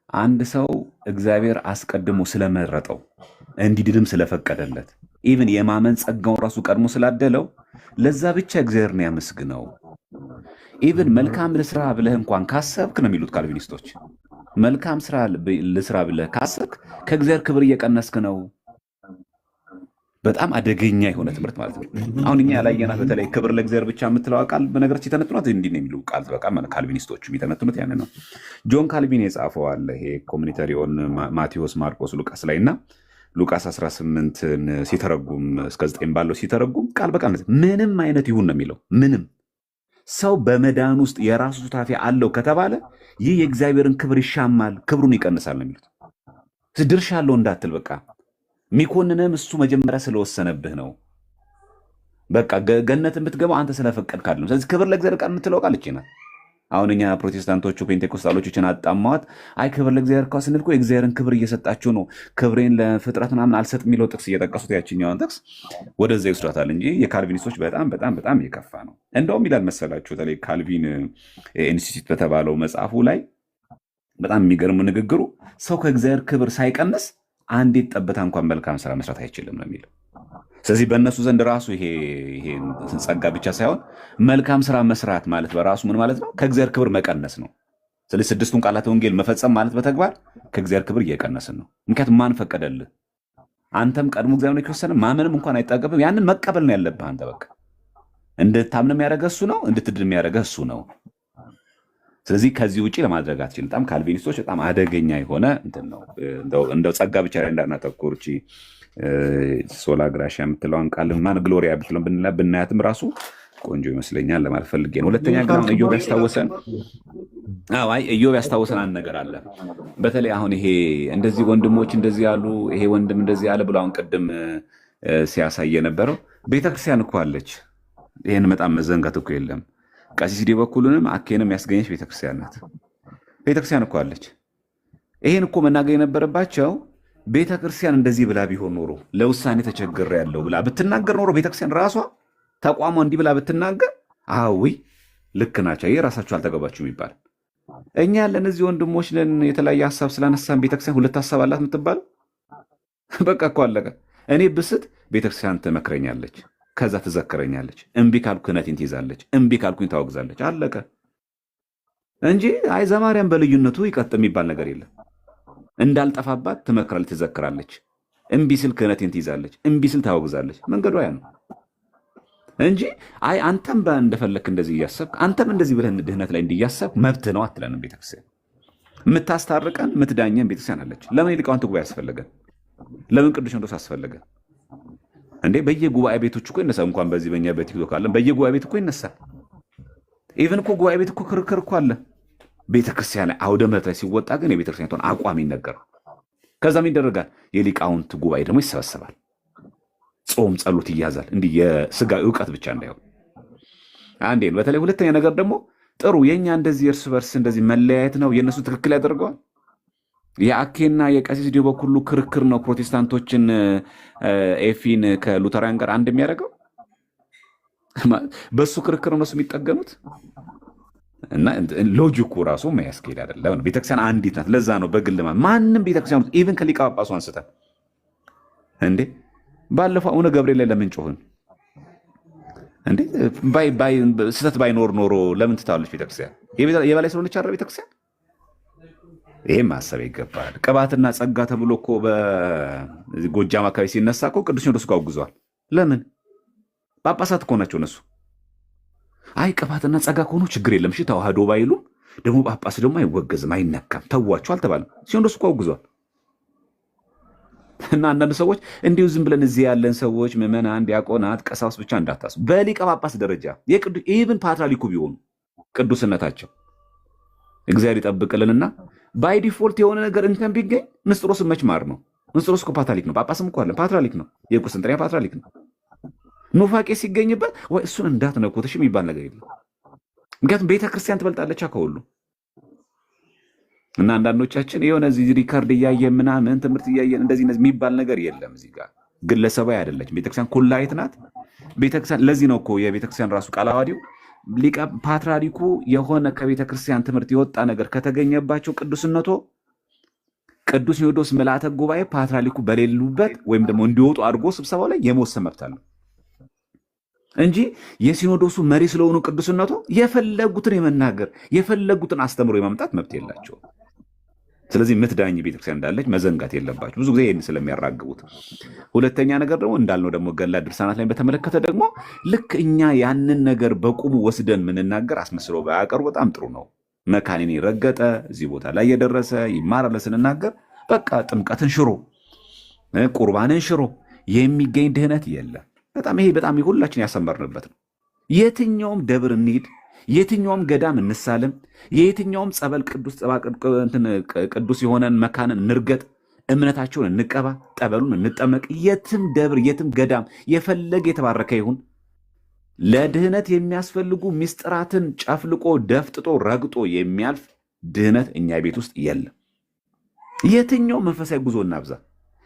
አንድ ሰው እግዚአብሔር አስቀድሞ ስለመረጠው እንዲድንም ስለፈቀደለት ኢቭን የማመን ጸጋውን ራሱ ቀድሞ ስላደለው ለዛ ብቻ እግዚአብሔርን ያመስግነው። ኢቭን መልካም ልስራ ብለህ እንኳን ካሰብክ ነው የሚሉት ካልቪኒስቶች፣ መልካም ስራ ልስራ ብለህ ካሰብክ ከእግዚአብሔር ክብር እየቀነስክ ነው። በጣም አደገኛ የሆነ ትምህርት ማለት ነው። አሁን እኛ ያላየናት በተለይ ክብር ለእግዚአብሔር ብቻ የምትለው ቃል በነገራችን የተነትኗት እንዲህ ነው የሚሉ ቃል በቃል ካልቪኒስቶቹ የተነትኑት ያን ነው። ጆን ካልቪን የጻፈው አለ ይሄ ኮሚኒተሪ ኦን ማቴዎስ፣ ማርቆስ፣ ሉቃስ ላይ እና ሉቃስ 18ን ሲተረጉም እስከ 9 ባለው ሲተረጉም ቃል በቃል ምንም አይነት ይሁን ነው የሚለው። ምንም ሰው በመዳን ውስጥ የራሱ ሱታፌ አለው ከተባለ ይህ የእግዚአብሔርን ክብር ይሻማል፣ ክብሩን ይቀንሳል ነው የሚሉት። ድርሻ አለው እንዳትል በቃ ሚኮንንም እሱ መጀመሪያ ስለወሰነብህ ነው። በቃ ገነት የምትገባው አንተ ስለፈቀድክ አይደለም። ስለዚህ ክብር ለእግዚአብሔር ቃል የምትለው ቃል እቺ ናት። አሁን እኛ ፕሮቴስታንቶቹ ፔንቴኮስታሎችን አጣማዋት። አይ ክብር ለእግዚአብሔር ቃል ስንል እኮ የእግዚአብሔርን ክብር እየሰጣችሁ ነው፣ ክብሬን ለፍጥረት ምናምን አልሰጥ የሚለው ጥቅስ እየጠቀሱት ያችኛውን ጥቅስ ወደዛ ይወስዳታል እንጂ የካልቪኒስቶች በጣም በጣም በጣም የከፋ ነው። እንደውም ይላል መሰላችሁ በተለይ ካልቪን ኢንስቲትዩት በተባለው መጽሐፉ ላይ በጣም የሚገርም ንግግሩ ሰው ከእግዚአብሔር ክብር ሳይቀንስ አንዲት ጠብታ እንኳን መልካም ስራ መስራት አይችልም ነው የሚለው። ስለዚህ በእነሱ ዘንድ ራሱ ይሄ ጸጋ ብቻ ሳይሆን መልካም ስራ መስራት ማለት በራሱ ምን ማለት ነው? ከእግዚአብሔር ክብር መቀነስ ነው። ስለዚህ 6ቱን ቃላተ ወንጌል መፈጸም ማለት በተግባር ከእግዚአብሔር ክብር እየቀነስን ነው። ምክንያቱም ማን ፈቀደልህ? አንተም ቀድሞ እግዚአብሔር የወሰነ ማመንም እንኳን አይጠገብም። ያንን መቀበል ነው ያለብህ አንተ። በቃ እንድታምን የሚያደርገህ እሱ ነው፣ እንድትድን የሚያደርገህ እሱ ነው። ስለዚህ ከዚህ ውጪ ለማድረግ አትችልም። በጣም ካልቪኒስቶች በጣም አደገኛ የሆነ እንትን ነው። እንደው ጸጋ ብቻ ላይ እንዳናተኩር እቺ ሶላ ግራሺያ የምትለውን ቃል ማን ግሎሪያ ብትለው ብናያትም ራሱ ቆንጆ ይመስለኛል ለማለት ፈልጌ ነው። ሁለተኛ ግን ኢዮብ ያስታወሰን አንድ ነገር አለ። በተለይ አሁን ይሄ እንደዚህ ወንድሞች እንደዚህ ያሉ ይሄ ወንድም እንደዚህ ያለ ብሎ አሁን ቅድም ሲያሳይ የነበረው ቤተክርስቲያን እኮ አለች። ይህን በጣም መዘንጋት እኮ የለም። ቀሲስ ዲበኩሉንም አኬንም ያስገኘች ቤተክርስቲያን ናት። ቤተክርስቲያን እኮ አለች። ይሄን እኮ መናገር የነበረባቸው ቤተክርስቲያን እንደዚህ ብላ ቢሆን ኖሮ ለውሳኔ ተቸግር ያለው ብላ ብትናገር ኖሮ ቤተክርስቲያን ራሷ ተቋሟ እንዲህ ብላ ብትናገር አዊ ልክ ናቸው፣ ይሄ ራሳቸው አልተገባችሁም ይባል። እኛ ያለን እዚህ ወንድሞች ነን፣ የተለያየ ሀሳብ ስላነሳን ቤተክርስቲያን ሁለት ሀሳብ አላት የምትባል በቃ እኮ አለቀ። እኔ ብስት ቤተክርስቲያን ትመክረኛለች፣ ከዛ ትዘክረኛለች። እምቢ ካልኩ ክህነቴን ትይዛለች፣ እምቢ ካልኩኝ ታወግዛለች። አለቀ እንጂ አይ ዘማርያም በልዩነቱ ይቀጥ የሚባል ነገር የለም። እንዳልጠፋባት ትመክራለች፣ ትዘክራለች። እምቢ ስል ክህነቴን ትይዛለች፣ እምቢ ስል ታወግዛለች። መንገዷ ያ ነው እንጂ አይ አንተም እንደፈለክ እንደዚህ እያሰብክ አንተም እንደዚህ ብለህ ድህነት ላይ እንዲያሰብ መብት ነው አትለንም። ቤተክርስቲያን የምታስታርቀን የምትዳኘን ቤተክርስቲያን አለች። ለምን ሊቃውንት ጉባኤ አስፈለገን? ለምን ቅዱስ ሲኖዶስ አስፈለገን እንዴ? በየጉባኤ ቤቶች እኮ ይነሳል። እንኳን በዚህ በእኛ በቲክቶክ አለን፣ በየጉባኤ ቤት እኮ ይነሳል። ኢቨን እኮ ጉባኤ ቤት እኮ ክርክር እኮ አለ። ቤተክርስቲያን ላይ አውደ ምሕረት ላይ ሲወጣ ግን የቤተክርስቲያኒቷን አቋም ይነገራል። ከዛም ይደረጋል። የሊቃውንት ጉባኤ ደግሞ ይሰበሰባል። ጾም ጸሎት ይያዛል። እንዲህ የስጋ እውቀት ብቻ እንዳይሆን አንዴ። በተለይ ሁለተኛ ነገር ደግሞ ጥሩ የኛ እንደዚህ እርስ በርስ እንደዚህ መለያየት ነው የእነሱ ትክክል ያደርገዋል። የአኬና የቀሲስ ዲበኩሉ ክርክር ነው ፕሮቴስታንቶችን ኤፊን ከሉተራን ጋር አንድ የሚያደርገው። በሱ ክርክር እነሱ የሚጠገኑት እና ሎጂኩ ራሱ ማያስኬድ አይደለም። ቤተክርስቲያን አንዲት ናት። ለዛ ነው በግል ማንም ቤተክርስቲያን ኢቭን ከሊቀ ጳጳሱ አንስተን እንዴ ባለፈው አቡነ ገብርኤል ላይ ለምን ጮህን እንዴ? ስህተት ባይኖር ኖሮ ለምን ትታለች ቤተክርስቲያን? የበላይ ስለሆነች አይደል ቤተክርስቲያን? ይሄም ማሰብ ይገባል። ቅባትና ጸጋ ተብሎ እኮ በጎጃም አካባቢ ሲነሳ እኮ ቅዱስ ሲኖዶስ እኮ አውግዟል። ለምን? ጳጳሳት እኮ ናቸው እነሱ። አይ ቅባትና ጸጋ ከሆኑ ችግር የለም እሺ ተዋህዶ ባይሉም ደግሞ ጳጳስ ደግሞ አይወገዝም አይነካም ተዋቸው አልተባለም። ሲኖዶስ እኮ አውግዟል። እና አንዳንድ ሰዎች እንዲሁ ዝም ብለን እዚህ ያለን ሰዎች ምዕመናን፣ ዲያቆናት፣ ቀሳውስት ብቻ እንዳታስቡ። በሊቀ ጳጳስ ደረጃ ኢቭን ፓትርያርኩ ቢሆኑ ቅዱስነታቸው እግዚአብሔር ይጠብቅልንና ባይ ዲፎልት የሆነ ነገር እንከን ቢገኝ ንስጥሮስን መች ማር ነው? ንስጥሮስ እኮ ፓትርያርክ ነው። ጳጳስም እኮ አለ ፓትርያርክ ነው። የቁስጥንጥንያ ፓትርያርክ ነው። ኑፋቄ ሲገኝበት ወይ እሱን እንዳትነኩት እሺ የሚባል ነገር የለም። ምክንያቱም ቤተክርስቲያን ትበልጣለች ከሁሉ። እና አንዳንዶቻችን የሆነ እዚህ ሪካርድ እያየን ምናምን ትምህርት እያየን እንደዚህ የሚባል ነገር የለም። እዚህ ጋር ግለሰባዊ አይደለችም ቤተክርስቲያን፣ ኩላዊት ናት ቤተክርስቲያን። ለዚህ ነው እኮ የቤተክርስቲያን ራሱ ቃለ ዓዋዲው ሊቀ ፓትርያርኩ የሆነ ከቤተክርስቲያን ትምህርት የወጣ ነገር ከተገኘባቸው ቅዱስነቶ ቅዱስ ሲኖዶስ ምልዓተ ጉባኤ ፓትርያርኩ በሌሉበት ወይም ደግሞ እንዲወጡ አድርጎ ስብሰባው ላይ የመወሰን መብት አለው እንጂ የሲኖዶሱ መሪ ስለሆኑ ቅዱስነቱ የፈለጉትን የመናገር የፈለጉትን አስተምሮ የማምጣት መብት የላቸው። ስለዚህ ምትዳኝ ቤተክርስቲያን እንዳለች መዘንጋት የለባችሁ። ብዙ ጊዜ ይህን ስለሚያራግቡት። ሁለተኛ ነገር ደግሞ እንዳልነው ደግሞ ገድላት ድርሳናት ላይ በተመለከተ ደግሞ ልክ እኛ ያንን ነገር በቁሙ ወስደን ምንናገር አስመስለው ባያቀሩ በጣም ጥሩ ነው። መካኒን ረገጠ እዚህ ቦታ ላይ የደረሰ ይማራል ስንናገር በቃ ጥምቀትን ሽሮ ቁርባንን ሽሮ የሚገኝ ድህነት የለም። በጣም ይሄ በጣም ሁላችን ያሰመርንበት ነው። የትኛውም ደብር እንሂድ፣ የትኛውም ገዳም እንሳለም፣ የየትኛውም ጸበል ቅዱስ የሆነን መካንን እንርገጥ፣ እምነታቸውን እንቀባ፣ ጠበሉን እንጠመቅ፣ የትም ደብር የትም ገዳም የፈለገ የተባረከ ይሁን ለድህነት የሚያስፈልጉ ምስጢራትን ጨፍልቆ ደፍጥጦ ረግጦ የሚያልፍ ድህነት እኛ ቤት ውስጥ የለም። የትኛውም መንፈሳዊ ጉዞ እናብዛ፣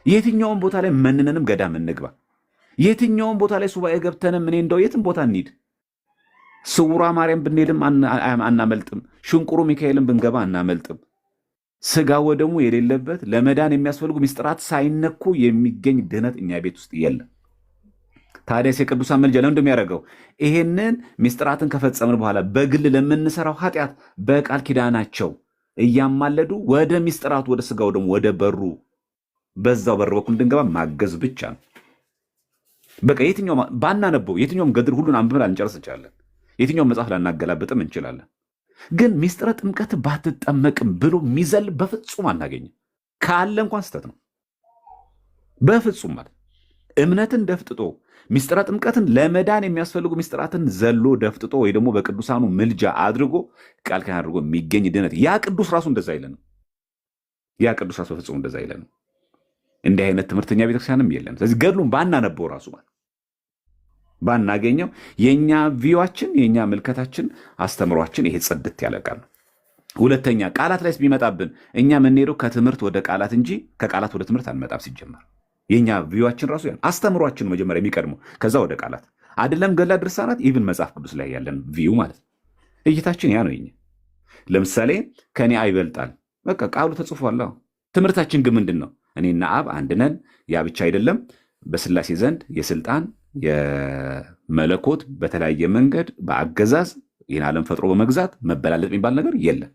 የትኛውም ቦታ ላይ መንነንም ገዳም እንግባ፣ የትኛውም ቦታ ላይ ሱባኤ ገብተንም እኔ እንደው የትም ቦታ እንሂድ፣ ስውሯ ማርያም ብንሄድም አናመልጥም፣ ሽንቁሩ ሚካኤልን ብንገባ አናመልጥም። ስጋ ወደሙ የሌለበት ለመዳን የሚያስፈልጉ ምስጢራት ሳይነኩ የሚገኝ ድህነት እኛ ቤት ውስጥ የለም። ታዲያስ የቅዱሳን ምልጃ ለምን እንደሚያደርገው ይሄንን ምስጢራትን ከፈጸምን በኋላ በግል ለምንሰራው ኃጢአት በቃል ኪዳናቸው እያማለዱ ወደ ምስጢራቱ ወደ ስጋው ደግሞ ወደ በሩ በዛው በር በኩል እንድንገባ ማገዝ ብቻ ነው። በቃ የትኛውም ባናነበው የትኛውም ገድል ሁሉን አንብበን ልንጨርስ እንችላለን። የትኛውም መጽሐፍ ላናገላብጥም እንችላለን። ግን ምስጢረ ጥምቀት ባትጠመቅም ብሎ የሚዘል በፍጹም አናገኝም። ካለ እንኳን ስተት ነው በፍጹም ማለት እምነትን ደፍጥጦ ምስጢረ ጥምቀትን ለመዳን የሚያስፈልጉ ምስጢራትን ዘሎ ደፍጥጦ ወይ ደግሞ በቅዱሳኑ ምልጃ አድርጎ ቃል ኪዳን አድርጎ የሚገኝ ድነት ያ ቅዱስ ራሱ እንደዛ አይለንም። ያ ቅዱስ ራሱ በፍጹም እንደዛ አይለንም። እንዲህ አይነት ትምህርተኛ ቤተክርስቲያንም የለም። ስለዚህ ገድሉን ባናነበው ራሱ ማለት ባናገኘው የኛ ቪዋችን የኛ ምልከታችን አስተምሯችን ይሄ ጽድት ያለ ቃል ነው። ሁለተኛ ቃላት ላይ ቢመጣብን እኛ የምንሄደው ከትምህርት ወደ ቃላት እንጂ ከቃላት ወደ ትምህርት አንመጣም። ሲጀመር የኛ ቪዋችን ራሱ ያን አስተምሯችን መጀመሪያ የሚቀድመው ከዛ ወደ ቃላት አይደለም። ገድላት ድርሳናት ኢቭን መጽሐፍ ቅዱስ ላይ ያለን ቪው ማለት እይታችን ያ ነው። የኛ ለምሳሌ ከኔ አይበልጣል በቃ ቃሉ ተጽፏል። ትምህርታችን ግን ምንድን ነው? እኔና አብ አንድ ነን። ያ ብቻ አይደለም። በስላሴ ዘንድ የስልጣን የመለኮት በተለያየ መንገድ በአገዛዝ ይህን ዓለም ፈጥሮ በመግዛት መበላለጥ የሚባል ነገር የለም።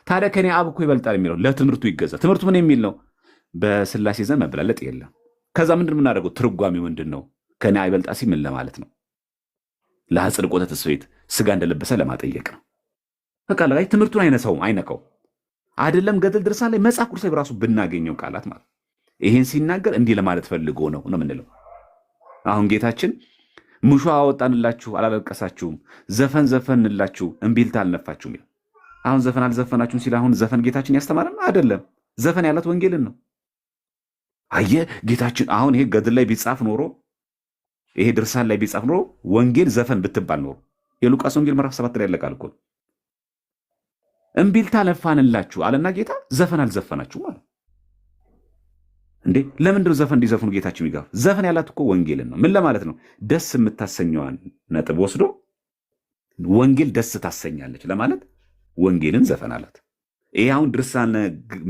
ታዲያ ከኔ አብ እኮ ይበልጣል የሚለው ለትምህርቱ ይገዛ። ትምህርቱ ምን የሚል ነው? በስላሴ ዘንድ መበላለጥ የለም። ከዛ ምንድን የምናደርገው? ትርጓሜው ምንድን ነው? ከኔ አይበልጣ ሲል ምን ለማለት ነው? ለአጽድቆተ ተስፌት ስጋ እንደለበሰ ለማጠየቅ ነው። በቃ ላይ ትምህርቱን አይነካው አይደለም። ገድል ድርሳን ላይ መጽሐፍ ቅዱስ ላይ በራሱ ብናገኘው ቃላት ማለት ይሄን ሲናገር እንዲህ ለማለት ፈልጎ ነው የምንለው። አሁን ጌታችን ሙሾ አወጣንላችሁ አላለቀሳችሁም፣ ዘፈን ዘፈንላችሁ እምቢልታ አልነፋችሁም ይላል። አሁን ዘፈን አልዘፈናችሁም ሲል አሁን ዘፈን ጌታችን ያስተማረን አይደለም። ዘፈን ያላት ወንጌልን ነው። አየ ጌታችን አሁን ይሄ ገድል ላይ ቢጻፍ ኖሮ ይሄ ድርሳን ላይ ቢጻፍ ኖሮ ወንጌል ዘፈን ብትባል ኖሮ የሉቃስ ወንጌል ምዕራፍ 7 ላይ ያለቃል እኮ እምቢልታ ነፋንላችሁ አለና ጌታ ዘፈን አልዘፈናችሁ ማለት እንዴ። ለምንድን ነው ዘፈን እንዲዘፍኑ ጌታችን የሚጋፍ? ዘፈን ያላት እኮ ወንጌልን ነው። ምን ለማለት ነው? ደስ የምታሰኘዋን ነጥብ ወስዶ ወንጌል ደስ ታሰኛለች ለማለት ወንጌልን ዘፈን አላት። ይሄ አሁን ድርሳነ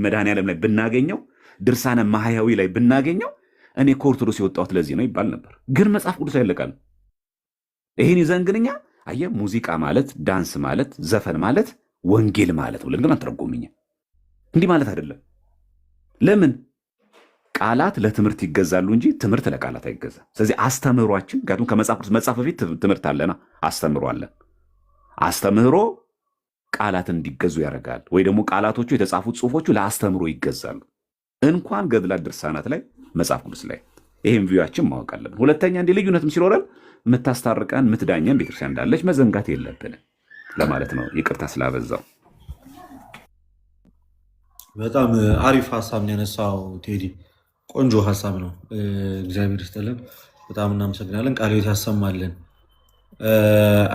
መድኃኔዓለም ላይ ብናገኘው ድርሳነ ማህያዊ ላይ ብናገኘው እኔ ከኦርቶዶክስ የወጣሁት ለዚህ ነው ይባል ነበር። ግን መጽሐፍ ቅዱስ አይለቃል። ይሄን ይዘን ግን እኛ አየህ ሙዚቃ ማለት ዳንስ ማለት ዘፈን ማለት ወንጌል ማለት ብለን ግን አትረጎምኛ። እንዲህ ማለት አይደለም። ለምን? ቃላት ለትምህርት ይገዛሉ እንጂ ትምህርት ለቃላት አይገዛ። ስለዚህ አስተምህሯችን ምክንያቱም ከመጽሐፍ ቅዱስ መጽሐፍ በፊት ትምህርት አለና አስተምህሮ አለን። አስተምህሮ ቃላት እንዲገዙ ያደርጋል። ወይ ደግሞ ቃላቶቹ የተጻፉት ጽሁፎቹ ለአስተምህሮ ይገዛሉ። እንኳን ገድላት ድርሳናት ላይ መጽሐፍ ቅዱስ ላይ ይሄን ቪዋችን ማወቅ አለብን። ሁለተኛ እንዲህ ልዩነትም ሲኖረን የምታስታርቀን የምትዳኘን ቤተክርስቲያን እንዳለች መዘንጋት የለብንም ለማለት ነው። ይቅርታ ስላበዛው። በጣም አሪፍ ሀሳብ ነው ያነሳው ቴዲ። ቆንጆ ሀሳብ ነው። እግዚአብሔር ይስጥልን። በጣም እናመሰግናለን። ቃለ ሕይወት ያሰማልን።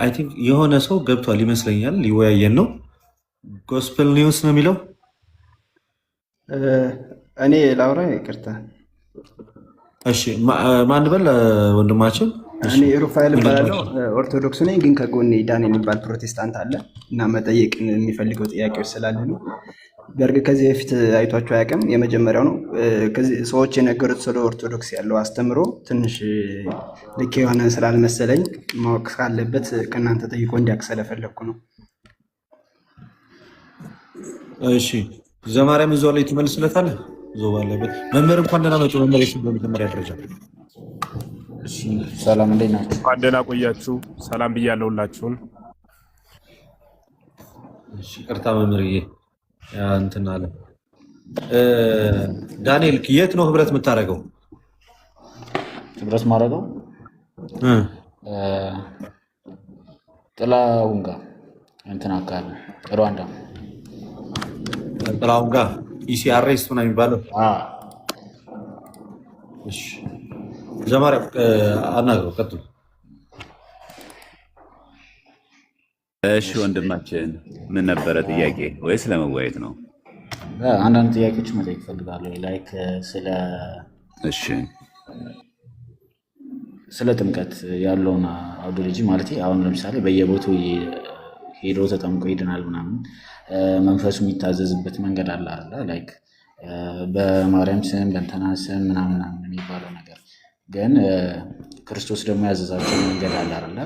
አይ ቲንክ የሆነ ሰው ገብቷል ይመስለኛል። ሊወያየን ነው። ጎስፐል ኒውስ ነው የሚለው። እኔ ላውራ። ይቅርታ። እሺ ማን በል ወንድማችን? እኔ ሩፋኤል እባላለሁ። ኦርቶዶክስ ነኝ፣ ግን ከጎኔ ዳን የሚባል ፕሮቴስታንት አለ እና መጠየቅ የሚፈልገው ጥያቄዎች ስላለ ነው። በእርግጥ ከዚህ በፊት አይቷቸው አያውቅም፣ የመጀመሪያው ነው። ሰዎች የነገሩት ስለ ኦርቶዶክስ ያለው አስተምሮ ትንሽ ልክ የሆነ ስላልመሰለኝ ማወቅ ካለበት ከእናንተ ጠይቆ እንዲያውቅ ስለፈለግኩ ነው። እሺ ዘማርያም እዛው ላይ ትመልስለታለህ። እዛው ባለበት መምህር እንኳን ደህና መጡ። መምህር እሺ፣ በመጀመሪያ ደረጃ እሺ፣ ሰላም እንዴት ናችሁ? እንኳን ደህና ቆያችሁ። ሰላም ብያለሁ ሁላችሁን። እሺ፣ ይቅርታ መምህርዬ እንትን አለ። ዳንኤል የት ነው ህብረት የምታደርገው? ህብረት ማድረገው ጥላሁን ጋር እንትን አካባቢ ሩዋንዳ ጥላሁን ጋር ኢሲአርኤስ ነው የሚባለው። እሺ ዘማርያም አናግረው፣ ቀጥሉ። እሺ ወንድማችን ምን ነበረ ጥያቄ ወይስ ለመወያየት ነው? አንዳንድ ጥያቄዎች መጠየቅ እፈልጋለሁ። ላይክ ስለ ጥምቀት ያለውን አውዶሎጂ ማለት አሁን ለምሳሌ በየቦታው ሄዶ ተጠምቆ ይድናል ምናምን መንፈሱ የሚታዘዝበት መንገድ አለ አይደል? ላይክ በማርያም ስም በእንትና ስም ምናምን የሚባለው ነገር ግን ክርስቶስ ደግሞ ያዘዛቸው መንገድ አለ አይደል?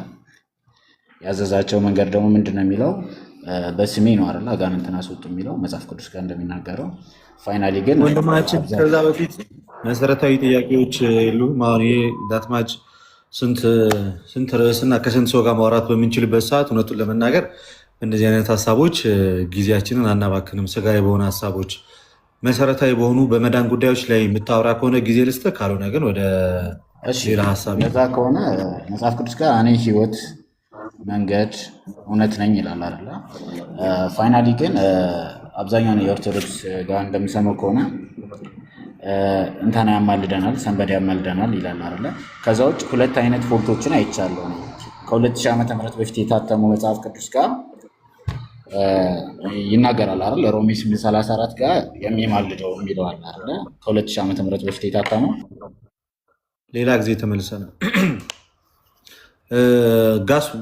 ያዘዛቸው መንገድ ደግሞ ምንድነው የሚለው? በስሜ ነው አይደል አጋንንትን አስወጡ የሚለው መጽሐፍ ቅዱስ ጋር እንደሚናገረው። ፋይናሊ ግን ወንድማችን ከዛ በፊት መሰረታዊ ጥያቄዎች የሉም። አሁን ይሄ ዳትማች ስንት ርዕስና ከስንት ሰው ጋር ማውራት በምንችልበት ሰዓት እውነቱን ለመናገር እንደዚህ አይነት ሀሳቦች ጊዜያችንን አናባክንም። ስጋዊ በሆነ ሀሳቦች መሰረታዊ በሆኑ በመዳን ጉዳዮች ላይ የምታወራ ከሆነ ጊዜ ልስጥህ፣ ካልሆነ ግን ወደ ሌላ ሀሳብ ነዛ ከሆነ መጽሐፍ ቅዱስ ጋር እኔ ህይወት መንገድ እውነት ነኝ ይላል አይደለ? ፋይናሊ ግን አብዛኛውን የኦርቶዶክስ ጋር እንደሚሰማው ከሆነ እንትና ያማልደናል፣ ሰንበዴ ያማልደናል ይላል አይደለ? ከዛ ውጭ ሁለት አይነት ፎልቶችን አይቻለሁ። ከ2000 ዓመተ ምህረት በፊት የታተመው መጽሐፍ ቅዱስ ጋር ይናገራል አይደል? ሮሜ 8:34 ጋር የሚማልደው የሚለው አለ አይደለ? ከ2000 ዓመተ ምህረት በፊት የታተመው ሌላ ጊዜ ተመልሰን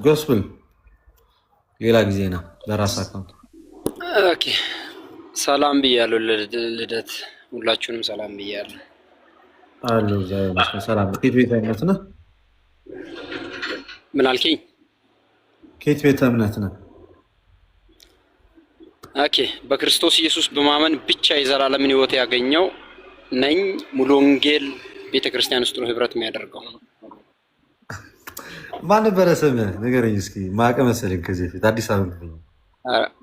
ጋስፕል ሌላ ጊዜ ነው በራስ አካውንት። ኦኬ ሰላም ብያለሁ። ልደት ሁላችሁንም ሰላም ብያለሁ። አሎ ሰላም። ከየት ቤተ እምነት ነህ? ምን አልከኝ? ከየት ቤተ እምነት ነህ? ኦኬ በክርስቶስ ኢየሱስ በማመን ብቻ የዘላለምን ሕይወት ያገኘው ነኝ። ሙሉ ወንጌል ቤተክርስቲያን ውስጥ ነው ህብረት የሚያደርገው። ማን ነበረ ስምህ? ንገረኝ እስኪ። ማቀ መሰለኝ ከዚህ በፊት አዲስ አበባ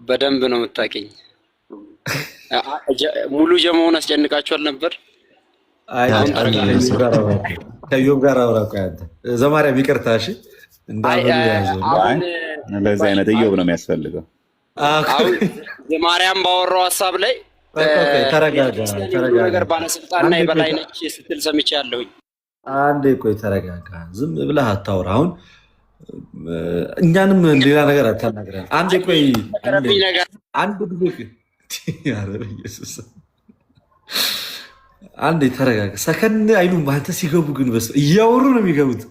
በደንብ ነው የምታውቀኝ። ሙሉ ጀማውን አስጨንቃችኋል ነበር። ከዮብ ጋር አውራ። ቆይ አንተ ዘማርያም ይቅርታ። እሺ ለዚህ አይነት እዮብ ነው የሚያስፈልገው። የማርያም ባወራው ሀሳብ ላይ ተረጋጋ። ነገር ባለስልጣንና የበላይ ነች ስትል ሰምቻለሁኝ። አንዴ ቆይ ተረጋጋ። ዝም ብለህ አታውራ። አሁን እኛንም ሌላ ነገር አታናግረን። አንዴ ቆይ አንዴ ተረጋጋ። ሰከን አይሉም። አንተ ሲገቡ ግን በስ እያወሩ ነው የሚገቡት።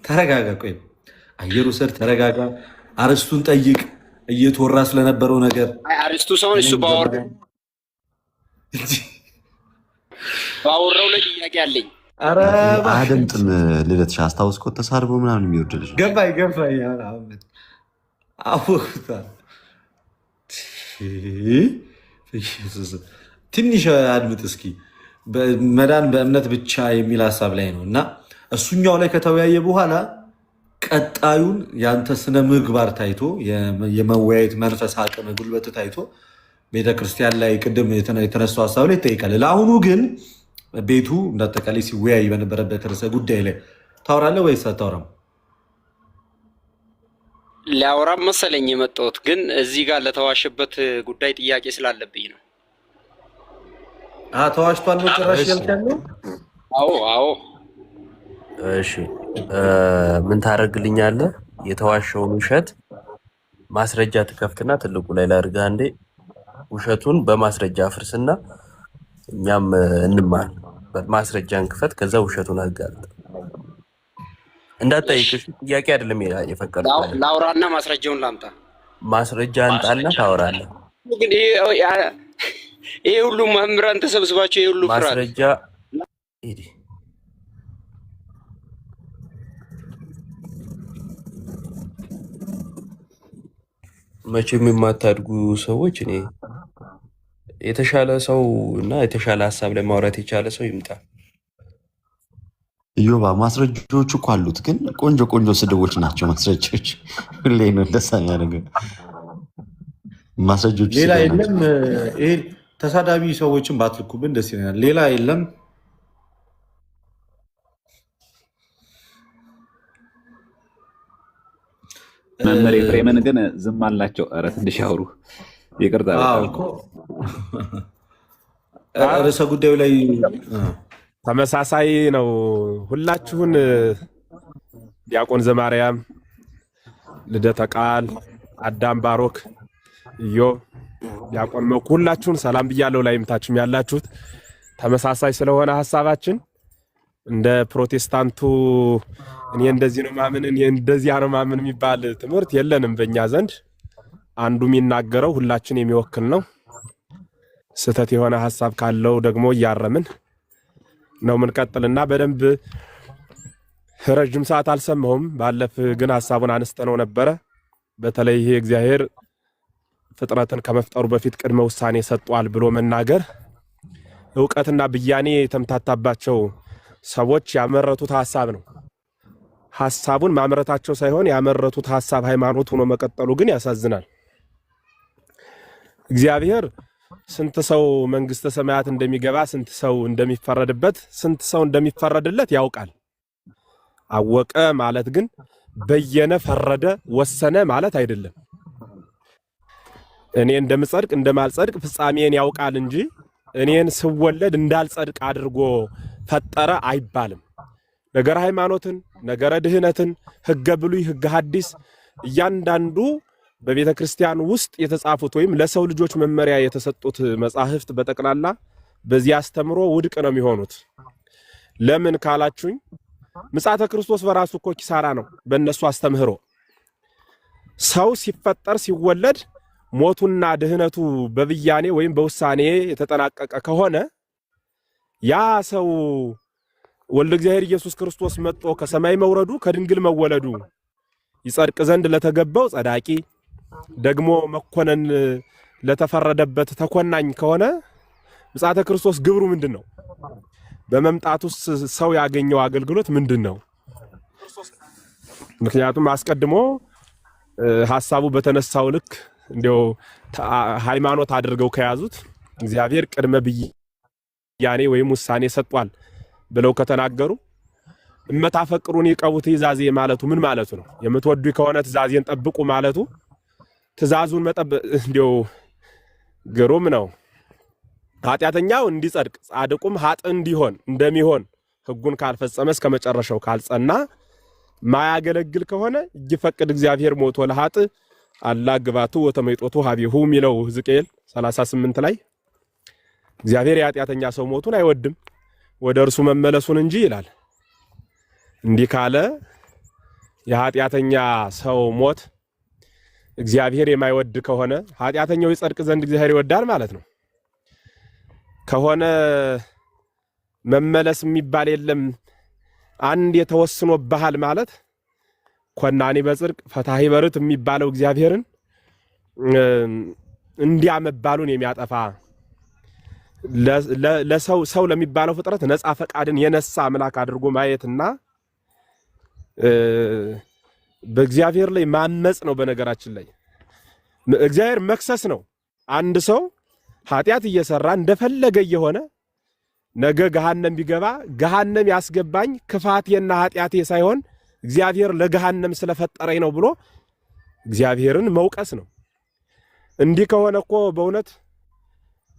ተረጋጋ። ቆይ አየሩ ሰር ተረጋጋ። አርስቱን ጠይቅ። እየተወራ ስለነበረው ነገር አርስቱ ሰውን እሱ ባወራው ላይ ጥያቄ አለኝ። አደምጥም ልደትሽ አስታውስኮ ተሳርቦ ምናምን የሚወርድ ልጅ ገባኝ። አወኩታ ትንሽ አድምጥ እስኪ። መዳን በእምነት ብቻ የሚል ሀሳብ ላይ ነው እና እሱኛው ላይ ከተወያየ በኋላ ቀጣዩን ያንተ ስነ ምግባር ታይቶ የመወያየት መንፈስ አቅም ጉልበት ታይቶ ቤተክርስቲያን ላይ ቅድም የተነሳው ሀሳብ ላይ ይጠይቃል። ለአሁኑ ግን ቤቱ እንዳጠቃላይ ሲወያይ በነበረበት ርዕሰ ጉዳይ ላይ ታወራለህ ወይስ አታወራም? ሊያወራም መሰለኝ የመጣሁት፣ ግን እዚህ ጋር ለተዋሸበት ጉዳይ ጥያቄ ስላለብኝ ነው። ተዋሽቷል ነው ጭራሽ ያልከው? አዎ። እሺ ምን ታደርግልኛለህ? የተዋሸውን ውሸት ማስረጃ ትከፍትና ትልቁ ላይ ላድርግህ አንዴ። ውሸቱን በማስረጃ አፍርስና እኛም እንማር። ማስረጃን ክፈት፣ ከዛ ውሸቱን አጋልጥ። እንዳትጠይቅሽ ጥያቄ አይደለም የፈቀድኩት። ላውራና ማስረጃውን ላምጣ። ማስረጃ አንጣና ታወራለህ። ግን ይሄ ሁሉ መምህራን ተሰብስባቸው ይሄ ሁሉ ፍርሃት ማስረጃ ሂድ መቼም የማታድጉ ሰዎች እኔ የተሻለ ሰው እና የተሻለ ሀሳብ ላይ ማውራት የቻለ ሰው ይምጣ። ኢዮባ ማስረጃዎቹ እኮ አሉት፣ ግን ቆንጆ ቆንጆ ስድቦች ናቸው ማስረጃዎች። ሁሌ ነው ደሳኛ ነገር ማስረጃዎች። ሌላ የለም። ይሄ ተሳዳቢ ሰዎችን ባትልኩብን ደስ ይለኛል። ሌላ የለም። መምህር ኤፍሬምን ግን ዝም አላቸው። ኧረ ትንሽ ያውሩ። ይቅርታ ርዕሰ ጉዳዩ ላይ ተመሳሳይ ነው። ሁላችሁን ዲያቆን ዘማርያም፣ ልደተ ቃል፣ አዳም ባሮክ፣ ኢዮብ፣ ዲያቆን መኩ ሁላችሁን ሰላም ብያለሁ። ላይምታችሁም ያላችሁት ተመሳሳይ ስለሆነ ሐሳባችን እንደ ፕሮቴስታንቱ እኔ እንደዚህ ነው ማምን እኔ እንደዚህ ነው ማምን የሚባል ትምህርት የለንም በእኛ ዘንድ። አንዱ የሚናገረው ሁላችን የሚወክል ነው። ስህተት የሆነ ሐሳብ ካለው ደግሞ እያረምን ነው ምንቀጥልና በደንብ ረጅም ሰዓት አልሰማሁም። ባለፈ ግን ሐሳቡን አነስተነው ነበረ። በተለይ ይሄ እግዚአብሔር ፍጥረትን ከመፍጠሩ በፊት ቅድመ ውሳኔ ሰጧል ብሎ መናገር ዕውቀትና ብያኔ የተምታታባቸው ሰዎች ያመረቱት ሐሳብ ነው። ሐሳቡን ማምረታቸው ሳይሆን ያመረቱት ሐሳብ ሃይማኖት ሆኖ መቀጠሉ ግን ያሳዝናል። እግዚአብሔር ስንት ሰው መንግስተ ሰማያት እንደሚገባ፣ ስንት ሰው እንደሚፈረድበት፣ ስንት ሰው እንደሚፈረድለት ያውቃል። አወቀ ማለት ግን በየነ፣ ፈረደ፣ ወሰነ ማለት አይደለም። እኔ እንደምጸድቅ እንደማልጸድቅ ፍጻሜን ያውቃል እንጂ እኔን ስወለድ እንዳልጸድቅ አድርጎ ፈጠረ አይባልም። ነገረ ሃይማኖትን፣ ነገረ ድህነትን፣ ህገ ብሉይ፣ ህገ ሐዲስ እያንዳንዱ በቤተ ክርስቲያን ውስጥ የተጻፉት ወይም ለሰው ልጆች መመሪያ የተሰጡት መጻሕፍት በጠቅላላ በዚህ አስተምሮ ውድቅ ነው የሚሆኑት። ለምን ካላችሁኝ ምጽአተ ክርስቶስ በራሱ እኮ ኪሳራ ነው። በእነሱ አስተምህሮ ሰው ሲፈጠር ሲወለድ ሞቱና ድህነቱ በብያኔ ወይም በውሳኔ የተጠናቀቀ ከሆነ ያ ሰው ወልደ እግዚአብሔር ኢየሱስ ክርስቶስ መጥቶ ከሰማይ መውረዱ ከድንግል መወለዱ ይጸድቅ ዘንድ ለተገባው ጸዳቂ ደግሞ መኮነን ለተፈረደበት ተኮናኝ ከሆነ ምጽአተ ክርስቶስ ግብሩ ምንድን ነው? በመምጣቱስ ሰው ያገኘው አገልግሎት ምንድን ነው? ምክንያቱም አስቀድሞ ሐሳቡ በተነሳው ልክ እንዲያው ሃይማኖት አድርገው ከያዙት እግዚአብሔር ቅድመ ብያኔ ወይም ውሳኔ ሰጧል ብለው ከተናገሩ እመታፈቅሩን ይቀቡ ትእዛዜ ማለቱ ምን ማለቱ ነው? የምትወዱ ከሆነ ትእዛዜን ጠብቁ ማለቱ ትእዛዙን መጠበቅ እንዲያው ግሩም ነው። ኃጢአተኛው እንዲጸድቅ ጻድቁም ኃጥ እንዲሆን እንደሚሆን ሕጉን ካልፈጸመ እስከ መጨረሻው ካልጸና ማያገለግል ከሆነ ይፈቅድ እግዚአብሔር ሞቶ ለኃጥ አላ ግባቱ ወተመይጦቱ ሀቢሁ ሚለው ሕዝቅኤል 38 ላይ እግዚአብሔር የኃጢአተኛ ሰው ሞቱን አይወድም ወደ እርሱ መመለሱን እንጂ ይላል። እንዲህ ካለ የኃጢአተኛ ሰው ሞት እግዚአብሔር የማይወድ ከሆነ ኃጢአተኛው ይጸድቅ ዘንድ እግዚአብሔር ይወዳል ማለት ነው። ከሆነ መመለስ የሚባል የለም። አንድ የተወስኖ ባህል ማለት ኮናኒ በጽድቅ ፈታሂ በርት የሚባለው እግዚአብሔርን እንዲያ መባሉን የሚያጠፋ ለሰው ለሚባለው ፍጥረት ነፃ ፈቃድን የነሳ አምላክ አድርጎ ማየትና በእግዚአብሔር ላይ ማመጽ ነው። በነገራችን ላይ እግዚአብሔር መክሰስ ነው። አንድ ሰው ኃጢአት እየሰራ እንደፈለገ እየሆነ ነገ ገሃነም ቢገባ ገሃነም ያስገባኝ ክፋቴና ኃጢአቴ ሳይሆን እግዚአብሔር ለገሃነም ስለፈጠረኝ ነው ብሎ እግዚአብሔርን መውቀስ ነው። እንዲህ ከሆነ እኮ በእውነት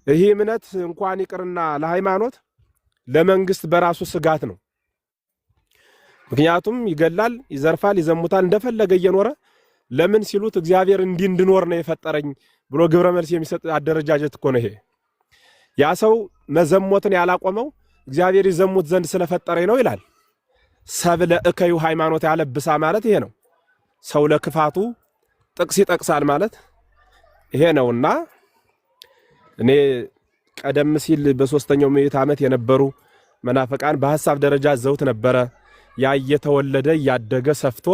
ይህ እምነት እንኳን ይቅርና ለሃይማኖት ለመንግስት በራሱ ስጋት ነው። ምክንያቱም ይገላል፣ ይዘርፋል፣ ይዘሙታል እንደፈለገ እየኖረ ለምን ሲሉት እግዚአብሔር እንዲህ እንድኖር ነው የፈጠረኝ ብሎ ግብረ መልስ የሚሰጥ አደረጃጀት እኮ ነው ይሄ። ያ ሰው መዘሞትን ያላቆመው እግዚአብሔር ይዘሙት ዘንድ ስለፈጠረኝ ነው ይላል። ሰብለ እከዩ ሃይማኖት ያለብሳ ማለት ይሄ ነው። ሰው ለክፋቱ ጥቅስ ይጠቅሳል ማለት ይሄ ነውና እኔ ቀደም ሲል በ3ኛው ምዕተ ዓመት የነበሩ መናፍቃን በሐሳብ ደረጃ ዘውት ነበረ። ያ እየተወለደ ያደገ ሰፍቶ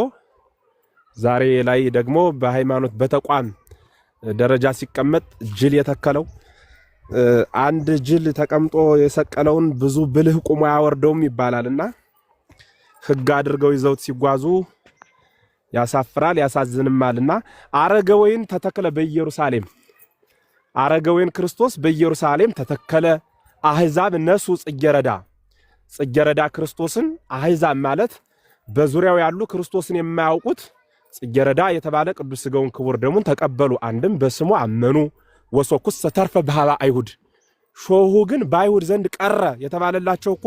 ዛሬ ላይ ደግሞ በሃይማኖት በተቋም ደረጃ ሲቀመጥ ጅል የተከለው አንድ ጅል ተቀምጦ የሰቀለውን ብዙ ብልህ ቁሞ ያወርደውም ይባላልና ሕግ አድርገው ይዘውት ሲጓዙ ያሳፍራል ያሳዝንማልና አረገ ወይን ተተከለ በኢየሩሳሌም አረገ ወይን ክርስቶስ በኢየሩሳሌም ተተከለ አህዛብ ነሱ ጽጌረዳ ክርስቶስን አህዛብ ማለት በዙሪያው ያሉ ክርስቶስን የማያውቁት ጽጌረዳ የተባለ ቅዱስ ሥጋውን ክቡር ደሙን ተቀበሉ አንድም በስሙ አመኑ ወሶኩስ ተርፈ በሃባ አይሁድ ሾሁ ግን በአይሁድ ዘንድ ቀረ የተባለላቸው እኮ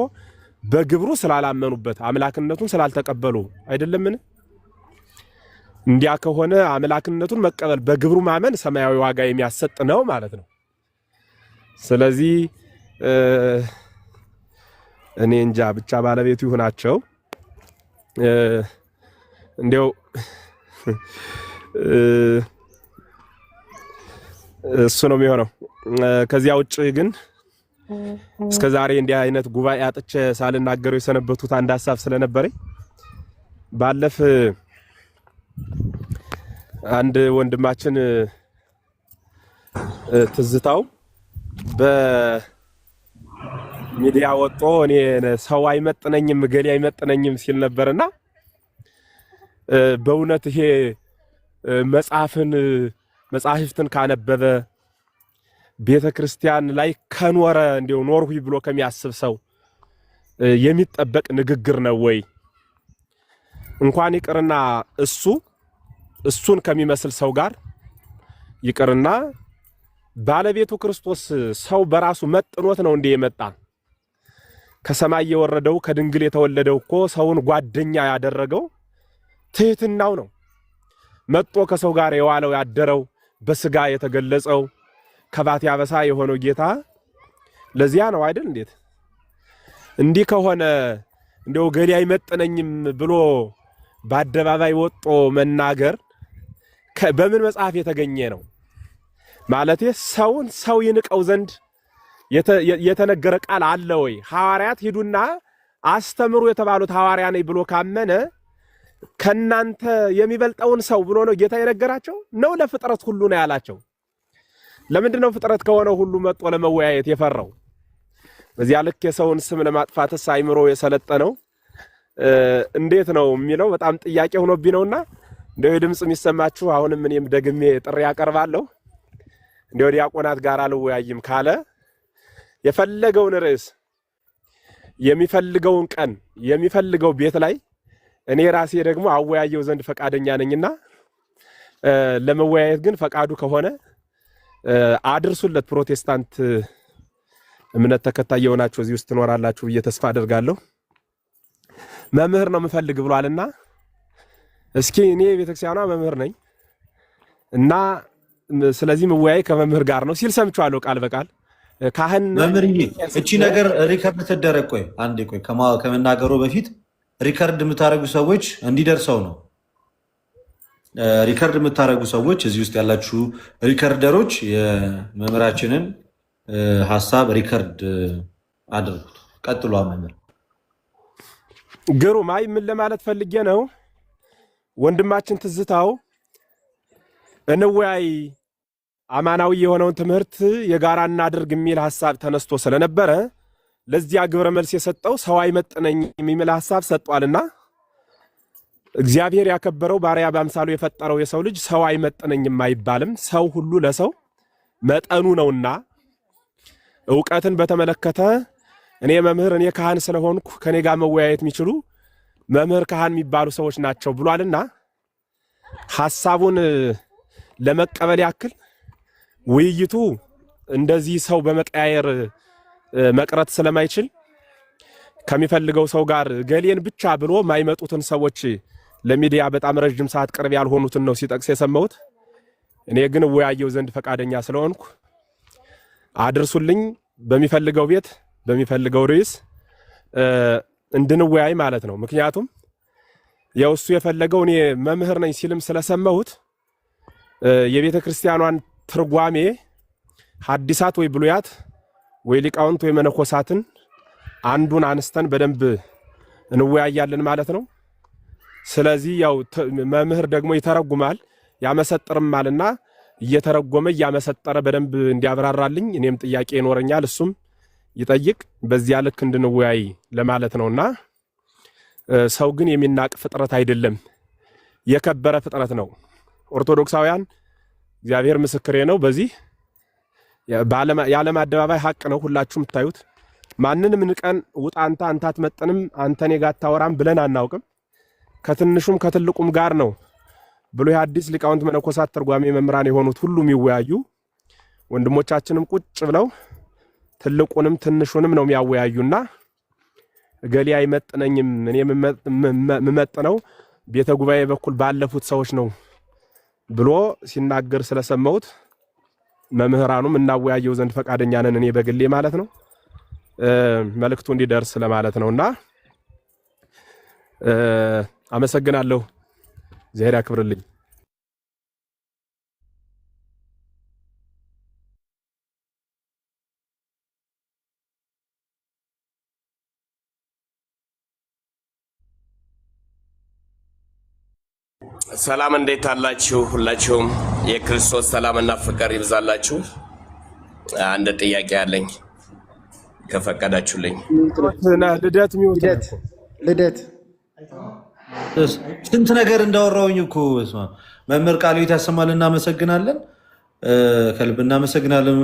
በግብሩ ስላላመኑበት አምላክነቱን ስላልተቀበሉ አይደለምን? እንዲያ ከሆነ አምላክነቱን መቀበል በግብሩ ማመን ሰማያዊ ዋጋ የሚያሰጥ ነው ማለት ነው። ስለዚህ እኔ እንጃ ብቻ ባለቤቱ ይሁናቸው። እንዲያው እሱ ነው የሚሆነው። ከዚያ ውጭ ግን እስከዛሬ እንዲህ አይነት ጉባኤ አጥቼ ሳልናገረው የሰነበቱት አንድ ሐሳብ ስለነበረኝ ባለፈ አንድ ወንድማችን ትዝታው በሚዲያ ወጥቶ እኔ ሰው አይመጥነኝም ገሌ አይመጥነኝም ሲል ነበርና በእውነት ይሄ መጽሐፍትን ካነበበ ቤተክርስቲያን ላይ ከኖረ እንደው ኖርሁይ ብሎ ከሚያስብ ሰው የሚጠበቅ ንግግር ነው ወይ? እንኳን ይቅርና እሱን ከሚመስል ሰው ጋር ይቅርና ባለቤቱ ክርስቶስ ሰው በራሱ መጥኖት ነው እንዴ የመጣ? ከሰማይ የወረደው ከድንግል የተወለደው እኮ ሰውን ጓደኛ ያደረገው ትህትናው ነው። መጥቶ ከሰው ጋር የዋለው ያደረው በስጋ የተገለጸው ከባት ያበሳ የሆነው ጌታ ለዚያ ነው አይደል? እንዴት እንዲህ ከሆነ እንደው ገሌ አይመጥነኝም ብሎ በአደባባይ ወጦ መናገር በምን መጽሐፍ የተገኘ ነው? ማለቴ ሰው ይንቀው ዘንድ የተነገረ ቃል አለ ወይ? ሐዋርያት ሂዱና አስተምሩ የተባሉት ሐዋርያ ነኝ ብሎ ካመነ ከናንተ የሚበልጠውን ሰው ብሎ ነው ጌታ የነገራቸው ነው? ለፍጥረት ሁሉ ነው ያላቸው? ለምንድን ነው ፍጥረት ከሆነው ሁሉ መጥቶ ለመወያየት የፈራው? በዚያ ልክ የሰውን ስም ለማጥፋትስ አይምሮ የሰለጠነው እንዴት ነው የሚለው በጣም ጥያቄ ሆኖብኝ ነውና እንደው ድምጽ የሚሰማችሁ አሁንም እኔም ደግሜ ጥሪ ያቀርባለሁ። እንደው ዲያቆናት ጋር አልወያይም ካለ የፈለገውን ርዕስ የሚፈልገውን ቀን የሚፈልገው ቤት ላይ እኔ ራሴ ደግሞ አወያየው ዘንድ ፈቃደኛ ነኝና ለመወያየት ግን ፈቃዱ ከሆነ አድርሱለት። ፕሮቴስታንት እምነት ተከታይ የሆናችሁ እዚህ ውስጥ ትኖራላችሁ ብዬ ተስፋ አደርጋለሁ። መምህር ነው የምፈልግ ብሏልና እስኪ እኔ ቤተክርስቲያኗ መምህር ነኝ እና ስለዚህ መወያይ ከመምህር ጋር ነው ሲል ሰምቻለሁ ቃል በቃል ካህን መምህርዬ እቺ ነገር ሪከርድ ተደረግ። ቆይ አንዴ ቆይ ከመናገሩ በፊት ሪከርድ የምታደርጉ ሰዎች እንዲደርሰው ነው። ሪከርድ የምታደርጉ ሰዎች እዚህ ውስጥ ያላችሁ ሪከርደሮች የመምህራችንን ሀሳብ ሪከርድ አድርጉት። ቀጥሏ መምህር ግሩም። አይ ምን ለማለት ፈልጌ ነው ወንድማችን ትዝታው እንወያይ አማናዊ የሆነውን ትምህርት የጋራ እናድርግ የሚል ሐሳብ ተነስቶ ስለነበረ ለዚያ ግብረ መልስ የሰጠው ሰው አይመጥነኝ የሚል ሐሳብ ሰጥቷልና እግዚአብሔር ያከበረው ባሪያ በአምሳሉ የፈጠረው የሰው ልጅ ሰው አይመጥነኝም አይባልም። ሰው ሁሉ ለሰው መጠኑ ነውና ዕውቀትን በተመለከተ እኔ መምህር እኔ ካህን ስለሆንኩ ከኔ ጋር መወያየት የሚችሉ መምህር ካህን የሚባሉ ሰዎች ናቸው ብሏልና ሐሳቡን ለመቀበል ያክል ውይይቱ እንደዚህ ሰው በመቀያየር መቅረት ስለማይችል ከሚፈልገው ሰው ጋር ገሌን ብቻ ብሎ ማይመጡትን ሰዎች ለሚዲያ በጣም ረጅም ሰዓት ቅርብ ያልሆኑትን ነው ሲጠቅስ የሰማሁት። እኔ ግን ወያየው ዘንድ ፈቃደኛ ስለሆንኩ አድርሱልኝ በሚፈልገው ቤት በሚፈልገው ርዕስ እንድንወያይ ማለት ነው። ምክንያቱም ያው እሱ የፈለገው እኔ መምህር ነኝ ሲልም ስለሰማሁት የቤተ ክርስቲያኗን ትርጓሜ ሐዲሳት ወይ ብሉያት ወይ ሊቃውንት ወይ መነኮሳትን አንዱን አንስተን በደንብ እንወያያለን ማለት ነው። ስለዚህ ያው መምህር ደግሞ ይተረጉማል ያመሰጥርማልና እየተረጎመ ያመሰጠረ በደንብ እንዲያብራራልኝ እኔም ጥያቄ ይኖረኛል፣ እሱም ይጠይቅ፣ በዚያ ልክ እንድንወያይ ለማለት ነውና ሰው ግን የሚናቅ ፍጥረት አይደለም፣ የከበረ ፍጥረት ነው። ኦርቶዶክሳውያን እግዚአብሔር ምስክሬ ነው። በዚህ የዓለም አደባባይ ሐቅ ነው ሁላችሁም ታዩት። ማንንም ንቀን ውጣ አንተ አትመጥንም አንተ እኔ ጋር አታወራም ብለን አናውቅም። ከትንሹም ከትልቁም ጋር ነው ብሉይ ሐዲስ ሊቃውንት መነኮሳት ትርጓሜ መምህራን የሆኑት ሁሉ የሚወያዩ፣ ወንድሞቻችንም ቁጭ ብለው ትልቁንም ትንሹንም ነው የሚያወያዩና እገሌ አይመጥነኝም እኔ የምመጥነው ቤተ ጉባኤ በኩል ባለፉት ሰዎች ነው ብሎ ሲናገር ስለሰማሁት መምህራኑም እናወያየው ዘንድ ፈቃደኛ ነን፣ እኔ በግሌ ማለት ነው። መልእክቱ እንዲደርስ ለማለት ነውና አመሰግናለሁ። እግዚአብሔር ያክብርልኝ። ሰላም እንዴት አላችሁ? ሁላችሁም የክርስቶስ ሰላምና ፍቅር ይብዛላችሁ። አንድ ጥያቄ አለኝ ከፈቀዳችሁልኝ። ልደት ስንት ነገር እንዳወራውኝ እኮ መምህር ቃልዮት ያሰማል። እናመሰግናለን፣ ከልብ እናመሰግናለን።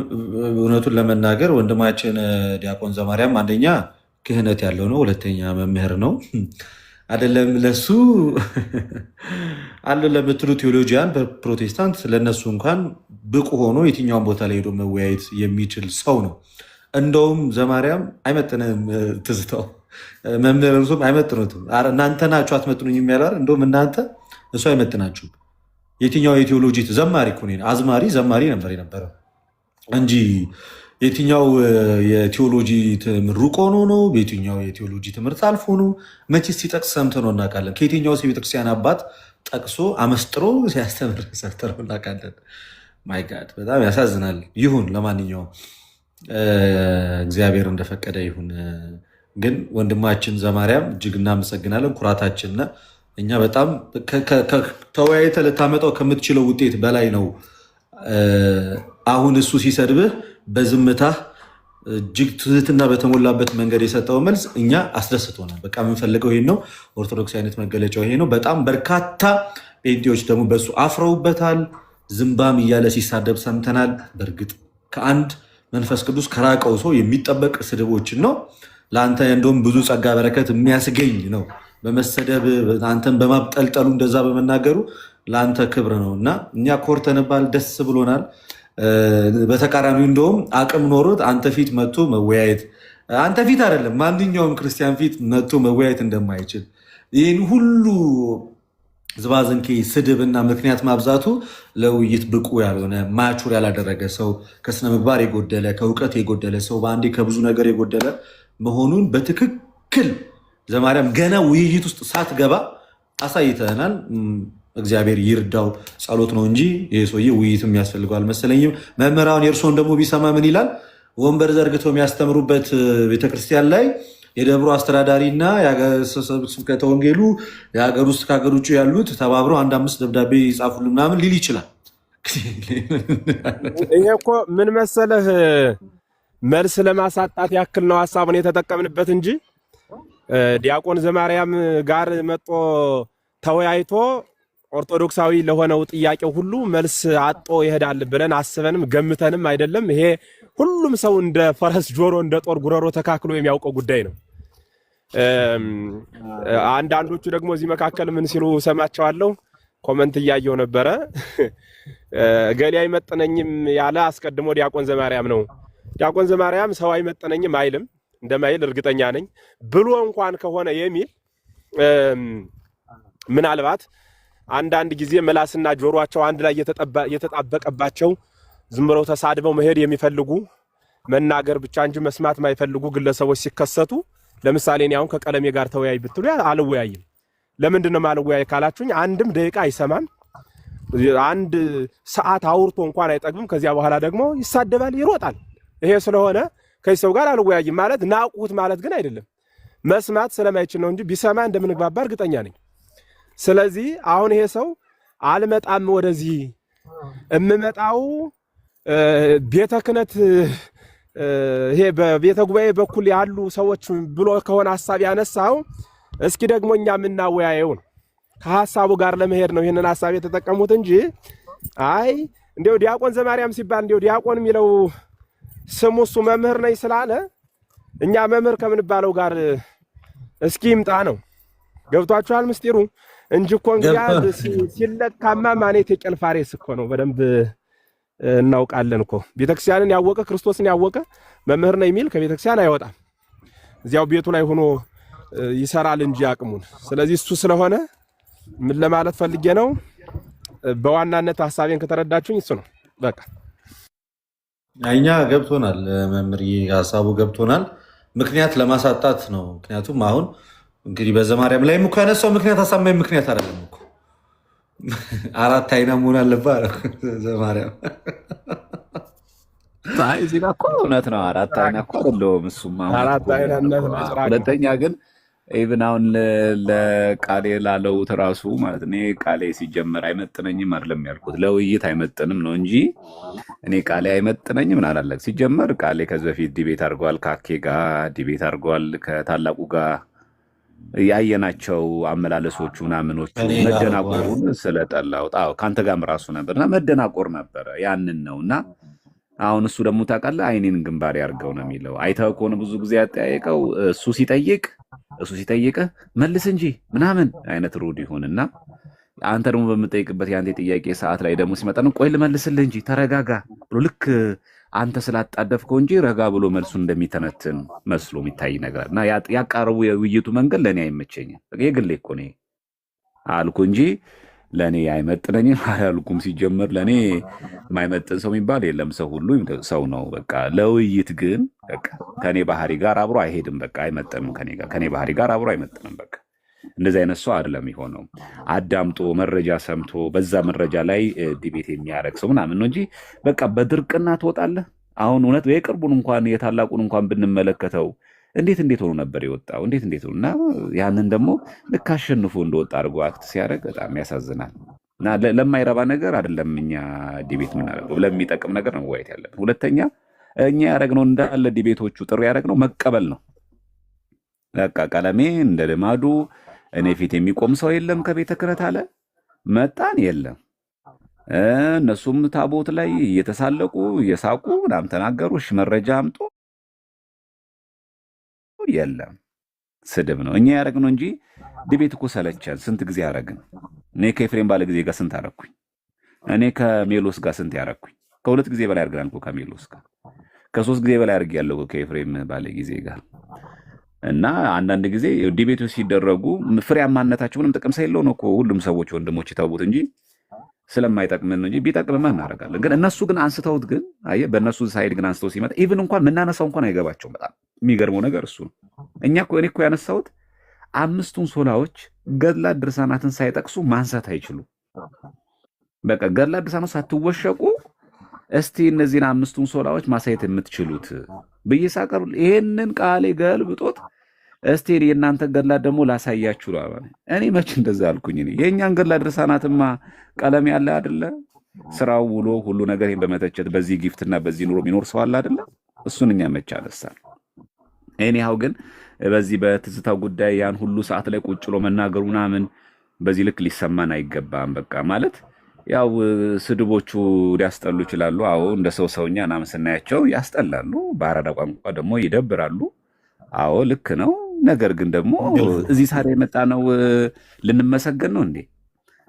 እውነቱን ለመናገር ወንድማችን ዲያቆን ዘማርያም አንደኛ ክህነት ያለው ነው፣ ሁለተኛ መምህር ነው። አይደለም ለሱ አለ ለምትሉ ቴዎሎጂያን በፕሮቴስታንት ለነሱ እንኳን ብቁ ሆኖ የትኛውን ቦታ ላይ ሄዶ መወያየት የሚችል ሰው ነው። እንደውም ዘማርያም አይመጥንም፣ ትዝታው መምህር እርሱም አይመጥኑትም። እናንተ ናችሁ አትመጥኑኝ የሚያላር እንደውም እናንተ እሱ አይመጥናችሁም። የትኛው የቴዎሎጂ ዘማሪ እኮ ነው፣ አዝማሪ ዘማሪ ነበር የነበረው እንጂ የትኛው የቴዎሎጂ ምሩቅ ሆኖ ነው? የትኛው የቴዎሎጂ ትምህርት አልፎ ነው? መቼስ ሲጠቅስ ሰምተነው እናውቃለን? ከየትኛው የቤተክርስቲያን አባት ጠቅሶ አመስጥሮ ሲያስተምር ሰምተነው እናውቃለን? ማይ ጋድ በጣም ያሳዝናል። ይሁን ለማንኛውም እግዚአብሔር እንደፈቀደ ይሁን። ግን ወንድማችን ዘማርያም እጅግ እናመሰግናለን፣ ኩራታችን ነህ። እኛ በጣም ተወያይተህ ልታመጣው ከምትችለው ውጤት በላይ ነው። አሁን እሱ ሲሰድብህ በዝምታ እጅግ ትህትና በተሞላበት መንገድ የሰጠው መልስ እኛ አስደስቶናል። በቃ የምንፈልገው ይሄን ነው። ኦርቶዶክስ አይነት መገለጫው ይሄ ነው። በጣም በርካታ ጴንጤዎች ደግሞ በሱ አፍረውበታል። ዝምባም እያለ ሲሳደብ ሰምተናል። በእርግጥ ከአንድ መንፈስ ቅዱስ ከራቀው ሰው የሚጠበቅ ስድቦችን ነው። ለአንተ እንደውም ብዙ ጸጋ በረከት የሚያስገኝ ነው። በመሰደብ አንተን በማብጠልጠሉ እንደዛ በመናገሩ ለአንተ ክብር ነው እና እኛ ኮርተንባል፣ ደስ ብሎናል። በተቃራኒው እንደውም አቅም ኖሮት አንተ ፊት መጥቶ መወያየት፣ አንተ ፊት አይደለም ማንኛውም ክርስቲያን ፊት መጥቶ መወያየት እንደማይችል ይህን ሁሉ ዝባዝንኬ ስድብና ምክንያት ማብዛቱ ለውይይት ብቁ ያልሆነ ማቹር ያላደረገ ሰው፣ ከስነ ምግባር የጎደለ ከእውቀት የጎደለ ሰው፣ በአንዴ ከብዙ ነገር የጎደለ መሆኑን በትክክል ዘማርያም ገና ውይይት ውስጥ ሳትገባ አሳይተናል። እግዚአብሔር ይርዳው። ጸሎት ነው እንጂ ይህ ሰውዬ ውይይት የሚያስፈልገው አልመሰለኝም። መምህራን የእርስዎን ደግሞ ቢሰማ ምን ይላል? ወንበር ዘርግተው የሚያስተምሩበት ቤተክርስቲያን ላይ የደብሮ አስተዳዳሪና ስብከተ ወንጌሉ የሀገር ውስጥ ከሀገር ውጭ ያሉት ተባብረው 1-5 ደብዳቤ ይጻፉልን ምናምን ሊል ይችላል። ይሄ እኮ ምን መሰለህ መልስ ለማሳጣት ያክል ነው ሀሳቡን የተጠቀምንበት እንጂ ዲያቆን ዘማርያም ጋር መጦ ተወያይቶ ኦርቶዶክሳዊ ለሆነው ጥያቄው ሁሉ መልስ አጦ ይሄዳል ብለን አስበንም ገምተንም አይደለም። ይሄ ሁሉም ሰው እንደ ፈረስ ጆሮ እንደ ጦር ጉረሮ ተካክሎ የሚያውቀው ጉዳይ ነው። አንዳንዶቹ ደግሞ እዚህ መካከል ምን ሲሉ ሰማቸዋለሁ፣ ኮመንት እያየው ነበረ። ገሌ አይመጥነኝም ያለ አስቀድሞ ዲያቆን ዘማርያም ነው። ዲያቆን ዘማርያም ሰው አይመጥነኝም አይልም፣ እንደማይል እርግጠኛ ነኝ ብሎ እንኳን ከሆነ የሚል ምናልባት አንዳንድ ጊዜ ምላስና ጆሮአቸው አንድ ላይ የተጣበቀባቸው ዝም ብለው ተሳድበው መሄድ የሚፈልጉ መናገር ብቻ እንጂ መስማት የማይፈልጉ ግለሰቦች ሲከሰቱ ለምሳሌ እኔ አሁን ከቀለሜ ጋር ተወያይ ብትሉ አልወያይም። ለምንድን ነው የማልወያይ ካላችሁኝ አንድም ደቂቃ አይሰማም። አንድ ሰዓት አውርቶ እንኳን አይጠግብም። ከዚያ በኋላ ደግሞ ይሳደባል፣ ይሮጣል። ይሄ ስለሆነ ከዚህ ሰው ጋር አልወያይም ማለት ናቁት ማለት ግን አይደለም። መስማት ስለማይችል ነው እንጂ ቢሰማ እንደምንግባባ እርግጠኛ ነኝ። ስለዚህ አሁን ይሄ ሰው አልመጣም ወደዚህ እምመጣው ቤተ ክህነት ይሄ በቤተ ጉባኤ በኩል ያሉ ሰዎች ብሎ ከሆነ ሐሳብ ያነሳው እስኪ ደግሞ እኛ የምናወያየው ነው። ከሐሳቡ ጋር ለመሄድ ነው ይሄንን ሐሳብ የተጠቀሙት እንጂ አይ እንዲያው ዲያቆን ዘማርያም ሲባል እንዲያው ዲያቆን የሚለው ስሙ እሱ መምህር ነኝ ስላለ እኛ መምህር ከምንባለው ጋር እስኪ ይምጣ ነው። ገብቷችኋል ምስጢሩ እንጂ እኮ እንግዲህ ሲለካማ ማኔት የጨልፋሬስ እኮ ነው። በደንብ እናውቃለን እኮ ቤተክርስቲያንን ያወቀ ክርስቶስን ያወቀ መምህር ነኝ የሚል ከቤተክርስቲያን አይወጣም። እዚያው ቤቱ ላይ ሆኖ ይሰራል እንጂ አቅሙን። ስለዚህ እሱ ስለሆነ ምን ለማለት ፈልጌ ነው፣ በዋናነት ሐሳቤን ከተረዳችሁኝ እሱ ነው በቃ። እኛ ገብቶናል መምህርዬ፣ ሐሳቡ ገብቶናል። ምክንያት ለማሳጣት ነው። ምክንያቱም አሁን እንግዲህ በዘማርያም ላይ እኮ ያነሳው ምክንያት አሳማኝ ምክንያት አይደለም እኮ። አራት አይና መሆን አለባት ዘማርያም። እዚህ ጋር እኮ እውነት ነው። አራት አይና እኮ አይደለውም እሱማ። ሁለተኛ ግን ኢቭን አሁን ለቃሌ ላለው ራሱ ማለት እኔ ቃሌ ሲጀመር አይመጥነኝም አይደለም ያልኩት፣ ለውይይት አይመጥንም ነው እንጂ እኔ ቃሌ አይመጥነኝም አላለቅ። ሲጀመር ቃሌ ከዚህ በፊት ዲቤት አድርጓል፣ ከአኬ ጋር ዲቤት አድርጓል፣ ከታላቁ ጋር ያየናቸው አመላለሶቹ ምናምኖቹ መደናቆሩን ስለጠላው ከአንተ ጋርም ራሱ ነበርና መደናቆር ነበረ። ያንን ነው እና አሁን እሱ ደግሞ ታውቃለህ አይኔን ግንባር ያርገው ነው የሚለው። አይተህ ከሆነ ብዙ ጊዜ ያጠያየቀው እሱ ሲጠይቅህ መልስ እንጂ ምናምን አይነት ሩድ ይሁንና አንተ ደግሞ በምጠይቅበት የአንተ የጥያቄ ሰዓት ላይ ደግሞ ሲመጣ ነው ቆይ ልመልስልህ እንጂ ተረጋጋ ብሎ ልክ አንተ ስላጣደፍከው እንጂ ረጋ ብሎ መልሱን እንደሚተነትን መስሎ የሚታይ ነገር እና ያቃረቡ የውይይቱ መንገድ ለእኔ አይመቸኝም። የግሌ እኮ ነው አልኩ እንጂ ለእኔ አይመጥነኝም አላልኩም። ሲጀመር ለእኔ የማይመጥን ሰው የሚባል የለም። ሰው ሁሉ ሰው ነው። በቃ ለውይይት ግን በቃ ከኔ ባህሪ ጋር አብሮ አይሄድም። በቃ አይመጥንም። ከኔ ባህሪ ጋር አብሮ አይመጥንም። በቃ እንደዚህ አይነት ሰው አይደለም የሆነው። አዳምጦ መረጃ ሰምቶ በዛ መረጃ ላይ ዲቤት የሚያደርግ ሰው ምናምን ነው እንጂ በቃ በድርቅና ትወጣለህ። አሁን እውነት የቅርቡን እንኳን የታላቁን እንኳን ብንመለከተው እንዴት ሆኖ ነበር የወጣው? እንዴት ሆኖ እና ያንን ደግሞ ልክ አሸንፎ እንደወጣ አድርጎ አክት ሲያደርግ በጣም ያሳዝናል። እና ለማይረባ ነገር አይደለም እኛ ዲቤት የምናደርገው፣ ለሚጠቅም ነገር ነው መወያየት ያለብን። ሁለተኛ እኛ ያደረግነው እንዳለ ዲቤቶቹ ጥሩ ያደረግነው መቀበል ነው። በቃ ቀለሜ እንደ ልማዱ እኔ ፊት የሚቆም ሰው የለም ከቤተ ክህነት አለ መጣን የለም። እነሱም ታቦት ላይ እየተሳለቁ እየሳቁ ምናምን ተናገሩ። እሺ መረጃ አምጦ የለም። ስድብ ነው እኛ ያደረግነው እንጂ ዲቤት እኮ ሰለቸን። ስንት ጊዜ ያደረግን። እኔ ከኤፍሬም ባለ ጊዜ ጋር ስንት አደረግኩኝ። እኔ ከሜሎስ ጋር ስንት ያደረግኩኝ። ከ2 ጊዜ በላይ አድርገናል እኮ ከሜሎስ ጋር። ከ3 ጊዜ በላይ አድርጌያለሁ ከኤፍሬም ባለ ጊዜ ጋር። እና አንዳንድ ጊዜ ዲቤቶች ሲደረጉ ፍሬያማነታቸው ምንም ጥቅም ሳይለው ነው እኮ ሁሉም ሰዎች ወንድሞች የተውት እንጂ ስለማይጠቅምን ነው እንጂ ቢጠቅምማ እናደርጋለን። ግን እነሱ ግን አንስተውት ግን አየህ፣ በእነሱ ሳይድ ግን አንስተው ሲመጣ ኢቭን እንኳን የምናነሳው እንኳን አይገባቸውም። በጣም የሚገርመው ነገር እሱ ነው። እኔ እኮ ያነሳሁት 5ቱን ሶላዎች ገድላት ድርሳናትን ሳይጠቅሱ ማንሳት አይችሉም። በቃ ገድላት ድርሳናት ሳትወሸቁ እስቲ እነዚህን 5ቱን ሶላዎች ማሳየት የምትችሉት ብዬ ሳቀርብ ይሄንን ቃሌ ገልብጦት እስቲ የእናንተ ገድላት ደግሞ ላሳያችሁ ነው። እኔ መች እንደዛ አልኩኝ? የእኛን ገድላት ድርሳናትማ ቀለም ያለ አይደለ? ስራው ውሎ ሁሉ ነገር ይሄን በመተቸት በዚህ ጊፍትና በዚህ ኑሮ የሚኖር ሰው አለ አይደለ? እሱን እኛ መች አነሳን? እኔው ግን በዚህ በትዝታው ጉዳይ ያን ሁሉ ሰዓት ላይ ቁጭ ብሎ መናገሩ ምናምን በዚህ ልክ ሊሰማን አይገባም። በቃ ማለት ያው ስድቦቹ ሊያስጠሉ ይችላሉ። አዎ እንደ ሰውኛ ምናምን ስናያቸው ያስጠላሉ። በአራዳ ቋንቋ ደግሞ ይደብራሉ። አዎ ልክ ነው። ነገር ግን ደግሞ እዚህ ሳሪያ የመጣ ነው ልንመሰገን ነው እንዴ?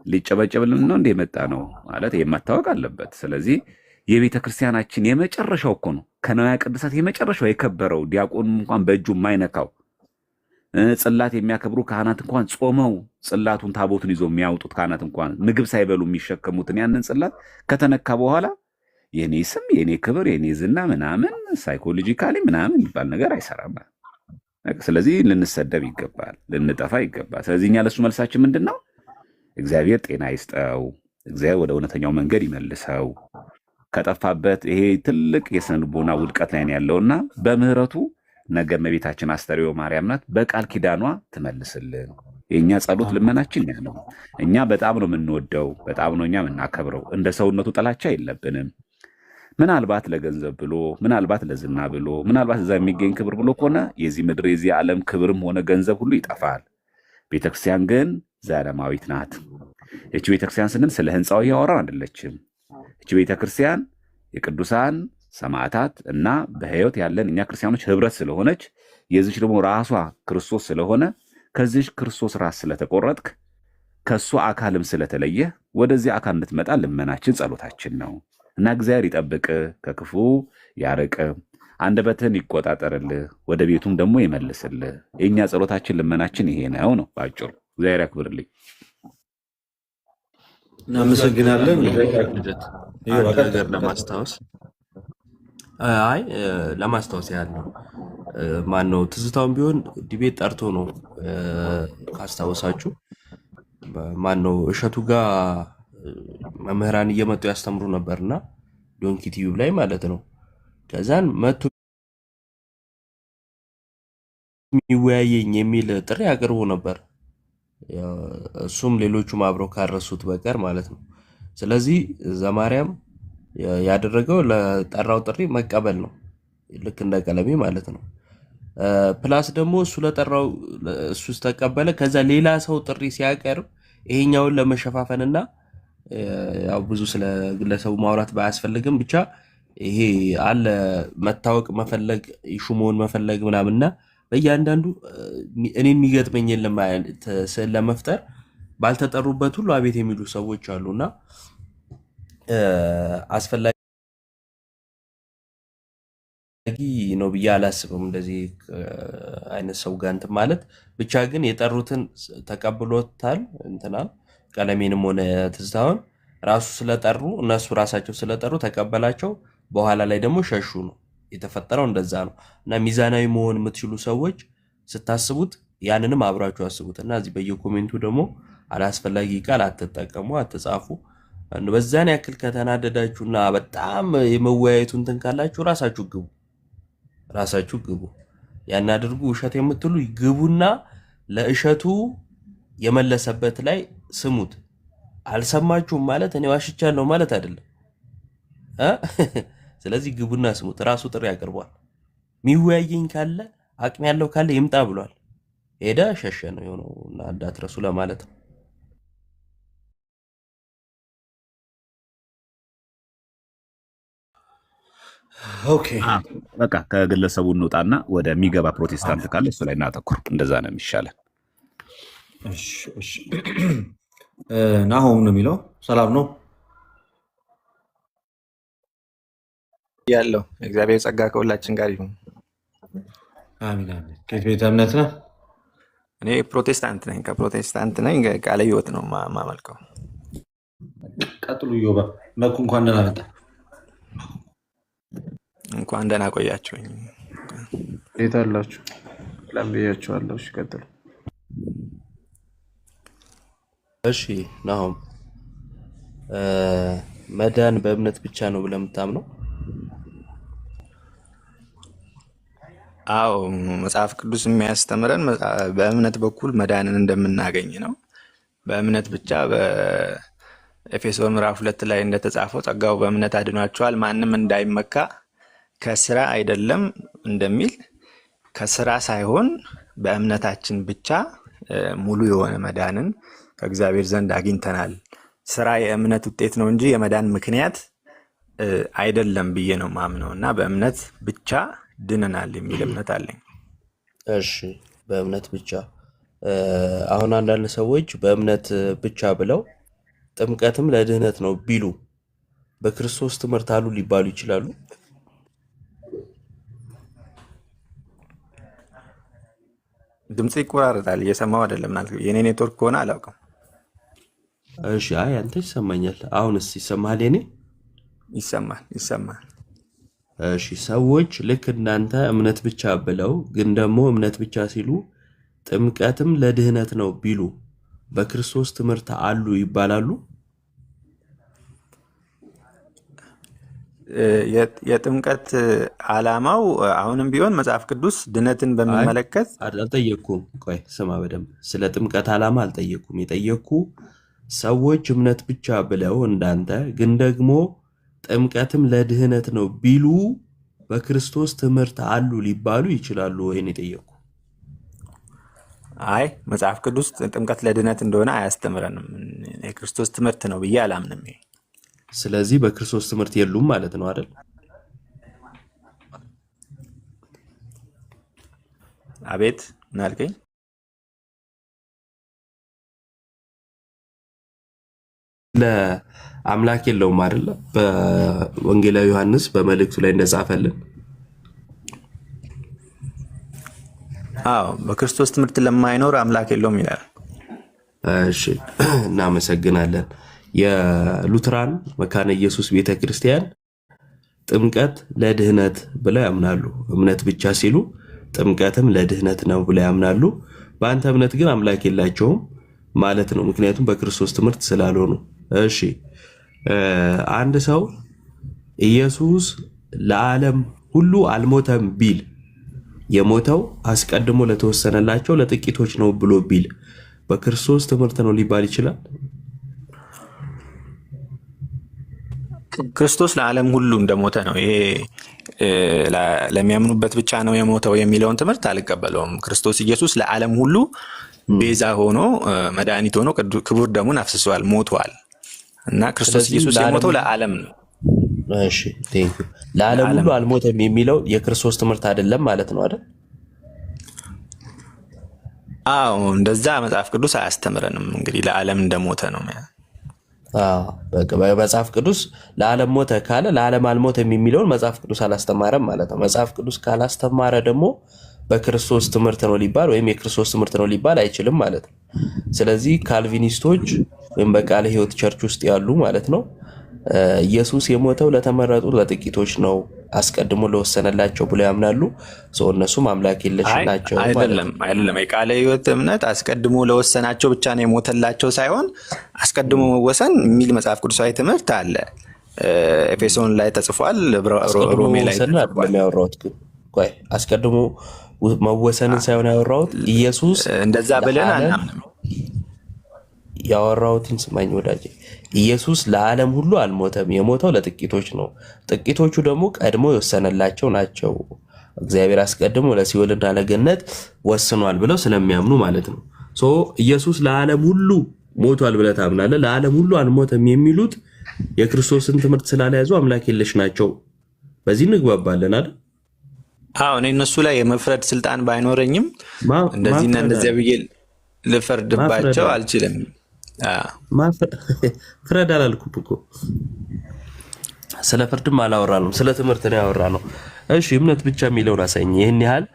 ሊጨበጨብልን ነው እንዴ የመጣ ነው ማለት የማታወቅ አለበት። ስለዚህ የቤተ ክርስቲያናችን የመጨረሻው እኮ ነው ከነዋያ ቅዱሳት የመጨረሻው የከበረው ዲያቆን እንኳን በእጁ የማይነካው ጽላት የሚያከብሩ ካህናት እንኳን ጾመው ጽላቱን ታቦቱን ይዞ የሚያወጡት ካህናት እንኳን ምግብ ሳይበሉ የሚሸከሙትን ያንን ጽላት ከተነካ በኋላ የኔ ስም የኔ ክብር የኔ ዝና ምናምን ሳይኮሎጂካሊ ምናምን የሚባል ነገር አይሰራም። ስለዚህ ልንሰደብ ይገባል፣ ልንጠፋ ይገባል። ስለዚህ እኛ ለሱ መልሳችን ምንድን ነው? እግዚአብሔር ጤና ይስጠው፣ እግዚአብሔር ወደ እውነተኛው መንገድ ይመልሰው፣ ከጠፋበት ይሄ ትልቅ የስነ ልቦና ውድቀት ላይ ያለውና በምህረቱ ነገ እመቤታችን አስተርእዮ ማርያም ናት፣ በቃል ኪዳኗ ትመልስልን። የእኛ ጸሎት ልመናችን ያ ነው። እኛ በጣም ነው የምንወደው፣ በጣም ነው እኛ የምናከብረው። እንደ ሰውነቱ ጥላቻ የለብንም። ምናልባት ለገንዘብ ብሎ፣ ምናልባት ለዝና ብሎ፣ ምናልባት እዛ የሚገኝ ክብር ብሎ ከሆነ የዚህ ምድር የዚህ ዓለም ክብርም ሆነ ገንዘብ ሁሉ ይጠፋል። ቤተክርስቲያን ግን ዘላለማዊት ናት። እቺ ቤተክርስቲያን ስንል ስለ ህንፃው እያወራን አይደለችም። እቺ ቤተክርስቲያን የቅዱሳን ሰማዕታት እና በህይወት ያለን እኛ ክርስቲያኖች ህብረት ስለሆነች የዚች ደግሞ ራሷ ክርስቶስ ስለሆነ ከዚች ክርስቶስ ራስ ስለተቆረጥክ ከእሱ አካልም ስለተለየ ወደዚህ አካል እንድትመጣ ልመናችን ጸሎታችን ነው እና እግዚአብሔር ይጠብቅ፣ ከክፉ ያርቅ፣ አንደበትህን ይቆጣጠርልህ፣ ወደ ቤቱም ደግሞ ይመልስልህ። የእኛ ጸሎታችን ልመናችን ይሄ ነው ባጭሩ። እግዚአብሔር ያክብርልኝ። እናመሰግናለን። አንድ ነገር ለማስታወስ ያህል ነው። ማን ነው ትዝታውን ቢሆን ዲቤት ጠርቶ ነው ካስታወሳችሁ። ማን ነው እሸቱ ጋር መምህራን እየመጡ ያስተምሩ ነበርና ዶንኪ ቲዩብ ላይ ማለት ነው። ከዛን መቶ የሚወያየኝ የሚል ጥሪ አቅርቦ ነበር። እሱም ሌሎቹም አብረው ካረሱት በቀር ማለት ነው። ስለዚህ ዘማርያም ያደረገው ለጠራው ጥሪ መቀበል ነው፣ ልክ እንደ ቀለሜ ማለት ነው። ፕላስ ደግሞ እሱ ለጠራው እሱ ተቀበለ። ከዛ ሌላ ሰው ጥሪ ሲያቀርብ ይሄኛውን ለመሸፋፈንና ያው ብዙ ስለ ግለሰቡ ማውራት ባያስፈልግም ብቻ ይሄ አለ መታወቅ መፈለግ ሹሞን መፈለግ ምናምንና በእያንዳንዱ እኔ የሚገጥመኝ ስዕል ለመፍጠር ባልተጠሩበት ሁሉ አቤት የሚሉ ሰዎች አሉና አስፈላጊ ነው ብዬ አላስብም። እንደዚህ አይነት ሰው ጋር እንትን ማለት ብቻ ግን የጠሩትን ተቀብሎታል። እንትና ቀለሜንም ሆነ ትዝታውን ራሱ ስለጠሩ እነሱ ራሳቸው ስለጠሩ ተቀበላቸው። በኋላ ላይ ደግሞ ሸሹ ነው የተፈጠረው። እንደዛ ነው እና ሚዛናዊ መሆን የምትችሉ ሰዎች ስታስቡት ያንንም አብራችሁ አስቡት እና እዚህ በየኮሜንቱ ደግሞ አላስፈላጊ ቃል አትጠቀሙ፣ አትጻፉ። በዛን ያክል ከተናደዳችሁና በጣም የመወያየቱ እንትን ካላችሁ ራሳችሁ ግቡ። ያን አድርጉ። እሸት የምትሉ ግቡና ለእሸቱ የመለሰበት ላይ ስሙት። አልሰማችሁም ማለት እኔ ዋሽቻለሁ ማለት አይደለም። ስለዚህ ግቡና ስሙት። ራሱ ጥሪ ያቀርቧል። ሚወያየኝ ካለ አቅም ያለው ካለ ይምጣ ብሏል። ሄደ ሸሸ ነው የሆነው እና እንዳትረሱ ለማለት ነው። ኦኬ በቃ ከግለሰቡ እንውጣና ወደሚገባ ፕሮቴስታንት ካለ እሱ ላይ እናተኩር። እንደዛ ነው የሚሻለን። ናሆም ነው የሚለው። ሰላም ነው ያለው። እግዚአብሔር ጸጋ ከሁላችን ጋር ይሁን። አሚን አሚን። ከየት ቤተ እምነት ነህ? እኔ ፕሮቴስታንት ነኝ። ከፕሮቴስታንት ነኝ። ቃለ ሕይወት ነው ማመልከው። ቀጥሉ። ዮባ መኩ እንኳን ደህና መጣ። እንኳን ደህና ቆያችሁኝ። የት አላችሁ? ለምብያችኋለሁ። እሺ ቀጥሉ። እሺ ናሆም መዳን በእምነት ብቻ ነው ብለህ የምታምነው? አዎ መጽሐፍ ቅዱስ የሚያስተምረን በእምነት በኩል መዳንን እንደምናገኝ ነው። በእምነት ብቻ በኤፌሶን ምዕራፍ 2 ላይ እንደተጻፈው ጸጋው በእምነት አድኗቸዋል፣ ማንም እንዳይመካ ከስራ አይደለም እንደሚል ከስራ ሳይሆን በእምነታችን ብቻ ሙሉ የሆነ መዳንን ከእግዚአብሔር ዘንድ አግኝተናል። ስራ የእምነት ውጤት ነው እንጂ የመዳን ምክንያት አይደለም ብዬ ነው ማምነው እና በእምነት ብቻ ድነናል የሚል እምነት አለኝ። እሺ በእምነት ብቻ። አሁን አንዳንድ ሰዎች በእምነት ብቻ ብለው ጥምቀትም ለድህነት ነው ቢሉ በክርስቶስ ትምህርት አሉ ሊባሉ ይችላሉ? ድምጽ ይቆራረጣል፣ እየሰማው አይደለም። የኔ ኔትወርክ ከሆነ አላውቅም። እሺ አይ አንተ ይሰማኛል። አሁንስ ይሰማሃል? የኔ ይሰማል። እሺ ሰዎች ልክ እናንተ እምነት ብቻ ብለው ግን ደግሞ እምነት ብቻ ሲሉ ጥምቀትም ለድህነት ነው ቢሉ በክርስቶስ ትምህርት አሉ ይባላሉ? የጥምቀት ዓላማው አሁንም ቢሆን መጽሐፍ ቅዱስ ድነትን በሚመለከት አልጠየኩም። ቆይ ስማ በደንብ ስለ ጥምቀት ዓላማ አልጠየኩም። የጠየኩ ሰዎች እምነት ብቻ ብለው እንዳንተ ግን ደግሞ ጥምቀትም ለድህነት ነው ቢሉ በክርስቶስ ትምህርት አሉ ሊባሉ ይችላሉ ወይ ነው የጠየኩ። አይ መጽሐፍ ቅዱስ ጥምቀት ለድህነት እንደሆነ አያስተምረንም። የክርስቶስ ትምህርት ነው ብዬ አላምንም። ስለዚህ በክርስቶስ ትምህርት የሉም ማለት ነው አይደል? አቤት ምን አልከኝ? ለአምላክ የለውም አይደለ? በወንጌላዊ ዮሐንስ በመልእክቱ ላይ እንደጻፈልን አዎ በክርስቶስ ትምህርት ለማይኖር አምላክ የለውም ይላል። እሺ እናመሰግናለን። የሉትራን መካነ ኢየሱስ ቤተክርስቲያን ጥምቀት ለድህነት ብለው ያምናሉ። እምነት ብቻ ሲሉ ጥምቀትም ለድህነት ነው ብለው ያምናሉ። በአንተ እምነት ግን አምላክ የላቸውም ማለት ነው፣ ምክንያቱም በክርስቶስ ትምህርት ስላልሆኑ። እሺ አንድ ሰው ኢየሱስ ለዓለም ሁሉ አልሞተም ቢል የሞተው አስቀድሞ ለተወሰነላቸው ለጥቂቶች ነው ብሎ ቢል በክርስቶስ ትምህርት ነው ሊባል ይችላል? ክርስቶስ ለዓለም ሁሉ እንደሞተ ነው። ይሄ ለሚያምኑበት ብቻ ነው የሞተው የሚለውን ትምህርት አልቀበለውም። ክርስቶስ ኢየሱስ ለዓለም ሁሉ ቤዛ ሆኖ መድኃኒት ሆኖ ክቡር ደሙን አፍስሷል፣ ሞቷል እና ክርስቶስ ኢየሱስ የሞተው ለዓለም ነው። እሺ ቴንክ ዩ። ለዓለም ሁሉ አልሞተም የሚለው የክርስቶስ ትምህርት አይደለም ማለት ነው አይደል? አዎ እንደዛ መጽሐፍ ቅዱስ አያስተምረንም። እንግዲህ ለዓለም እንደሞተ ነው። መጽሐፍ ቅዱስ ለዓለም ሞተ ካለ ለዓለም አልሞተም የሚለውን መጽሐፍ ቅዱስ አላስተማረም ማለት ነው። መጽሐፍ ቅዱስ ካላስተማረ ደግሞ በክርስቶስ ትምህርት ነው ሊባል ወይም የክርስቶስ ትምህርት ነው ሊባል አይችልም ማለት ነው። ስለዚህ ካልቪኒስቶች ወይም በቃለ ሕይወት ቸርች ውስጥ ያሉ ማለት ነው ኢየሱስ የሞተው ለተመረጡ ለጥቂቶች ነው አስቀድሞ ለወሰነላቸው ብለው ያምናሉ። እነሱም አምላክ የለሽ ናቸው። አይደለም። የቃለ ሕይወት እምነት አስቀድሞ ለወሰናቸው ብቻ ነው የሞተላቸው ሳይሆን አስቀድሞ መወሰን የሚል መጽሐፍ ቅዱሳዊ ትምህርት አለ። ኤፌሶን ላይ ተጽፏል፣ ሮሜ ላይ ተጽፏል። አስቀድሞ መወሰንን ሳይሆን ያወራሁት ኢየሱስ እንደዛ ብለን አናምንም። ያወራሁትን ስማኝ ወዳጄ። ኢየሱስ ለዓለም ሁሉ አልሞተም፣ የሞተው ለጥቂቶች ነው። ጥቂቶቹ ደግሞ ቀድሞ የወሰነላቸው ናቸው። እግዚአብሔር አስቀድሞ ለሲኦልና ለገነት ወስኗል ብለው ስለሚያምኑ ማለት ነው። ኢየሱስ ለዓለም ሁሉ ሞቷል ብለህ ታምናለህ። ለዓለም ሁሉ አልሞተም የሚሉት የክርስቶስን ትምህርት ስላልያዙ አምላክ የለሽ ናቸው። በዚህ እንግባባለን አይደል? አዎ እኔ እነሱ ላይ የመፍረድ ስልጣን ባይኖረኝም እንደዚህና እንደዚያ ብዬ ልፈርድባቸው አልችልም። ፍረድ አላልኩም እኮ ስለ ፍርድም አላወራንም፣ ስለ ትምህርት ነው ያወራነው። እሺ እምነት ብቻ የሚለውን አሳኝ። ይህን ያህል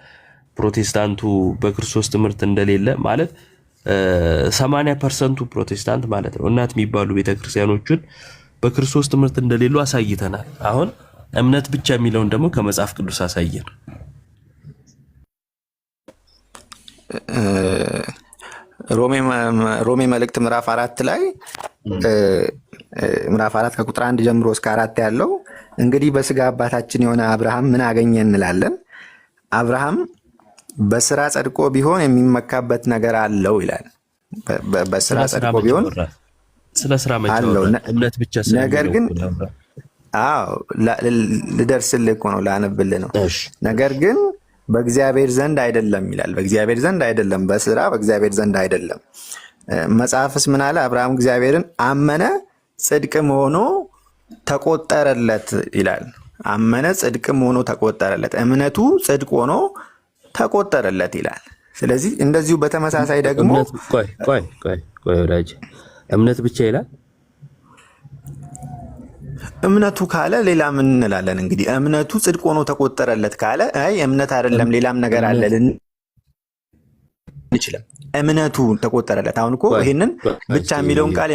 ፕሮቴስታንቱ በክርስቶስ ትምህርት እንደሌለ ማለት 80% ፕሮቴስታንት ማለት ነው እናት የሚባሉ ቤተክርስቲያኖችን በክርስቶስ ትምህርት እንደሌሉ አሳይተናል። አሁን እምነት ብቻ የሚለውን ደግሞ ከመጽሐፍ ቅዱስ አሳየን። ሮሜ መልእክት ምዕራፍ 4 ላይ ምዕራፍ 4 ከቁጥር 1 ጀምሮ እስከ 4 ያለው እንግዲህ በስጋ አባታችን የሆነ አብርሃም ምን አገኘ እንላለን? አብርሃም በስራ ጸድቆ ቢሆን የሚመካበት ነገር አለው ይላል። በስራ ጸድቆ ቢሆን ስለ ስራ አለው። እምነት ብቻ ነገር ግን ልደርስልህ እኮ ነው ላነብልህ ነው። ነገር ግን በእግዚአብሔር ዘንድ አይደለም ይላል። በእግዚአብሔር ዘንድ አይደለም፣ በስራ በእግዚአብሔር ዘንድ አይደለም። መጽሐፍስ ምን አለ? አብርሃም እግዚአብሔርን አመነ ጽድቅም ሆኖ ተቆጠረለት ይላል። አመነ ጽድቅም ሆኖ ተቆጠረለት፣ እምነቱ ጽድቅ ሆኖ ተቆጠረለት ይላል። ስለዚህ እንደዚሁ በተመሳሳይ ደግሞ ቆይ ወዳጅ እምነት ብቻ ይላል። እምነቱ ካለ ሌላ ምን እንላለን? እንግዲህ እምነቱ ጽድቅ ሆኖ ተቆጠረለት ካለ አይ እምነት አይደለም ሌላም ነገር አለ እንችላለን። እምነቱ ተቆጠረለት። አሁን እኮ ይሄንን ብቻ የሚለውን ቃል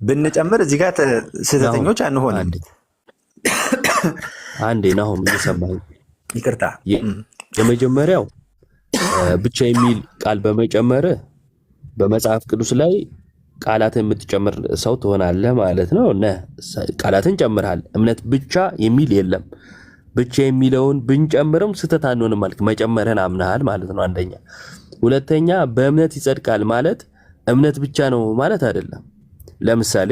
ብንጨምር እዚህ ጋር ስህተተኞች አንሆንም። አንዴ ናሆም እየሰማኝ ይቅርታ። የመጀመሪያው ብቻ የሚል ቃል በመጨመር በመጽሐፍ ቅዱስ ላይ ቃላትን የምትጨምር ሰው ትሆናለህ ማለት ነው። ቃላትን ጨምርሃል። እምነት ብቻ የሚል የለም። ብቻ የሚለውን ብንጨምርም ስተት አንሆንም ማለት መጨመርህን አምናሃል ማለት ነው። አንደኛ። ሁለተኛ በእምነት ይጸድቃል ማለት እምነት ብቻ ነው ማለት አይደለም። ለምሳሌ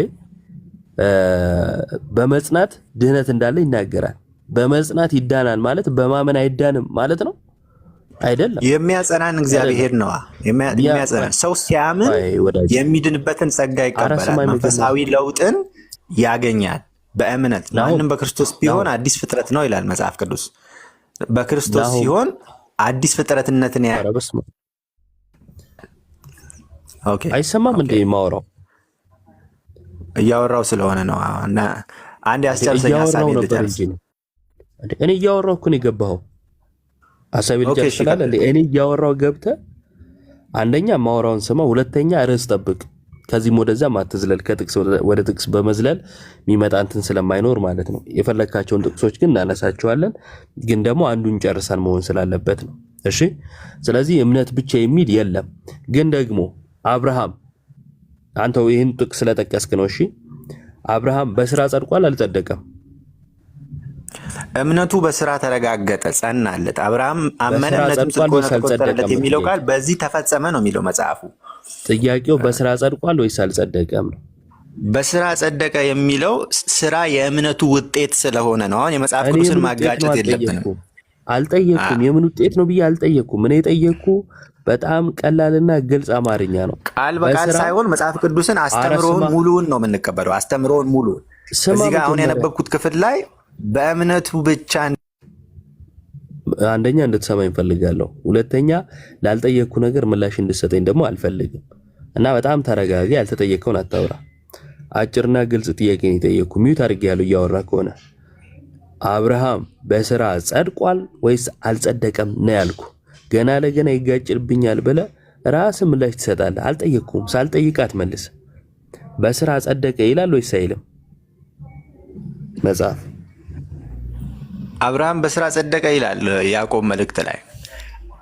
በመጽናት ድህነት እንዳለ ይናገራል። በመጽናት ይዳናል ማለት በማመን አይዳንም ማለት ነው አይደለም። የሚያጸናን እግዚአብሔር ነዋ። የሚያጸናን ሰው ሲያምን የሚድንበትን ጸጋ ይቀበላል። መንፈሳዊ ለውጥን ያገኛል በእምነት። ማንም በክርስቶስ ቢሆን አዲስ ፍጥረት ነው ይላል መጽሐፍ ቅዱስ። በክርስቶስ ሲሆን አዲስ ፍጥረትነትን አይሰማም እንዴ? ማወራው እያወራው ስለሆነ ነው። እና አንድ ያስጨርሰኝ ሐሳቤ ልጨርስ። እኔ እያወራው እኮ ነው የገባኸው። ሐሳቤ ልጨርስ ስላለ እኔ እያወራው ገብተህ አንደኛ ማወራውን ስማ፣ ሁለተኛ ርዕስ ጠብቅ። ከዚህም ወደዛ ማትዝለል፣ ከጥቅስ ወደ ጥቅስ በመዝለል የሚመጣ እንትን ስለማይኖር ማለት ነው። የፈለካቸውን ጥቅሶች ግን እናነሳቸዋለን፣ ግን ደግሞ አንዱን ጨርሰን መሆን ስላለበት ነው። እሺ። ስለዚህ እምነት ብቻ የሚል የለም። ግን ደግሞ አብርሃም አንተው ይህን ጥቅስ ስለጠቀስክ ነው። እሺ። አብርሃም በስራ ጸድቋል አልጸደቀም? እምነቱ በስራ ተረጋገጠ፣ ጸናለት። አብርሃም አመነ፣ እምነቱም ጽድቅ ሆነ ተቆጠረለት የሚለው ቃል በዚህ ተፈጸመ ነው የሚለው መጽሐፉ። ጥያቄው በስራ ጸድቋል ወይስ አልጸደቀም ነው። በስራ ጸደቀ የሚለው ስራ የእምነቱ ውጤት ስለሆነ ነው። አሁን የመጽሐፍ ቅዱስን ማጋጨት የለብንም። አልጠየኩም። የምን ውጤት ነው ብዬ አልጠየኩም። እኔ የጠየኩ በጣም ቀላልና ግልጽ አማርኛ ነው። ቃል በቃል ሳይሆን መጽሐፍ ቅዱስን አስተምሮውን ሙሉውን ነው የምንቀበለው። አስተምሮውን ሙሉውን እዚህ ጋር አሁን ያነበብኩት ክፍል ላይ በእምነቱ ብቻ አንደኛ እንድትሰማኝ ፈልጋለሁ። ሁለተኛ ላልጠየቅኩ ነገር ምላሽ እንድትሰጠኝ ደግሞ አልፈልግም። እና በጣም ተረጋጋ። ያልተጠየቀውን አታውራ። አጭርና ግልጽ ጥያቄ ነው የጠየቅኩ። ሚዩት አድርጌያለሁ እያወራ ከሆነ። አብርሃም በስራ ጸድቋል ወይስ አልጸደቀም ነው ያልኩ። ገና ለገና ይጋጭልብኛል ብለህ ራስህ ምላሽ ትሰጣለህ። አልጠየቅኩም። ሳልጠይቅ አትመልስ። በስራ ጸደቀ ይላል ወይስ አይልም መጽሐፍ? አብርሃም በስራ ጸደቀ ይላል ያዕቆብ መልእክት ላይ።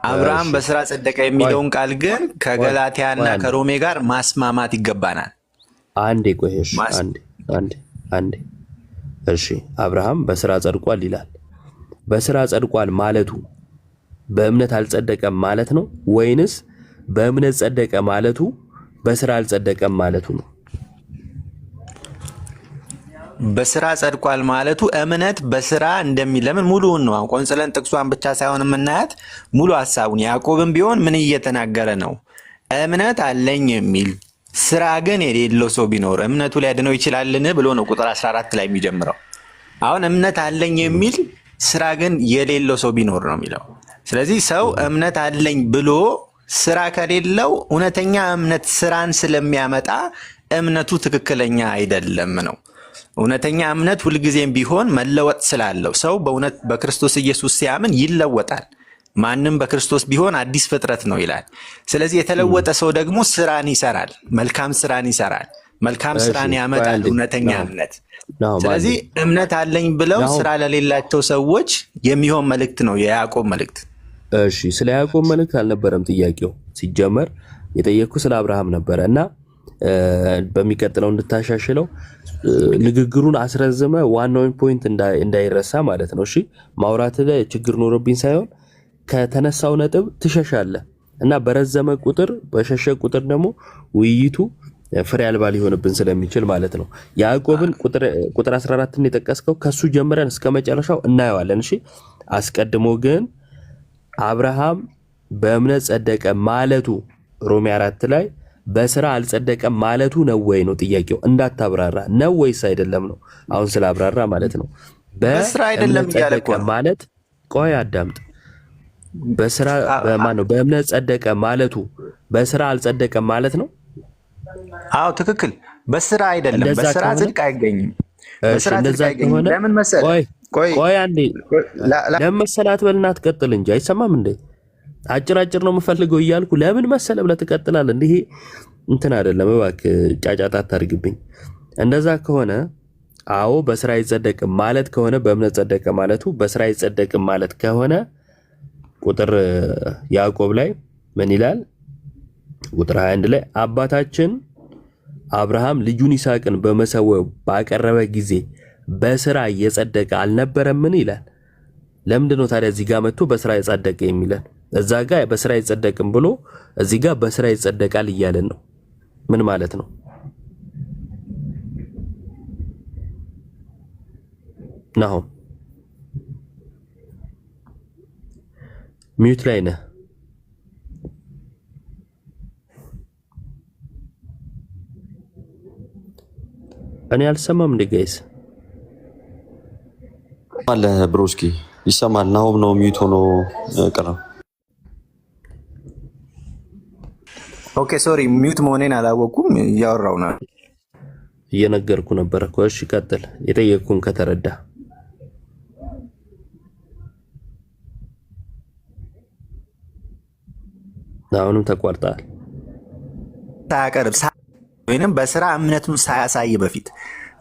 አብርሃም በስራ ጸደቀ የሚለውን ቃል ግን ከገላትያና ከሮሜ ጋር ማስማማት ይገባናል። አንዴ ቆይሽ፣ አንዴ እሺ። አብርሃም በስራ ጸድቋል ይላል። በስራ ጸድቋል ማለቱ በእምነት አልጸደቀም ማለት ነው ወይንስ በእምነት ጸደቀ ማለቱ በስራ አልጸደቀም ማለቱ ነው? በስራ ጸድቋል ማለቱ እምነት በስራ እንደሚለምን ሙሉውን ነው። ቆንጽለን ጥቅሷን ብቻ ሳይሆን የምናያት ሙሉ ሐሳቡን። ያዕቆብም ቢሆን ምን እየተናገረ ነው? እምነት አለኝ የሚል ስራ ግን የሌለው ሰው ቢኖር እምነቱ ሊያድነው ይችላልን ብሎ ነው ቁጥር 14 ላይ የሚጀምረው። አሁን እምነት አለኝ የሚል ስራ ግን የሌለው ሰው ቢኖር ነው የሚለው። ስለዚህ ሰው እምነት አለኝ ብሎ ስራ ከሌለው እውነተኛ እምነት ስራን ስለሚያመጣ እምነቱ ትክክለኛ አይደለም ነው። እውነተኛ እምነት ሁልጊዜም ቢሆን መለወጥ ስላለው ሰው በእውነት በክርስቶስ ኢየሱስ ሲያምን ይለወጣል። ማንም በክርስቶስ ቢሆን አዲስ ፍጥረት ነው ይላል። ስለዚህ የተለወጠ ሰው ደግሞ ስራን ይሰራል፣ መልካም ስራን ይሰራል፣ መልካም ስራን ያመጣል እውነተኛ እምነት። ስለዚህ እምነት አለኝ ብለው ስራ ለሌላቸው ሰዎች የሚሆን መልእክት ነው የያዕቆብ መልእክት። እሺ፣ ስለ ያዕቆብ መልእክት አልነበረም ጥያቄው። ሲጀመር የጠየቅኩ ስለ አብርሃም ነበረ እና በሚቀጥለው እንድታሻሽለው ንግግሩን አስረዝመ ዋናውን ፖይንት እንዳይረሳ ማለት ነው። እሺ፣ ማውራት ላይ ችግር ኖሮብኝ ሳይሆን ከተነሳው ነጥብ ትሸሻለህ እና በረዘመ ቁጥር በሸሸ ቁጥር ደግሞ ውይይቱ ፍሬ አልባ ሊሆንብን ስለሚችል ማለት ነው። ያዕቆብን ቁጥር 14ን የጠቀስከው ከሱ ጀምረን እስከ መጨረሻው እናየዋለን። እሺ፣ አስቀድሞ ግን አብርሃም በእምነት ጸደቀ ማለቱ ሮሜ 4 ላይ በስራ አልጸደቀም ማለቱ ነው ወይ ነው ጥያቄው። እንዳታብራራ ነው ወይስ አይደለም ነው። አሁን ስላብራራ ማለት ነው። በስራ አይደለም እያለ ማለት ቆይ አዳምጥ። በስራ በማን ነው በእምነት ጸደቀ ማለቱ በስራ አልጸደቀም ማለት ነው? አዎ ትክክል። በስራ አይደለም። በስራ ጽድቅ አይገኝም። በስራ ጽድቅ አይገኝም። ለምን መሰለህ? ቆይ አንዴ ለምን መሰለህ አትበልና ትቀጥል እንጂ አይሰማም እንዴ? አጭር ነው የምፈልገው እያልኩ ለምን መሰለህ ብለህ ትቀጥላለህ። እንዴ እንትን አይደለም እባክህ፣ ጫጫታ አታርግብኝ። እንደዛ ከሆነ አዎ በስራ አይጸደቅም ማለት ከሆነ በእምነት ጸደቀ ማለቱ በስራ አይጸደቅም ማለት ከሆነ ቁጥር ያዕቆብ ላይ ምን ይላል? ቁጥር 21 ላይ አባታችን አብርሃም ልጁን ይስሐቅን በመሰዊያው ባቀረበ ጊዜ በስራ እየጸደቀ አልነበረምን ይላል። ለምንድን ነው ታዲያ እዚህ ጋር መጥቶ በስራ ይጸደቀ የሚለን? እዛ ጋር በስራ አይጸደቅም ብሎ እዚህ ጋር በስራ ይጸደቃል እያለን ነው። ምን ማለት ነው? ናሆም ሚዩት ላይ ነህ። እኔ አልሰማም እንዴ ጋይስ? አለ ብሮስኪ ይሰማል። ናሆም ነው ሚዩት ሆኖ ቀረው። ኦኬ ሶሪ ሚዩት መሆኔን አላወኩም። እያወራው ነው እየነገርኩ ነበር እኮ። እሺ ቀጥል። የጠየቅኩን ከተረዳ አሁንም ተቋርጣል። ሳያቀርብ ወይንም በስራ እምነቱን ሳያሳይ በፊት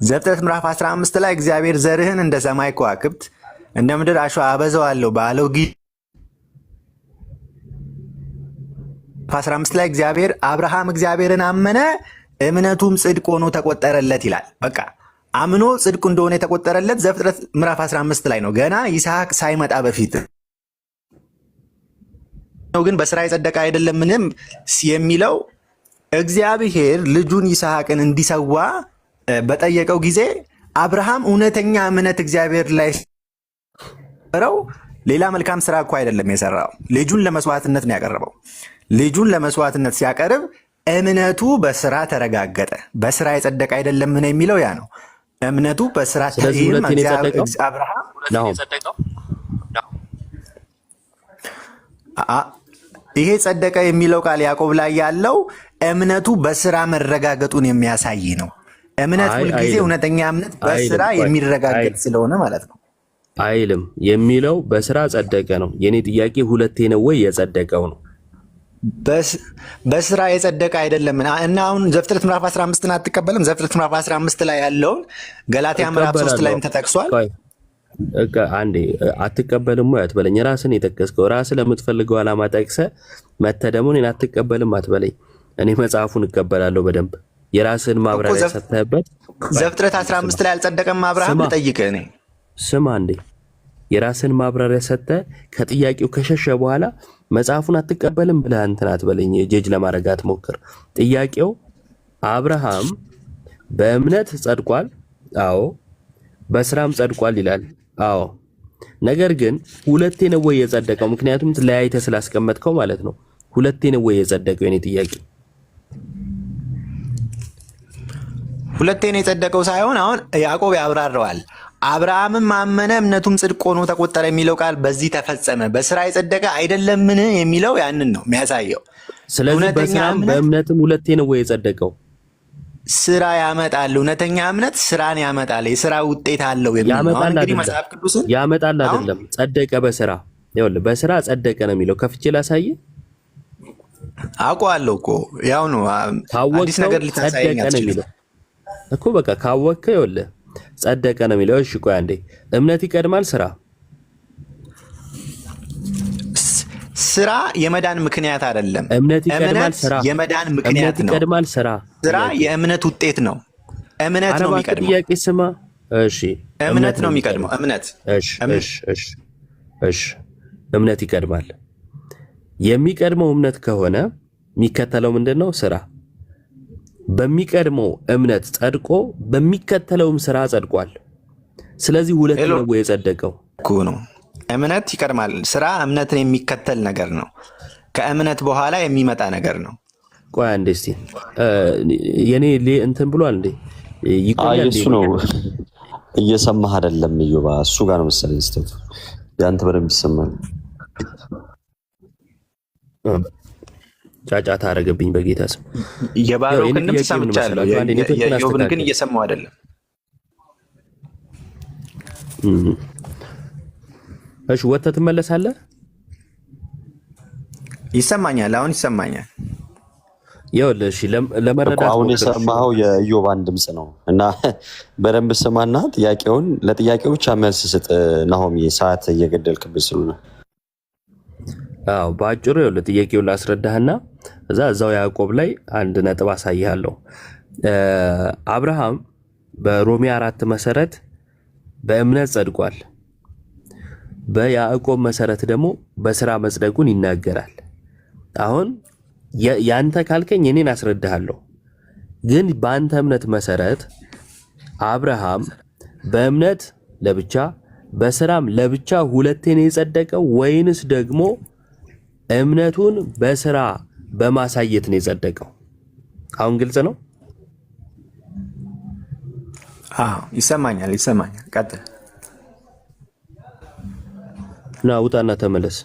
ዘፍጥረት ምዕራፍ 15 ላይ እግዚአብሔር ዘርህን እንደ ሰማይ ከዋክብት እንደ ምድር አሸዋ አበዛዋለሁ ባለው ጊዜ 15 ላይ እግዚአብሔር አብርሃም እግዚአብሔርን አመነ እምነቱም ጽድቅ ሆኖ ተቆጠረለት ይላል። በቃ አምኖ ጽድቅ እንደሆነ የተቆጠረለት ዘፍጥረት ምዕራፍ 15 ላይ ነው፣ ገና ይስሐቅ ሳይመጣ በፊት ነው። ግን በስራ የጸደቀ አይደለምንም የሚለው እግዚአብሔር ልጁን ይስሐቅን እንዲሰዋ በጠየቀው ጊዜ አብርሃም እውነተኛ እምነት እግዚአብሔር ላይ ሰራው። ሌላ መልካም ስራ እኮ አይደለም የሰራው፣ ልጁን ለመስዋዕትነት ነው ያቀረበው። ልጁን ለመስዋዕትነት ሲያቀርብ እምነቱ በስራ ተረጋገጠ። በስራ የጸደቀ አይደለምን የሚለው ያ ነው። እምነቱ በስራ አብርሃም ይሄ ጸደቀ የሚለው ቃል ያዕቆብ ላይ ያለው እምነቱ በስራ መረጋገጡን የሚያሳይ ነው። እምነት ሁልጊዜ እውነተኛ እምነት በስራ የሚረጋገጥ ስለሆነ ማለት ነው አይልም። የሚለው በስራ ጸደቀ ነው። የኔ ጥያቄ ሁለቴ ነው ወይ የጸደቀው ነው? በስራ የጸደቀ አይደለም እና አሁን ዘፍጥረት ምዕራፍ 15ን አትቀበልም? ዘፍጥረት ምዕራፍ 15 ላይ ያለውን ገላትያ ምዕራፍ 3 ላይም ተጠቅሷል። አንዴ አትቀበልም ወይ አትበለኝ። ራስን የጠቀስከው ራስህ ለምትፈልገው ዓላማ ጠቅሰህ መተህ ደግሞ እኔን አትቀበልም አትበለኝ። እኔ መጽሐፉን እቀበላለሁ በደንብ የራስን ማብራሪያ ሰጥተህበት። ዘፍጥረት 15 ላይ አልጸደቀም አብርሃም ልጠይቅህ እኔ። ስማ አንዴ የራስን ማብራሪያ ሰጥተህ ከጥያቄው ከሸሸ በኋላ መጽሐፉን አትቀበልም ብለህ እንትን አትበለኝ። ጀጅ ለማድረግ አትሞክር። ጥያቄው አብርሃም በእምነት ጸድቋል፣ አዎ፣ በስራም ጸድቋል ይላል፣ አዎ። ነገር ግን ሁለቴ ነው ወይ የጸደቀው? ምክንያቱም ለያይተህ ስላስቀመጥከው ማለት ነው። ሁለቴ ነው ወይ የጸደቀው? የኔ ጥያቄ ሁለቴ ነው የጸደቀው ሳይሆን አሁን ያዕቆብ ያብራረዋል። አብርሃምም አመነ እምነቱም ጽድቅ ሆኖ ተቆጠረ የሚለው ቃል በዚህ ተፈጸመ። በስራ የጸደቀ አይደለምን የሚለው ያንን ነው የሚያሳየው። ስለዚህ በስራም በእምነትም ሁለቴ ነው ወይ የጸደቀው? ስራ ያመጣል። እውነተኛ እምነት ስራን ያመጣል። የስራ ውጤት አለው የሚለው እንግዲህ መጽሐፍ ቅዱስን ያመጣል አይደለም። ጸደቀ በስራ ይኸውልህ፣ በስራ ጸደቀ ነው የሚለው። ከፍቼ ላሳየህ። አውቀዋለሁ እኮ ያው ነው። አዲስ ነገር ልታሳየኝ አትችልም እኮ። በቃ ካወቅከው ይኸውልህ ጸደቀ ነው የሚለው። እሺ ቆይ አንዴ፣ እምነት ይቀድማል ስራ? ስራ የመዳን ምክንያት አይደለም። እምነት ይቀድማል ስራ? የመዳን ምክንያት ነው። ይቀድማል ስራ? ስራ የእምነት ውጤት ነው። እምነት ነው የሚቀድመው። ጥያቄ ስማ። እሺ እምነት ነው የሚቀድመው። እምነት እሺ እምነት ይቀድማል። የሚቀድመው እምነት ከሆነ የሚከተለው ምንድነው? ስራ። በሚቀድመው እምነት ጸድቆ በሚከተለውም ስራ ጸድቋል። ስለዚህ ሁለት ነው የጸደቀው ነው። እምነት ይቀድማል ስራ። እምነትን የሚከተል ነገር ነው። ከእምነት በኋላ የሚመጣ ነገር ነው። ቆይ አንዴ እስቲ የኔ እንትን ብሏል እንዴ? ይቆያል። እሱ ነው እየሰማህ አይደለም እዮባ። እሱ ጋር ነው መሰለኝ ስተቱ። ያንተ በደንብ ይሰማል። ጫጫታ አደረገብኝ በጌታ ስም። የባሮክን ድምፅ ሰምቻለሁ። የዮብን ግን እየሰማው አይደለም። እሺ ወጥተህ ትመለሳለህ? ይሰማኛል። አሁን ይሰማኛል። ይኸውልህ እሺ ለመረዳት አሁን ሞክር። የሰማኸው የኢዮባን ድምፅ ነው እና በደንብ ስማና ለጥያቄው ብቻ መልስ ስጥ። ናሆም ሰዓት እየገደልክብኝ ስለሆነ አዎ በአጭሩ ይኸውልህ ጥያቄውን ላስረዳህና እዛው ያዕቆብ ላይ አንድ ነጥብ አሳይሃለሁ። አብርሃም በሮሜ 4 መሰረት በእምነት ጸድቋል። በያዕቆብ መሰረት ደግሞ በስራ መጽደቁን ይናገራል። አሁን ያንተ ካልከኝ እኔን አስረዳሃለሁ። ግን በአንተ እምነት መሰረት አብርሃም በእምነት ለብቻ በስራም ለብቻ ሁለቴ ነው የጸደቀው ወይንስ ደግሞ እምነቱን በስራ በማሳየት ነው የጸደቀው? አሁን ግልጽ ነው? ይሰማኛል። ቀጥል። ና ውጣና ተመለስ።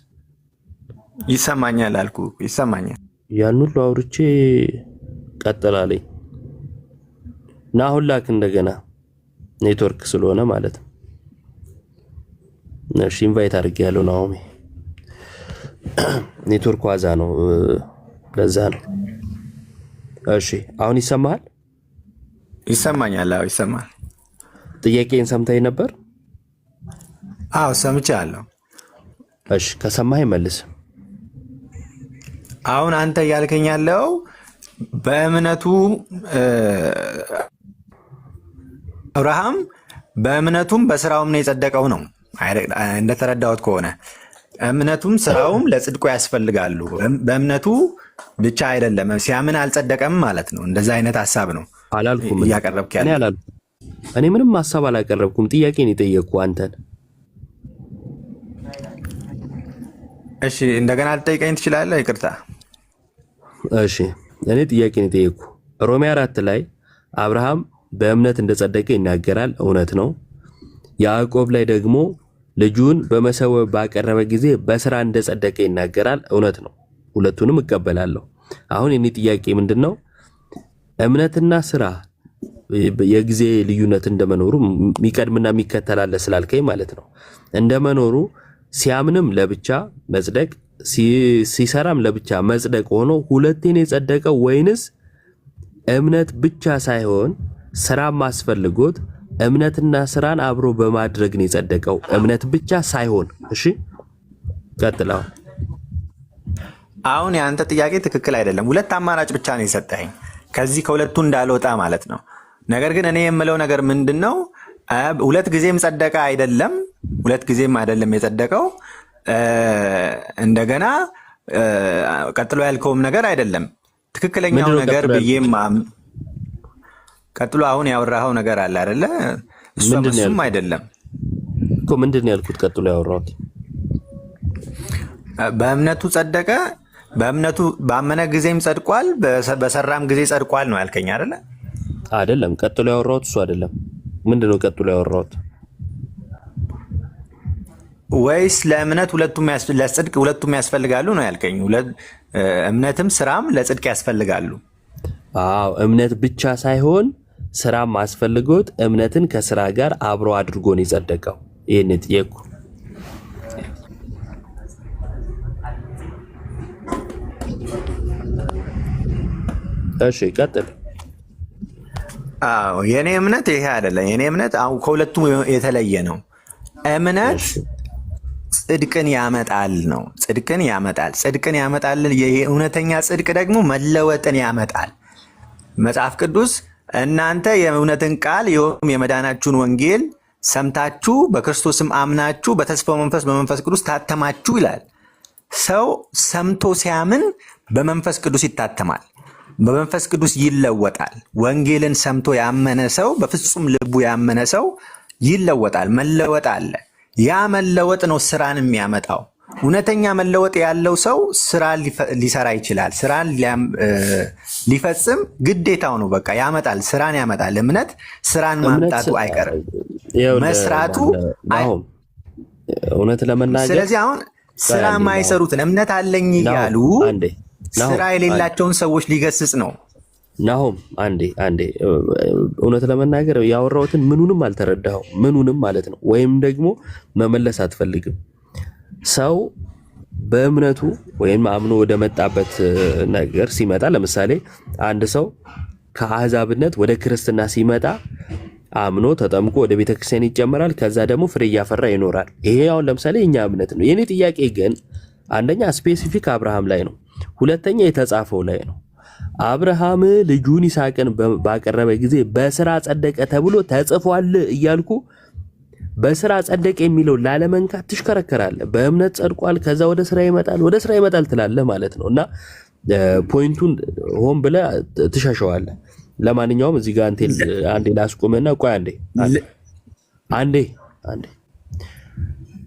ይሰማኛል አልኩ። ይሰማኛል። ያን ሁሉ አውርቼ ቀጥላለኝ። ና አሁን ላክ እንደገና ኔትወርክ ስለሆነ ማለት ነው። እሺ ኢንቫይት አድርጌያለሁ። ናሆሜ ኔትወርክ ዋዛ ነው፣ ለዛ ነው። እሺ አሁን ይሰማሃል? ይሰማኛል። አዎ ይሰማል። ጥያቄን ሰምተኸኝ ነበር? አዎ ሰምቻለሁ። እሺ ከሰማኸኝ መልስ። አሁን አንተ እያልከኝ ያለው በእምነቱ አብርሃም በእምነቱም በስራውም ነው የጸደቀው ነው እንደተረዳሁት ከሆነ እምነቱም ስራውም ለጽድቁ ያስፈልጋሉ። በእምነቱ ብቻ አይደለም፣ ሲያምን አልጸደቀም ማለት ነው። እንደዛ አይነት ሀሳብ ነው አላልኩም እያቀረብክ ያለው። እኔ ምንም ሀሳብ አላቀረብኩም፣ ጥያቄን የጠየቅኩህ አንተን። እሺ እንደገና ልጠይቀኝ ትችላለህ? ይቅርታ። እሺ እኔ ጥያቄን የጠየቅኩህ ሮሜ 4 ላይ አብርሃም በእምነት እንደጸደቀ ይናገራል፣ እውነት ነው። ያዕቆብ ላይ ደግሞ ልጁን በመሰዊያው ባቀረበ ጊዜ በስራ እንደጸደቀ ይናገራል፣ እውነት ነው። ሁለቱንም እቀበላለሁ። አሁን የኔ ጥያቄ ምንድነው? እምነትና ስራ የጊዜ ልዩነት እንደመኖሩ የሚቀድምና የሚከተላለ ስላልከኝ ማለት ነው። እንደመኖሩ ሲያምንም ለብቻ መጽደቅ ሲሰራም ለብቻ መጽደቅ ሆኖ ሁለቴን የጸደቀው ወይንስ እምነት ብቻ ሳይሆን ስራም አስፈልጎት እምነትና ስራን አብሮ በማድረግ ነው የጸደቀው? እምነት ብቻ ሳይሆን። እሺ ቀጥላው። አሁን የአንተ ጥያቄ ትክክል አይደለም። ሁለት አማራጭ ብቻ ነው የሰጠኸኝ ከዚህ ከሁለቱ እንዳልወጣ ማለት ነው። ነገር ግን እኔ የምለው ነገር ምንድን ነው? ሁለት ጊዜም ጸደቀ አይደለም፣ ሁለት ጊዜም አይደለም የጸደቀው። እንደገና ቀጥሎ ያልከውም ነገር አይደለም ትክክለኛው ነገር ብዬም ቀጥሎ አሁን ያወራኸው ነገር አለ አይደለ? እሱም አይደለም እኮ። ምንድን ያልኩት ቀጥሎ ያወራሁት? በእምነቱ ጸደቀ፣ በእምነቱ ባመነ ጊዜም ጸድቋል፣ በሰራም ጊዜ ጸድቋል ነው ያልከኝ አይደለ? አይደለም። ቀጥሎ ያወራሁት እሱ አይደለም። ምንድነው ቀጥሎ ያወራሁት? ወይስ ለእምነት ለጽድቅ ሁለቱም ያስፈልጋሉ ነው ያልከኝ? እምነትም ስራም ለጽድቅ ያስፈልጋሉ። አዎ እምነት ብቻ ሳይሆን ስራም አስፈልጎት እምነትን ከስራ ጋር አብሮ አድርጎ ነው የጸደቀው። ይሄን ጥየቁ። እሺ ቀጥል። አዎ የኔ እምነት ይሄ አይደለም። የኔ እምነት ከሁለቱም የተለየ ነው። እምነት ጽድቅን ያመጣል ነው። ጽድቅን ያመጣል። ይሄ እውነተኛ ጽድቅ ደግሞ መለወጥን ያመጣል። መጽሐፍ ቅዱስ እናንተ የእውነትን ቃል ይኸውም የመዳናችሁን ወንጌል ሰምታችሁ በክርስቶስም አምናችሁ በተስፋው መንፈስ በመንፈስ ቅዱስ ታተማችሁ ይላል። ሰው ሰምቶ ሲያምን በመንፈስ ቅዱስ ይታተማል፣ በመንፈስ ቅዱስ ይለወጣል። ወንጌልን ሰምቶ ያመነ ሰው፣ በፍጹም ልቡ ያመነ ሰው ይለወጣል። መለወጥ አለ። ያ መለወጥ ነው ስራን የሚያመጣው። እውነተኛ መለወጥ ያለው ሰው ስራ ሊሰራ ይችላል። ስራን ሊፈጽም ግዴታው ነው። በቃ ያመጣል፣ ስራን ያመጣል። እምነት ስራን ማምጣቱ አይቀርም፣ መስራቱ። እውነት ለመናገር ስለዚህ አሁን ስራ የማይሰሩትን እምነት አለኝ እያሉ ስራ የሌላቸውን ሰዎች ሊገስጽ ነው። ናሆም አንዴ እውነት ለመናገር ያወራሁትን ምኑንም አልተረዳኸው፣ ምኑንም ማለት ነው። ወይም ደግሞ መመለስ አትፈልግም። ሰው በእምነቱ ወይም አምኖ ወደ መጣበት ነገር ሲመጣ፣ ለምሳሌ አንድ ሰው ከአህዛብነት ወደ ክርስትና ሲመጣ አምኖ ተጠምቆ ወደ ቤተክርስቲያን ይጨመራል። ከዛ ደግሞ ፍሬ እያፈራ ይኖራል። ይሄ አሁን ለምሳሌ የኛ እምነት ነው። የኔ ጥያቄ ግን አንደኛ ስፔሲፊክ አብርሃም ላይ ነው፣ ሁለተኛ የተጻፈው ላይ ነው። አብርሃም ልጁን ይስሐቅን ባቀረበ ጊዜ በስራ ጸደቀ ተብሎ ተጽፏል እያልኩ በስራ ጸደቀ የሚለው ላለመንካት ትሽከረከራለህ። በእምነት ጸድቋል፣ ከዛ ወደ ስራ ይመጣል ትላለህ ማለት ነው። እና ፖይንቱን ሆን ብለህ ትሸሸዋለህ። ለማንኛውም እዚህ ጋር አንዴ ላስቆመና ቆይ አንዴ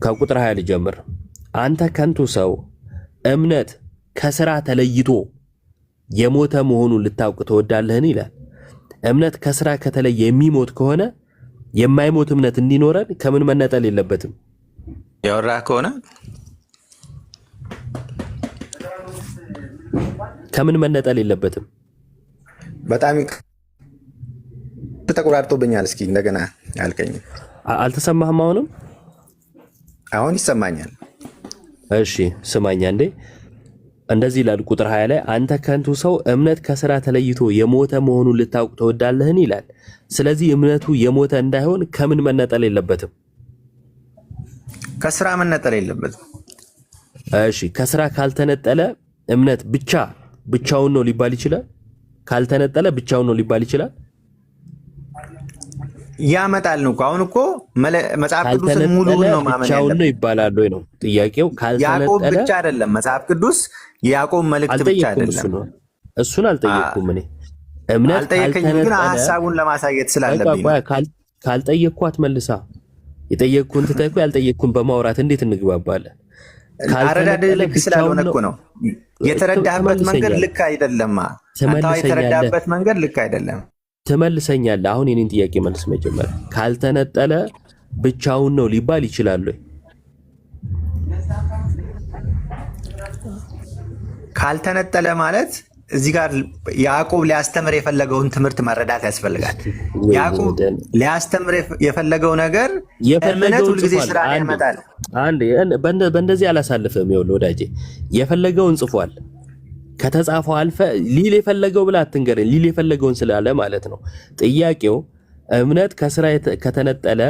ከቁጥር 20 ልጀምር። አንተ ከንቱ ሰው እምነት ከስራ ተለይቶ የሞተ መሆኑን ልታውቅ ትወዳለህን? ይላል። እምነት ከስራ ከተለየ የሚሞት ከሆነ የማይሞት እምነት እንዲኖረን ከምን መነጠል የለበትም? ያወራ ከሆነ ከምን መነጠል የለበትም? በጣም ተቆራርጦብኛል። እስኪ እንደገና አልከኝ። አልተሰማህም? አሁን ይሰማኛል። እሺ ስማኛ እንዴ። እንደዚህ ይላል ቁጥር 20 ላይ አንተ ከንቱ ሰው እምነት ከስራ ተለይቶ የሞተ መሆኑን ልታውቅ ትወዳለህን? ይላል። ስለዚህ እምነቱ የሞተ እንዳይሆን ከምን መነጠል የለበትም? ከስራ መነጠል የለበትም። እሺ ከስራ ካልተነጠለ እምነት ብቻውን ነው ሊባል ይችላል? ካልተነጠለ ብቻውን ነው ሊባል ይችላል? ያመጣል ነው። አሁን እኮ መጽሐፍ ቅዱስን ሙሉውን ነው ማመን ብቻውን ነው ይባላል ወይ ነው ጥያቄው። ካልተነጠለ ያዕቆብ ብቻ አይደለም መጽሐፍ ቅዱስ የያዕቆብ መልእክት ብቻ አይደለም። እሱን አልጠየቅኩም እኔ። እምነት አልጠየቀኝም፣ ግን ሐሳቡን ለማሳየት ስላለብኝ ካልጠየቅኩ አትመልሳ። የጠየቅኩን ትተህ ያልጠየቅኩን በማውራት እንዴት እንግባባለን? አረዳድህ ልክ ስላልሆነ እኮ ነው። የተረዳህበት መንገድ ልክ አይደለም። አንተ የተረዳህበት መንገድ ልክ አይደለም። ትመልሰኛለህ። አሁን የኔን ጥያቄ መልስ። መጀመሪያ ካልተነጠለ ብቻውን ነው ሊባል ይችላል ወይ? ካልተነጠለ ማለት እዚህ ጋር ያዕቆብ ሊያስተምር የፈለገውን ትምህርት መረዳት ያስፈልጋል። ያዕቆብ ሊያስተምር የፈለገው ነገር እምነት ሁልጊዜ ስራ ያመጣል። በእንደዚህ አላሳልፍም። ይኸውልህ ወዳጄ የፈለገውን ጽፏል። ከተጻፈው አልፈ ሊል የፈለገው ብላ አትንገረኝ። ሊል የፈለገውን ስላለ ማለት ነው። ጥያቄው እምነት ከስራ ከተነጠለ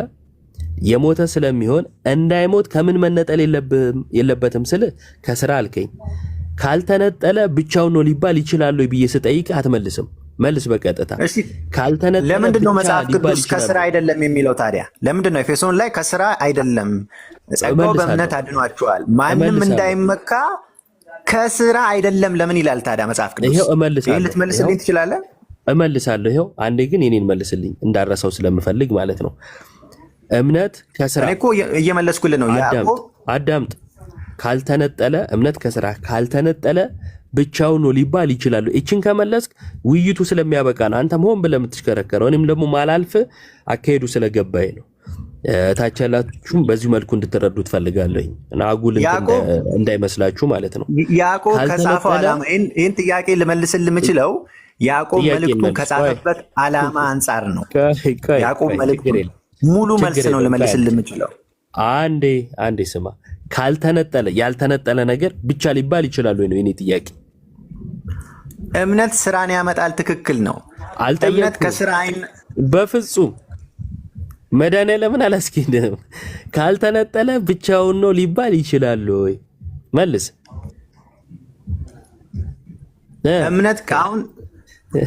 የሞተ ስለሚሆን እንዳይሞት ከምን መነጠል የለበትም ስል ከስራ አልከኝ። ካልተነጠለ ብቻውን ነው ሊባል ይችላል ብዬ ስጠይቅ አትመልስም። መልስ በቀጥታ። ካልተነጠለ ለምንድን ነው መጽሐፍ ቅዱስ ከስራ አይደለም የሚለው ታዲያ? ለምንድን ነው ኤፌሶን ላይ ከስራ አይደለም ጸጋው በእምነት አድኗቸዋል ማንም እንዳይመካ ከስራ አይደለም ለምን ይላል ታዲያ መጽሐፍ ቅዱስ? ይሄው እመልሳለሁ። ልትመልስልኝ ትችላለህ? እመልሳለሁ። ይሄው አንዴ ግን የኔን መልስልኝ እንዳረሰው ስለምፈልግ ማለት ነው። እምነት ከስራ እኔ እኮ እየመለስኩልህ ነው። ያዕቆብ አዳምጥ። ካልተነጠለ እምነት ከስራ ካልተነጠለ ብቻውን ነው ሊባል ይችላል። እቺን ከመለስክ ውይይቱ ስለሚያበቃ ነው። አንተም ሆን ብለህ የምትሽከረከረው እኔም ደግሞ ማላልፍ አካሄዱ ስለገባኝ ነው። ታች ያላችሁም በዚህ መልኩ እንድትረዱ ትፈልጋለኝ እና አጉል እንዳይመስላችሁ ማለት ነው። ያዕቆብ ከጻፈው ዓላማ ይህን ጥያቄ ልመልስልህ የምችለው ያዕቆብ መልእክቱን ከጻፈበት ዓላማ አንጻር ነው። ያዕቆብ መልእክቱ ሙሉ መልስ ነው ልመልስልህ የምችለው። አንዴ ስማ። ካልተነጠለ ያልተነጠለ ነገር ብቻ ሊባል ይችላል ወይ ነው የኔ ጥያቄ። እምነት ስራን ያመጣል። ትክክል ነው። እምነት ከስራ በፍጹም መድኃኒዓለምን አላስኬድም። ካልተነጠለ ብቻውን ነው ሊባል ይችላል ወይ? መልስ። እምነት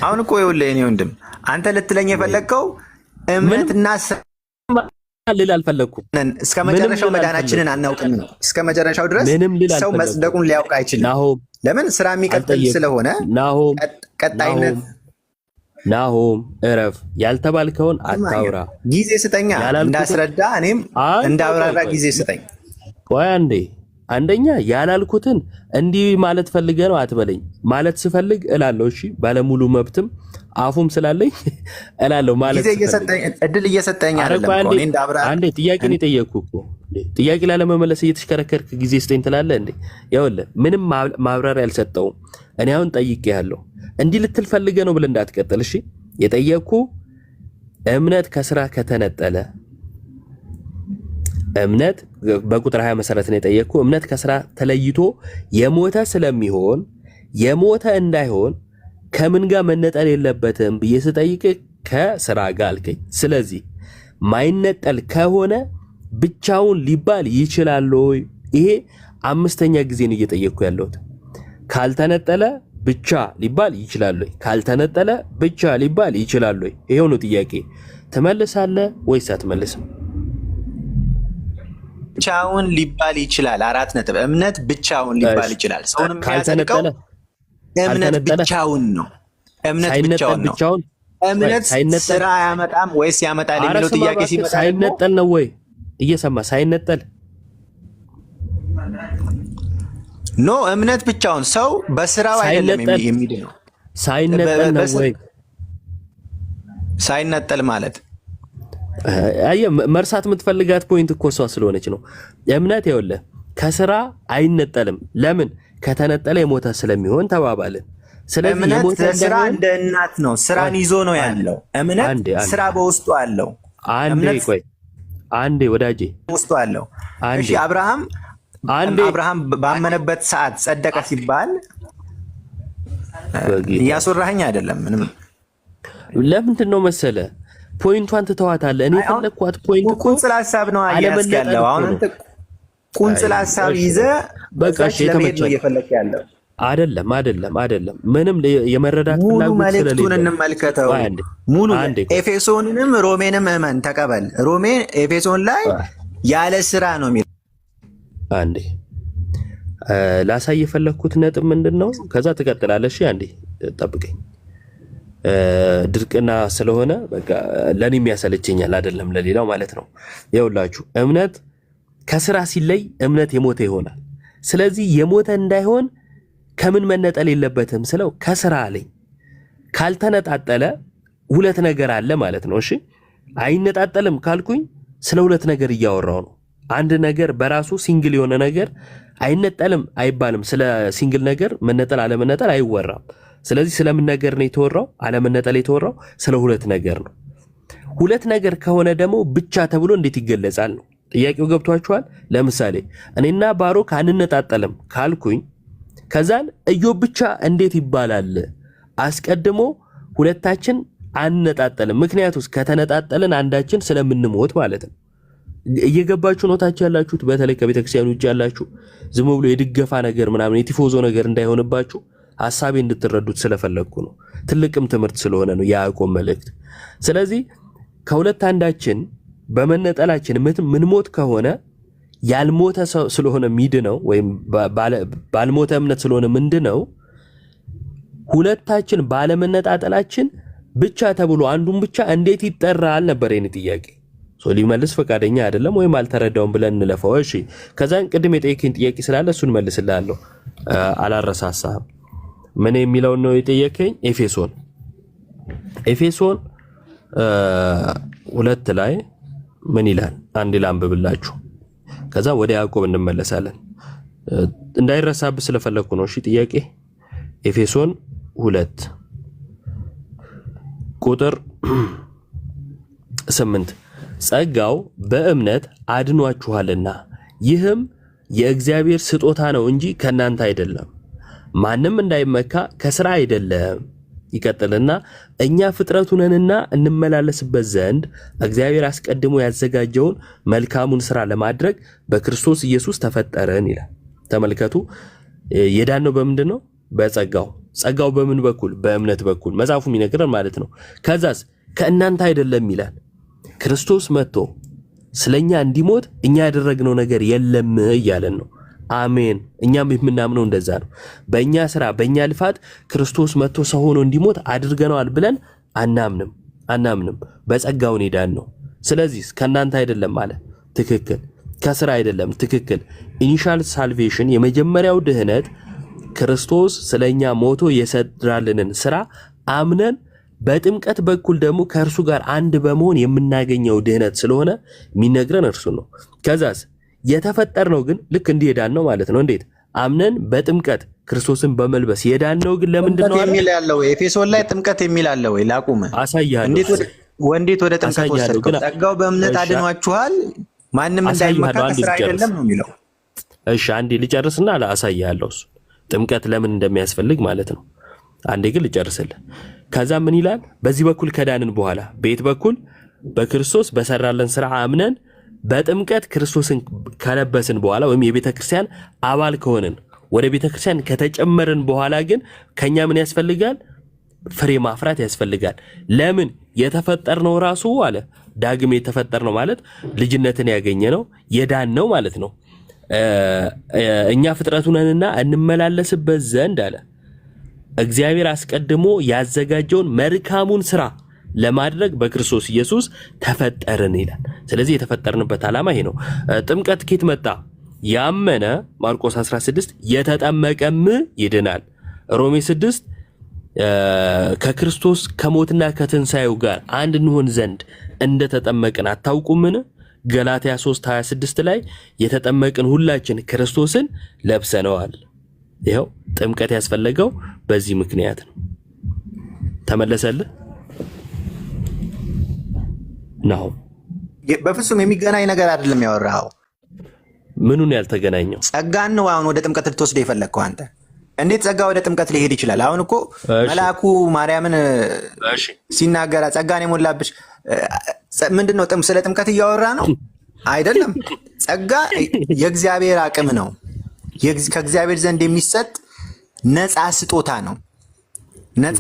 አሁን እኮ ይኸውልህ የእኔ ወንድም አንተ ልትለኝ የፈለግከው እምነትና ልል አልፈለግኩም። እስከ መጨረሻው መዳናችንን አናውቅም ነው። እስከ መጨረሻው ድረስ ሰው መጽደቁን ሊያውቅ አይችልም። ለምን? ስራ የሚቀጥል ስለሆነ ቀጣይነት። ናሆም እረፍ። ያልተባልከውን አታውራ። ጊዜ ስጠኛ እንዳስረዳ፣ እኔም እንዳብራራ ጊዜ ስጠኝ። ቆይ አንደኛ ያላልኩትን እንዲህ ማለት ፈልገ ነው አትበለኝ። ማለት ስፈልግ እላለሁ። እሺ ባለሙሉ መብትም አፉም ስላለኝ እላለሁ። ማለት እድል እየሰጠኝ አይደለም። አንዴ ጥያቄን የጠየቅኩህ እኮ ጥያቄ ላለመመለስ እየተሽከረከርክ ጊዜ ስጠኝ ትላለህ እንዴ? ይኸውልህ ምንም ማብራሪያ አልሰጠውም። እኔ አሁን ጠይቄሃለሁ። እንዲህ ልትል ፈልገ ነው ብለህ እንዳትቀጥል። እሺ የጠየቅኩህ እምነት ከስራ ከተነጠለ እምነት በቁጥር 20 መሰረት ነው የጠየቅኩ። እምነት ከስራ ተለይቶ የሞተ ስለሚሆን የሞተ እንዳይሆን ከምን ጋር መነጠል የለበትም ብዬ ስጠይቅ ከስራ ጋር አልከኝ። ስለዚህ ማይነጠል ከሆነ ብቻውን ሊባል ይችላል ወይ? ይሄ 5ኛ ጊዜ ነው እየጠየቅኩ ያለሁት። ካልተነጠለ ብቻ ሊባል ይችላል ወይ? ካልተነጠለ ብቻ ሊባል ይችላል ወይ? ይሄው ነው ጥያቄ። ትመልሳለህ ወይስ አትመልስም? ብቻውን ሊባል ይችላል። 4 ነጥብ። እምነት ብቻውን ሊባል ይችላል። ሰውንም የሚያጸድቀው እምነት ብቻውን ነው። እምነት ብቻውን ነው። እምነት ስራ አያመጣም ወይስ ያመጣል የሚለው ጥያቄ ሲመጣ ሳይነጠል ነው ወይ? እየሰማ ሳይነጠል ኖ እምነት ብቻውን ሰው በስራው አይደለም የሚድነው። ሳይነጠል ነው ወይ? ሳይነጠል ማለት መርሳት የምትፈልጋት ፖይንት እኮ እሷ ስለሆነች ነው። እምነት ይኸውልህ ከስራ አይነጠልም። ለምን? ከተነጠለ የሞተ ስለሚሆን ተባባልን። ስለዚህ እምነት ስራ እንደ እናት ነው። ስራን ይዞ ነው ያለው። እምነት ስራ በውስጡ አለው። አንዴ ወዳጄ ውስጡ አለው። እሺ አብርሃም ባመነበት ሰዓት ጸደቀ ሲባል እያስወራኸኝ አይደለም። ምንም ለምንድን ነው መሰለ ፖይንቷን ትተዋታለህ። እኔ ፈለኳት ፖይንት እኮ ቁንጽል ሐሳብ ነው ያለው። አሁን አንተ ቁንጽል ሐሳብ ይዘህ በቃ ነው እየፈለክ ያለው አይደለም። ምንም የመረዳት ሙሉ መልእክቱን እንመልከተው። ሙሉ ኤፌሶንንም ሮሜንም እመን ተቀበል። ሮሜ ኤፌሶን ላይ ያለ ስራ ነው የሚለው። አንዴ ላሳይ የፈለኩት ነጥብ ምንድነው? ከዛ ትቀጥላለሽ። አንዴ ጠብቀኝ። ድርቅና ስለሆነ በቃ ለኔም ያሰለቸኛል አይደለም ለሌላው ማለት ነው። ይኸውላችሁ እምነት ከስራ ሲለይ እምነት የሞተ ይሆናል። ስለዚህ የሞተ እንዳይሆን ከምን መነጠል የለበትም ስለው ከስራ አለኝ። ካልተነጣጠለ ሁለት ነገር አለ ማለት ነው። እሺ አይነጣጠልም ካልኩኝ ስለ ሁለት ነገር እያወራው ነው። አንድ ነገር በራሱ ሲንግል የሆነ ነገር አይነጠልም አይባልም። ስለ ሲንግል ነገር መነጠል አለመነጠል አይወራም። ስለዚህ ስለምን ነገር ነው የተወራው? አለመነጠል የተወራው ስለ ሁለት ነገር ነው። ሁለት ነገር ከሆነ ደግሞ ብቻ ተብሎ እንዴት ይገለጻል ነው ጥያቄው። ገብቷችኋል? ለምሳሌ እኔና ባሮክ አንነጣጠልም ካልኩኝ ከዛን ኢዮብ ብቻ እንዴት ይባላል? አስቀድሞ ሁለታችን አንነጣጠልም። ምክንያቱስ ከተነጣጠልን አንዳችን ስለምንሞት ማለት ነው። እየገባችሁ ነው ታች ያላችሁት? በተለይ ከቤተክርስቲያን ውጭ ያላችሁ ዝም ብሎ የድገፋ ነገር ምናምን የቲፎዞ ነገር እንዳይሆንባችሁ ሐሳቤ እንድትረዱት ስለፈለኩ ነው። ትልቅም ትምህርት ስለሆነ ነው የያዕቆብ መልእክት። ስለዚህ ከሁለት አንዳችን በመነጠላችን ምንሞት ከሆነ ያልሞተ ሰው ስለሆነ ሚድነው ወይም ባልሞተ እምነት ስለሆነ ምንድነው ሁለታችን ባለመነጣጠላችን ብቻ ተብሎ አንዱን ብቻ እንዴት ይጠራል ነበር የኔ ጥያቄ። ሊመልስ ፈቃደኛ አይደለም ወይም አልተረዳውም ብለን እንለፈው። እሺ ከዛን ቅድም የጠየቀኝ ጥያቄ ስላለ እሱን መልስልሃለሁ። አላረሳሳህም። ምን የሚለው ነው የጠየቀኝ? ኤፌሶን 2 ላይ ምን ይላል? አንድ ላንብብላችሁ ከዛ ወደ ያዕቆብ እንመለሳለን። እንዳይረሳብህ ስለፈለኩ ነው። እሺ ጥያቄ ኤፌሶን 2 ቁጥር 8 ጸጋው በእምነት አድኗችኋልና ይህም የእግዚአብሔር ስጦታ ነው እንጂ ከናንተ አይደለም፣ ማንም እንዳይመካ ከስራ አይደለም። ይቀጥልና እኛ ፍጥረቱ ነንና እንመላለስበት ዘንድ እግዚአብሔር አስቀድሞ ያዘጋጀውን መልካሙን ስራ ለማድረግ በክርስቶስ ኢየሱስ ተፈጠረን ይላል። ተመልከቱ፣ የዳነው በምንድን ነው? በጸጋው። ጸጋው በምን በኩል? በእምነት በኩል መጽሐፉ የሚነግረን ማለት ነው። ከዛስ ከእናንተ አይደለም ይላል። ክርስቶስ መጥቶ ስለኛ እንዲሞት እኛ ያደረግነው ነገር የለም እያለን ነው። አሜን። እኛም የምናምነው እንደዛ ነው። በእኛ ስራ በእኛ ልፋት ክርስቶስ መጥቶ ሰው ሆኖ እንዲሞት አድርገነዋል ብለን አናምንም። በጸጋውን ሄዳን ነው። ስለዚህ ከእናንተ አይደለም ማለት ትክክል፣ ከስራ አይደለም ትክክል። ኢኒሻል ሳልቬሽን የመጀመሪያው ድህነት ክርስቶስ ስለኛ ሞቶ የሰራልንን ስራ አምነን በጥምቀት በኩል ደግሞ ከእርሱ ጋር አንድ በመሆን የምናገኘው ድህነት ስለሆነ የሚነግረን እርሱ ነው። ከዛስ የተፈጠርነው ግን ልክ እንዲህ የዳን ነው ማለት ነው። እንዴት? አምነን በጥምቀት ክርስቶስን በመልበስ የዳን ነው። ግን ለምንድን ነው የሚል ያለው? ኤፌሶን ላይ ጥምቀት የሚል አለ ወይ? ላቁም። አሳያለሁ። እንዴት ወደ ጥምቀት ወሰድከው? ጸጋው በእምነት አድኗችኋል። ማንም እንዳይመካ ከስራ አይደለም ነው የሚለው። እሺ አንዴ ልጨርስና አሳያለሁ እሱ ጥምቀት ለምን እንደሚያስፈልግ ማለት ነው። አንዴ ግን ልጨርስልህ። ከዛ ምን ይላል? በዚህ በኩል ከዳንን በኋላ በየት በኩል? በክርስቶስ በሰራለን ስራ አምነን በጥምቀት ክርስቶስን ከለበስን በኋላ ወይም የቤተ ክርስቲያን አባል ከሆንን ወደ ቤተ ክርስቲያን ከተጨመርን በኋላ ግን ከኛ ምን ያስፈልጋል? ፍሬ ማፍራት ያስፈልጋል። ለምን? የተፈጠርነው ራሱ አለ ዳግም የተፈጠርነው ማለት ልጅነትን ያገኘነው የዳነው ማለት ነው። እኛ ፍጥረቱ ነንና እንመላለስበት ዘንድ አለ እግዚአብሔር አስቀድሞ ያዘጋጀውን መልካሙን ስራ ለማድረግ በክርስቶስ ኢየሱስ ተፈጠርን ይላል። ስለዚህ የተፈጠርንበት ዓላማ ይሄ ነው። ጥምቀት ከየት መጣ? ያመነ ማርቆስ 16 የተጠመቀም ይድናል። ሮሜ 6 ከክርስቶስ ከሞትና ከትንሳኤው ጋር አንድ እንሆን ዘንድ እንደተጠመቅን አታውቁምን? ገላትያ 3:26 ላይ የተጠመቅን ሁላችን ክርስቶስን ለብሰነዋል። ይኸው ጥምቀት ያስፈለገው በዚህ ምክንያት ነው። ተመለሰልህ ነው? በፍጹም የሚገናኝ ነገር አይደለም ያወራው። ምኑን ያልተገናኘው? ጸጋን ነው አሁን ወደ ጥምቀት ልትወስደው የፈለግከው አንተ። እንዴት ጸጋ ወደ ጥምቀት ሊሄድ ይችላል? አሁን እኮ መልአኩ ማርያምን ሲናገራ ጸጋን የሞላብሽ ምንድነው? ስለ ጥምቀት እያወራ ነው አይደለም። ጸጋ የእግዚአብሔር አቅም ነው። ከእግዚአብሔር ዘንድ የሚሰጥ ነፃ ስጦታ ነው። ነፃ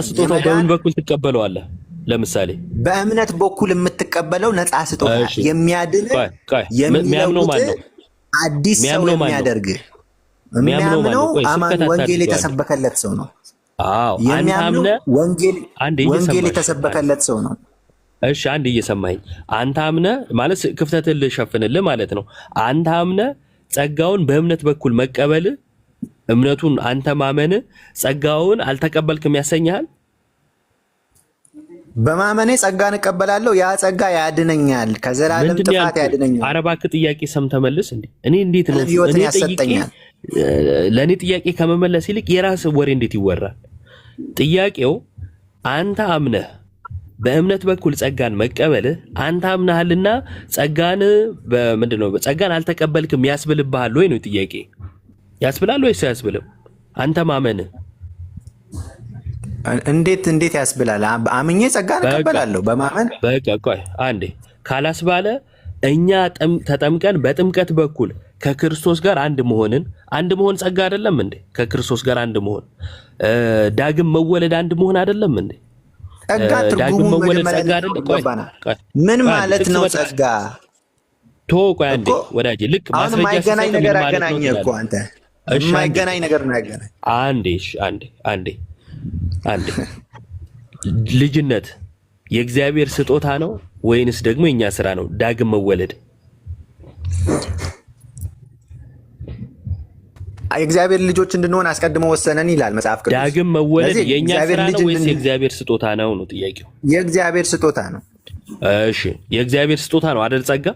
ስጦታ በምን በኩል ትቀበለዋለህ? ለምሳሌ በእምነት በኩል የምትቀበለው ነፃ ስጦታ የሚያድን የሚለውጥ አዲስ ሰው የሚያደርግ የሚያምነው አማን ወንጌል የተሰበከለት ሰው ነው። የሚያምነው ወንጌል የተሰበከለት ሰው ነው። እሺ አንድ እየሰማኝ አንተ አምነህ ማለት ክፍተትን ልሸፍንልህ ማለት ነው። አንተ አምነህ ጸጋውን በእምነት በኩል መቀበል እምነቱን አንተ ማመን ጸጋውን አልተቀበልክም ያሰኛል። በማመኔ ጸጋን እቀበላለሁ፣ ያ ጸጋ ያድነኛል፣ ከዘላለም ጥፋት ያድነኛል። ኧረ እባክህ ጥያቄ ሰምተህ መልስ እንዴ! እኔ እንዴት ነው ህይወትን ያሰጠኛል? ለእኔ ጥያቄ ከመመለስ ይልቅ የራስ ወሬ እንዴት ይወራል? ጥያቄው አንተ አምነህ በእምነት በኩል ጸጋን መቀበልህ አንተ አምነሃልና ጸጋን በምንድነው ጸጋን አልተቀበልክም ያስብልብሃል ወይ ነው ጥያቄ። ያስብላል ወይስ ያስብልም? አንተ ማመንህ እንዴት ያስብላል? አምኜ ጸጋን እቀበላለሁ በማመን በቃ ቆይ አንዴ ካላስባለ እኛ ተጠምቀን በጥምቀት በኩል ከክርስቶስ ጋር አንድ መሆን ጸጋ አይደለም እንዴ? ከክርስቶስ ጋር አንድ መሆን ዳግም መወለድ አንድ መሆን አይደለም እንዴ? ጸጋ ትርጉሙ ምን ማለት ነው? ጸጋ ቆይ አንዴ ወዳጄ ልክ ማስረጃ ማይገናኝ ነገር አገናኘ እኮ አንተ የማይገናኝ ነገር ነው ያገናኝ። አንዴ ልጅነት የእግዚአብሔር ስጦታ ነው ወይንስ ደግሞ የኛ ስራ ነው? ዳግም መወለድ የእግዚአብሔር ልጆች እንድንሆን አስቀድሞ ወሰነን ይላል መጽሐፍ ቅዱስ። ዳግም መወለድ የኛ ስራ ነው ወይስ የእግዚአብሔር ስጦታ ነው ነው ጥያቄው? የእግዚአብሔር ስጦታ ነው። እሺ የእግዚአብሔር ስጦታ ነው አይደል? ጸጋ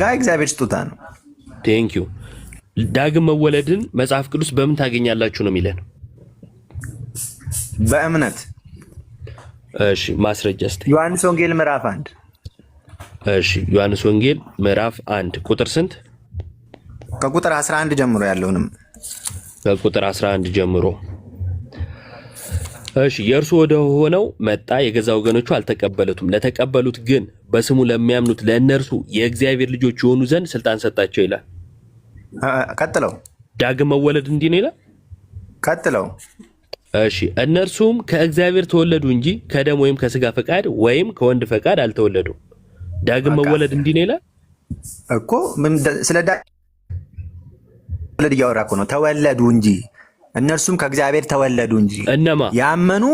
የእግዚአብሔር ስጦታ ነው። ቴንክ ዩ። ዳግም መወለድን መጽሐፍ ቅዱስ በምን ታገኛላችሁ ነው የሚለን? በእምነት። እሺ ማስረጃ እስቲ ዮሐንስ ወንጌል ምዕራፍ 1። እሺ ዮሐንስ ወንጌል ምዕራፍ 1 ቁጥር ስንት? ከቁጥር 11 ጀምሮ ያለውንም ከቁጥር 11 ጀምሮ። እሺ የእርሱ ወደ ሆነው መጣ፣ የገዛ ወገኖቹ አልተቀበሉትም። ለተቀበሉት ግን በስሙ ለሚያምኑት ለእነርሱ የእግዚአብሔር ልጆች የሆኑ ዘንድ ስልጣን ሰጣቸው ይላል። ቀጥለው ዳግም መወለድ እንዲህ ነው ይላል። ቀጥለው እሺ እነርሱም ከእግዚአብሔር ተወለዱ እንጂ ከደም ወይም ከስጋ ፈቃድ ወይም ከወንድ ፈቃድ አልተወለዱም። ዳግም መወለድ እንዲህ ነው ይላል እኮ። ምን ስለ ዳግም መወለድ እያወራ እኮ ነው። ተወለዱ እንጂ እነርሱም ከእግዚአብሔር ተወለዱ እንጂ ያመኑ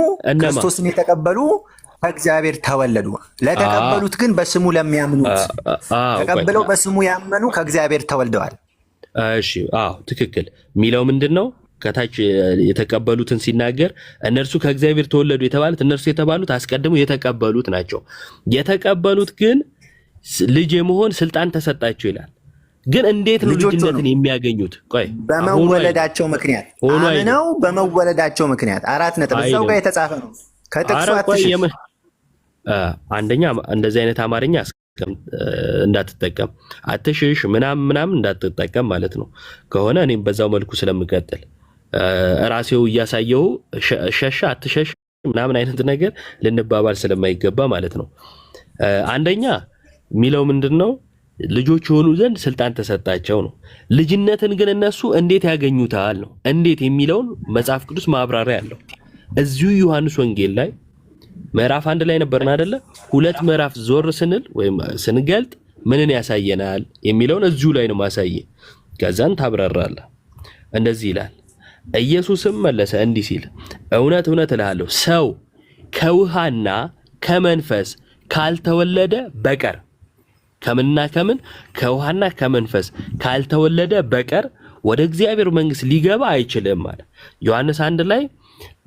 ክርስቶስን የተቀበሉ ከእግዚአብሔር ተወለዱ። ለተቀበሉት ግን በስሙ ለሚያምኑት ተቀብለው በስሙ ያመኑ ከእግዚአብሔር ተወልደዋል። እሺ ትክክል የሚለው ምንድነው? ከታች የተቀበሉትን ሲናገር እነርሱ ከእግዚአብሔር ተወለዱ የተባሉት እነርሱ የተባሉት አስቀድመው የተቀበሉት ናቸው። የተቀበሉት ግን ልጅ የመሆን ስልጣን ተሰጣቸው ይላል። ግን እንዴት ነው ልጅነትን የሚያገኙት? ቆይ በመወለዳቸው ምክንያት አምነው በመወለዳቸው ምክንያት 4 ነጥብ እዛው ጋር የተጻፈ ነው። ከጥቅሱ አንደኛ እንደዚህ አይነት አማርኛ እንዳትጠቀም፣ አትሽሽ ምናምን እንዳትጠቀም ማለት ነው። ከሆነ እኔም በዛው መልኩ ስለምቀጥል ራሴው እያሳየው ሸሻ አትሸሽ ምናምን አይነት ነገር ልንባባል ስለማይገባ ማለት ነው። አንደኛ የሚለው ምንድነው? ልጆች የሆኑ ዘንድ ስልጣን ተሰጣቸው ነው። ልጅነትን ግን እነሱ እንዴት ያገኙታል ነው። እንዴት የሚለውን መጽሐፍ ቅዱስ ማብራሪያ አለው። እዚሁ ዮሐንስ ወንጌል ላይ ምዕራፍ 1 ላይ ነበርን አይደለ? 2 ምዕራፍ ዞር ስንል ወይም ስንገልጥ ምንን ያሳየናል የሚለውን እዚሁ ላይ ነው ማሳየ። ከዛን ታብራራለህ። እንደዚህ ይላል፣ ኢየሱስም መለሰ እንዲህ ሲል እውነት እውነት እልሃለሁ ሰው ከውሃና ከመንፈስ ካልተወለደ በቀር ከምንና ከምን ከውሃና ከመንፈስ ካልተወለደ በቀር ወደ እግዚአብሔር መንግስት ሊገባ አይችልም ማለት። ዮሐንስ 1 ላይ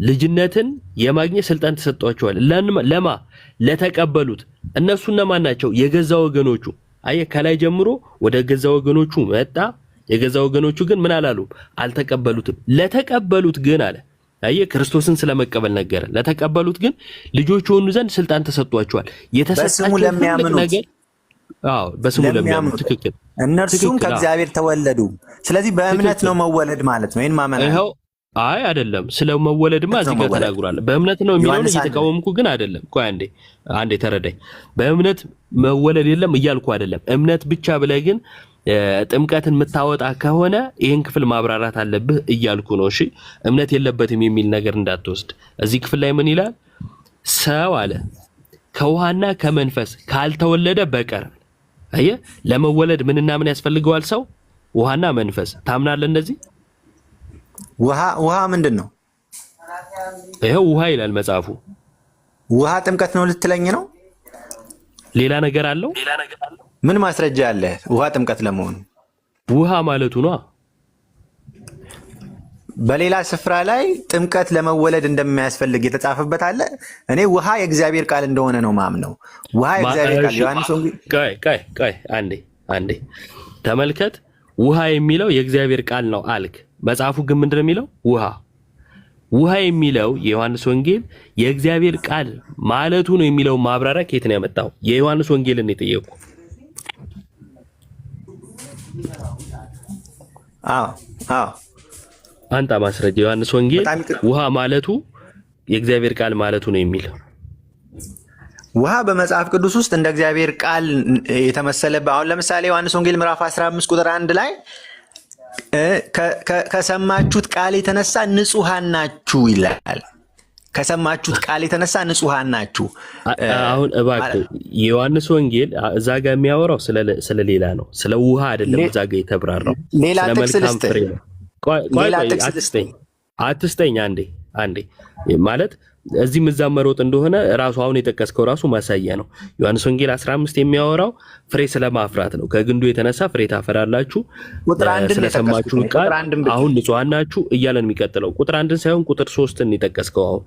ልጅነትን የማግኘት ስልጣን ተሰጥቷቸዋል። ለማ ለተቀበሉት። እነሱ እነማን ናቸው? የገዛ ወገኖቹ። አየ ከላይ ጀምሮ ወደ ገዛ ወገኖቹ መጣ። የገዛ ወገኖቹ ግን ምን አላሉ? አልተቀበሉትም። ለተቀበሉት ግን አለ። አየ ክርስቶስን ስለመቀበል ነገረ። ለተቀበሉት ግን ልጆች ሆኑ ዘንድ ስልጣን ተሰጥቷቸዋል። የተሰጣቸው ነገር በስሙ ለሚያምኑት። ትክክል። እነርሱም ከእግዚአብሔር ተወለዱ። ስለዚህ በእምነት ነው መወለድ ማለት ነው። ይሄን ማመን አይ አይደለም። ስለመወለድማ እዚህ ጋር ተናግሯል። በእምነት ነው የሚለውን እየተቃወምኩ ግን አይደለም። ቆይ አንዴ ተረዳኝ። በእምነት መወለድ የለም እያልኩ አይደለም። እምነት ብቻ ብለህ ግን ጥምቀትን የምታወጣ ከሆነ ይህን ክፍል ማብራራት አለብህ እያልኩ ነው። እሺ እምነት የለበትም የሚል ነገር እንዳትወስድ። እዚህ ክፍል ላይ ምን ይላል? ሰው አለ ከውሃና ከመንፈስ ካልተወለደ በቀር። አየ ለመወለድ ምንና ምን ያስፈልገዋል? ሰው ውሃና መንፈስ። ታምናለህ እንደዚህ? ውሃ ምንድን ነው? ይሄው ውሃ ይላል መጽሐፉ። ውሃ ጥምቀት ነው ልትለኝ ነው? ሌላ ነገር አለው? ምን ማስረጃ አለ ውሃ ጥምቀት ለመሆኑ? ውሃ ማለቱ ነው። በሌላ ስፍራ ላይ ጥምቀት ለመወለድ እንደማያስፈልግ የተጻፈበት አለ። እኔ ውሃ የእግዚአብሔር ቃል እንደሆነ ነው ማምነው። ውሃ የእግዚአብሔር ቃል ዮሐንስ ወንጌል ቆይ አንዴ ተመልከት። ውሃ የሚለው የእግዚአብሔር ቃል ነው አልክ። መጽሐፉ ግን ምንድነው የሚለው? ውሃ የሚለው የዮሐንስ ወንጌል የእግዚአብሔር ቃል ማለቱ ነው የሚለው ማብራሪያ ከየት ነው ያመጣው? የዮሐንስ ወንጌልን የጠየቁ። አንተ ማስረጃ ዮሐንስ ወንጌል ውሃ ማለቱ የእግዚአብሔር ቃል ማለቱ ነው የሚለው። ውሃ በመጽሐፍ ቅዱስ ውስጥ እንደ እግዚአብሔር ቃል የተመሰለበት። አሁን ለምሳሌ ዮሐንስ ወንጌል ምዕራፍ 15 ቁጥር 1 ላይ ከሰማችሁት ቃል የተነሳ ንጹሃን ናችሁ ይላል። ከሰማችሁት ቃል የተነሳ ንጹሃን ናችሁ። አሁን እባክህ የዮሐንስ ወንጌል እዛ ጋር የሚያወራው ስለሌላ ነው፣ ስለ ውሃ አይደለም። እዛ ጋር የተብራራው ሌላ ጥቅስ ልስጥህ። አትስጠኝ። አንዴ ማለት እዚህ ምዛም መሮጥ እንደሆነ ራሱ አሁን የጠቀስከው ራሱ ማሳያ ነው። ዮሐንስ ወንጌል 15 የሚያወራው ፍሬ ስለማፍራት ነው። ከግንዱ የተነሳ ፍሬ ታፈራላችሁ፣ ስለሰማችሁ ቃል አሁን ንጹሃን ናችሁ እያለን የሚቀጥለው ቁጥር 1 ሳይሆን ቁጥር 3ን የጠቀስከው አሁን።